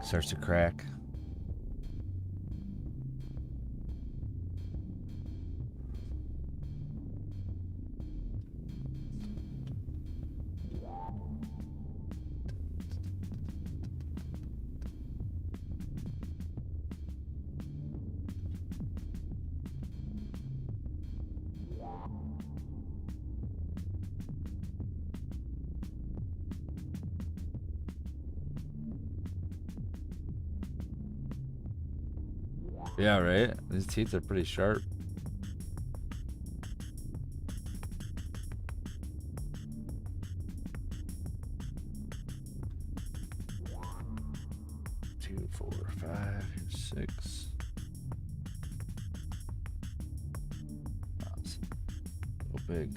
A: starts to crack. Yeah, right? These teeth are pretty sharp. Two, 4, 5, 6. That's so big.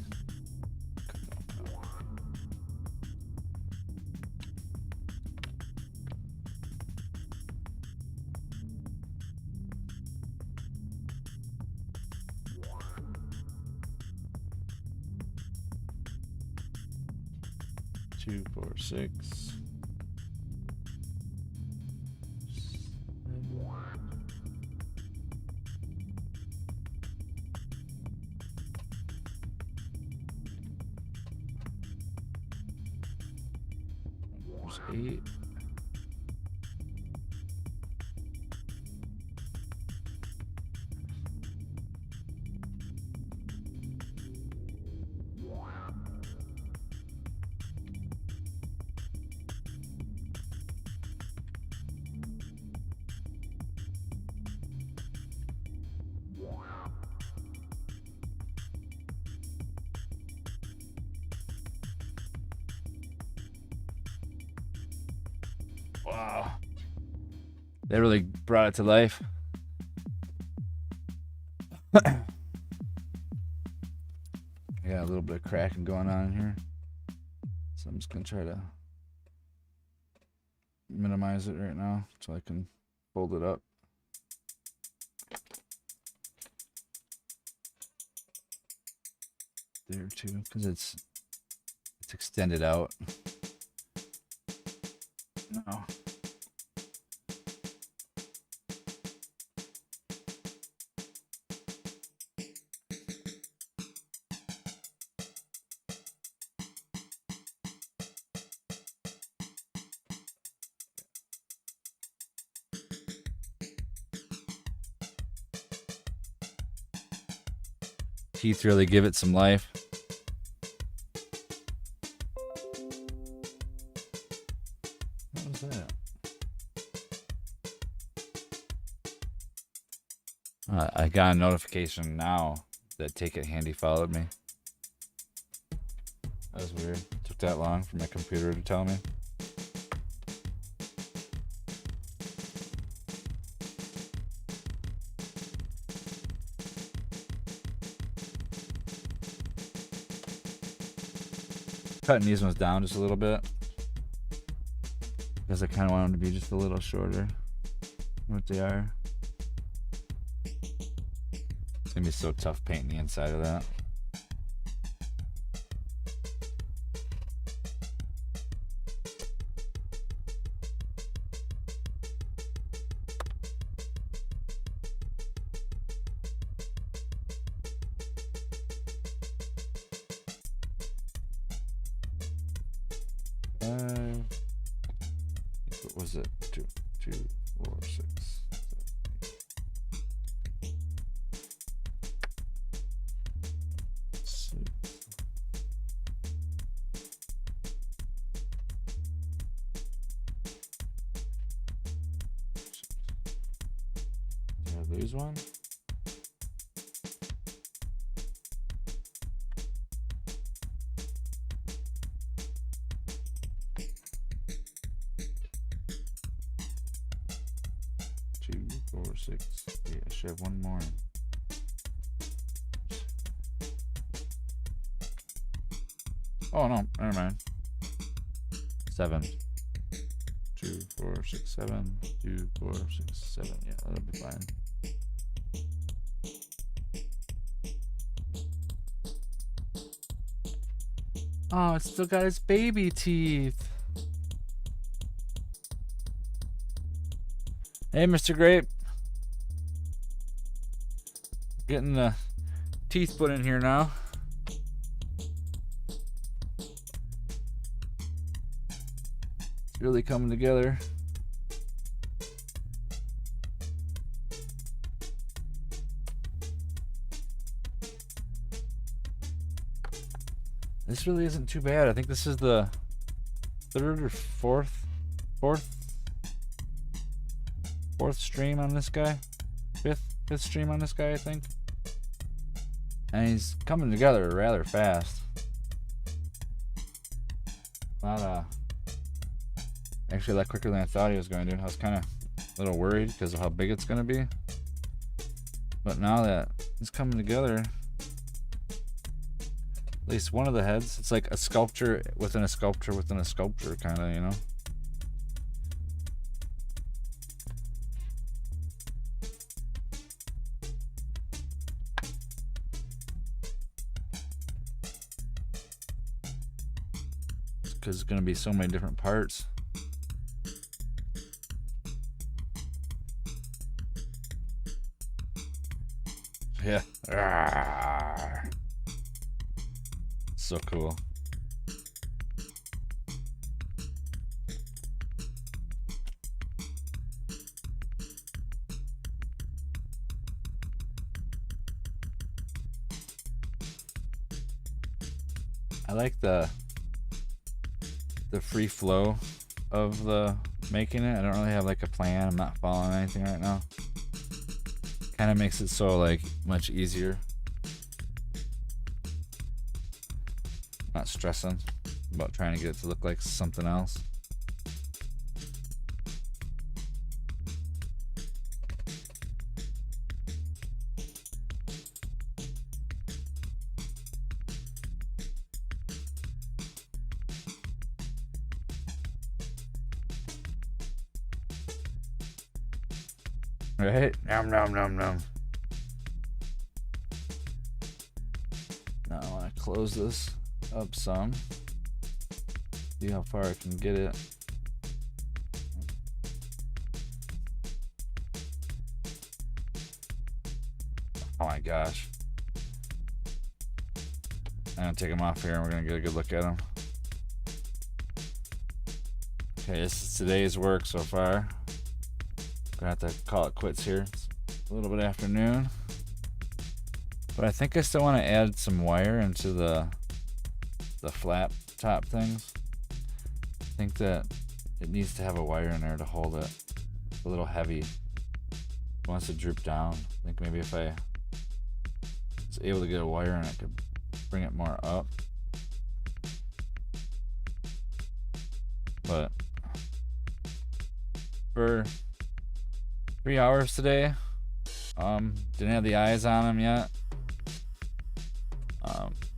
A: Two, 4, 6. 8. Wow. They really brought it to life. I got a little bit of cracking going on in here. So I'm just going to try to minimize it right now so I can fold it up. There too, because it's extended out. No. Teeth really give it some life. What was that? I got a notification now that Take It Handy followed me. That was weird. It took that long for my computer to tell me. Cutting these ones down just a little bit because I kind of want them to be just a little shorter than what they are. It's gonna be so tough painting the inside of that. What was it? 2, 4, 6, 7, 8. Did I lose one? Four, 6. Yeah, I should have one more. Oh no, never mind. 7. 2, 4, 6, 7. 2, 4, 6, 7. Yeah, that'll be fine. Oh, it's still got its baby teeth. Hey, Mr. Grape. Getting the teeth put in here now. It's really coming together. This really isn't too bad. I think this is the third or fourth stream on this guy. Fifth stream on this guy, I think. And he's coming together rather fast. Actually a lot quicker than I thought he was going to. I was kind of a little worried because of how big it's going to be. But now that it's coming together, at least one of the heads, it's like a sculpture within a sculpture within a sculpture, kind of, you know. Because it's going to be so many different parts. Yeah. Arrgh. So cool. I like the free flow of the making it. I don't really have like a plan. I'm not following anything right now. Kind of makes it so like much easier. Not stressing about trying to get it to look like something else. Right? Nom nom nom nom. Now I want to close this up some. See how far I can get it. Oh my gosh. I'm gonna take them off here and we're gonna get a good look at them. Okay, this is today's work so far. Gonna have to call it quits here. It's a little bit afternoon, but I think I still want to add some wire into the flap top things. I think that it needs to have a wire in there to hold it. It's a little heavy. It wants to droop down. I think maybe if I was able to get a wire and I could bring it more up. But for 3 hours today, didn't have the eyes on them yet.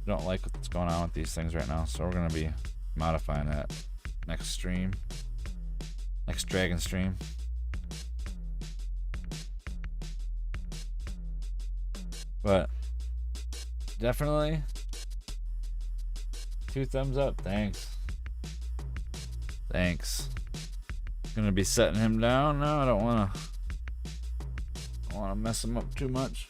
A: Don't like what's going on with these things right now, so we're gonna be modifying that next stream, next dragon stream. But definitely 2 thumbs up. Thanks. Gonna be setting him down now. I don't wanna mess him up too much.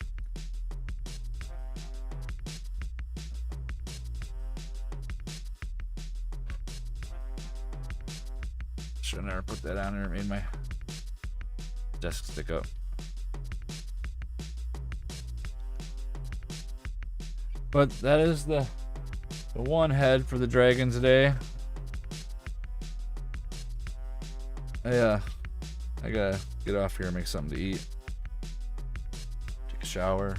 A: Should never put that on there. It made my desk stick up. But that is the one head for the dragon today. I gotta get off here and make something to eat. Take a shower.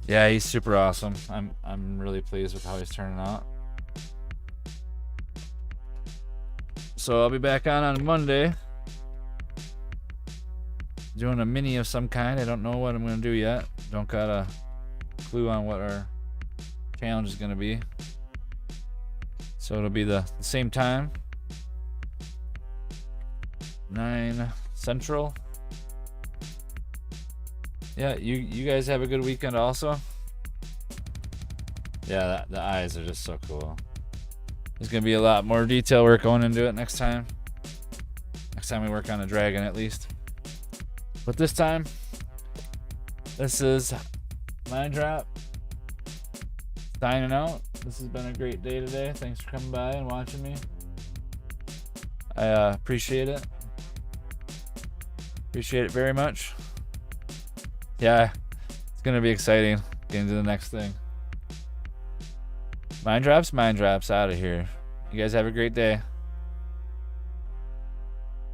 A: Yeah, he's super awesome. I'm really pleased with how he's turning out. So I'll be back on Monday, doing a mini of some kind. I don't know what I'm gonna do yet. Don't got a clue on what our challenge is gonna be. So it'll be the same time, 9 Central. Yeah, you guys have a good weekend also. Yeah, the eyes are just so cool. There's gonna be a lot more detail work going into it next time. Next time we work on a dragon, at least. But this time, this is minddrop signing out. This has been a great day today. Thanks for coming by and watching me. I appreciate it. Appreciate it very much. Yeah, it's gonna be exciting getting to the next thing. Minddrops out of here. You guys have a great day.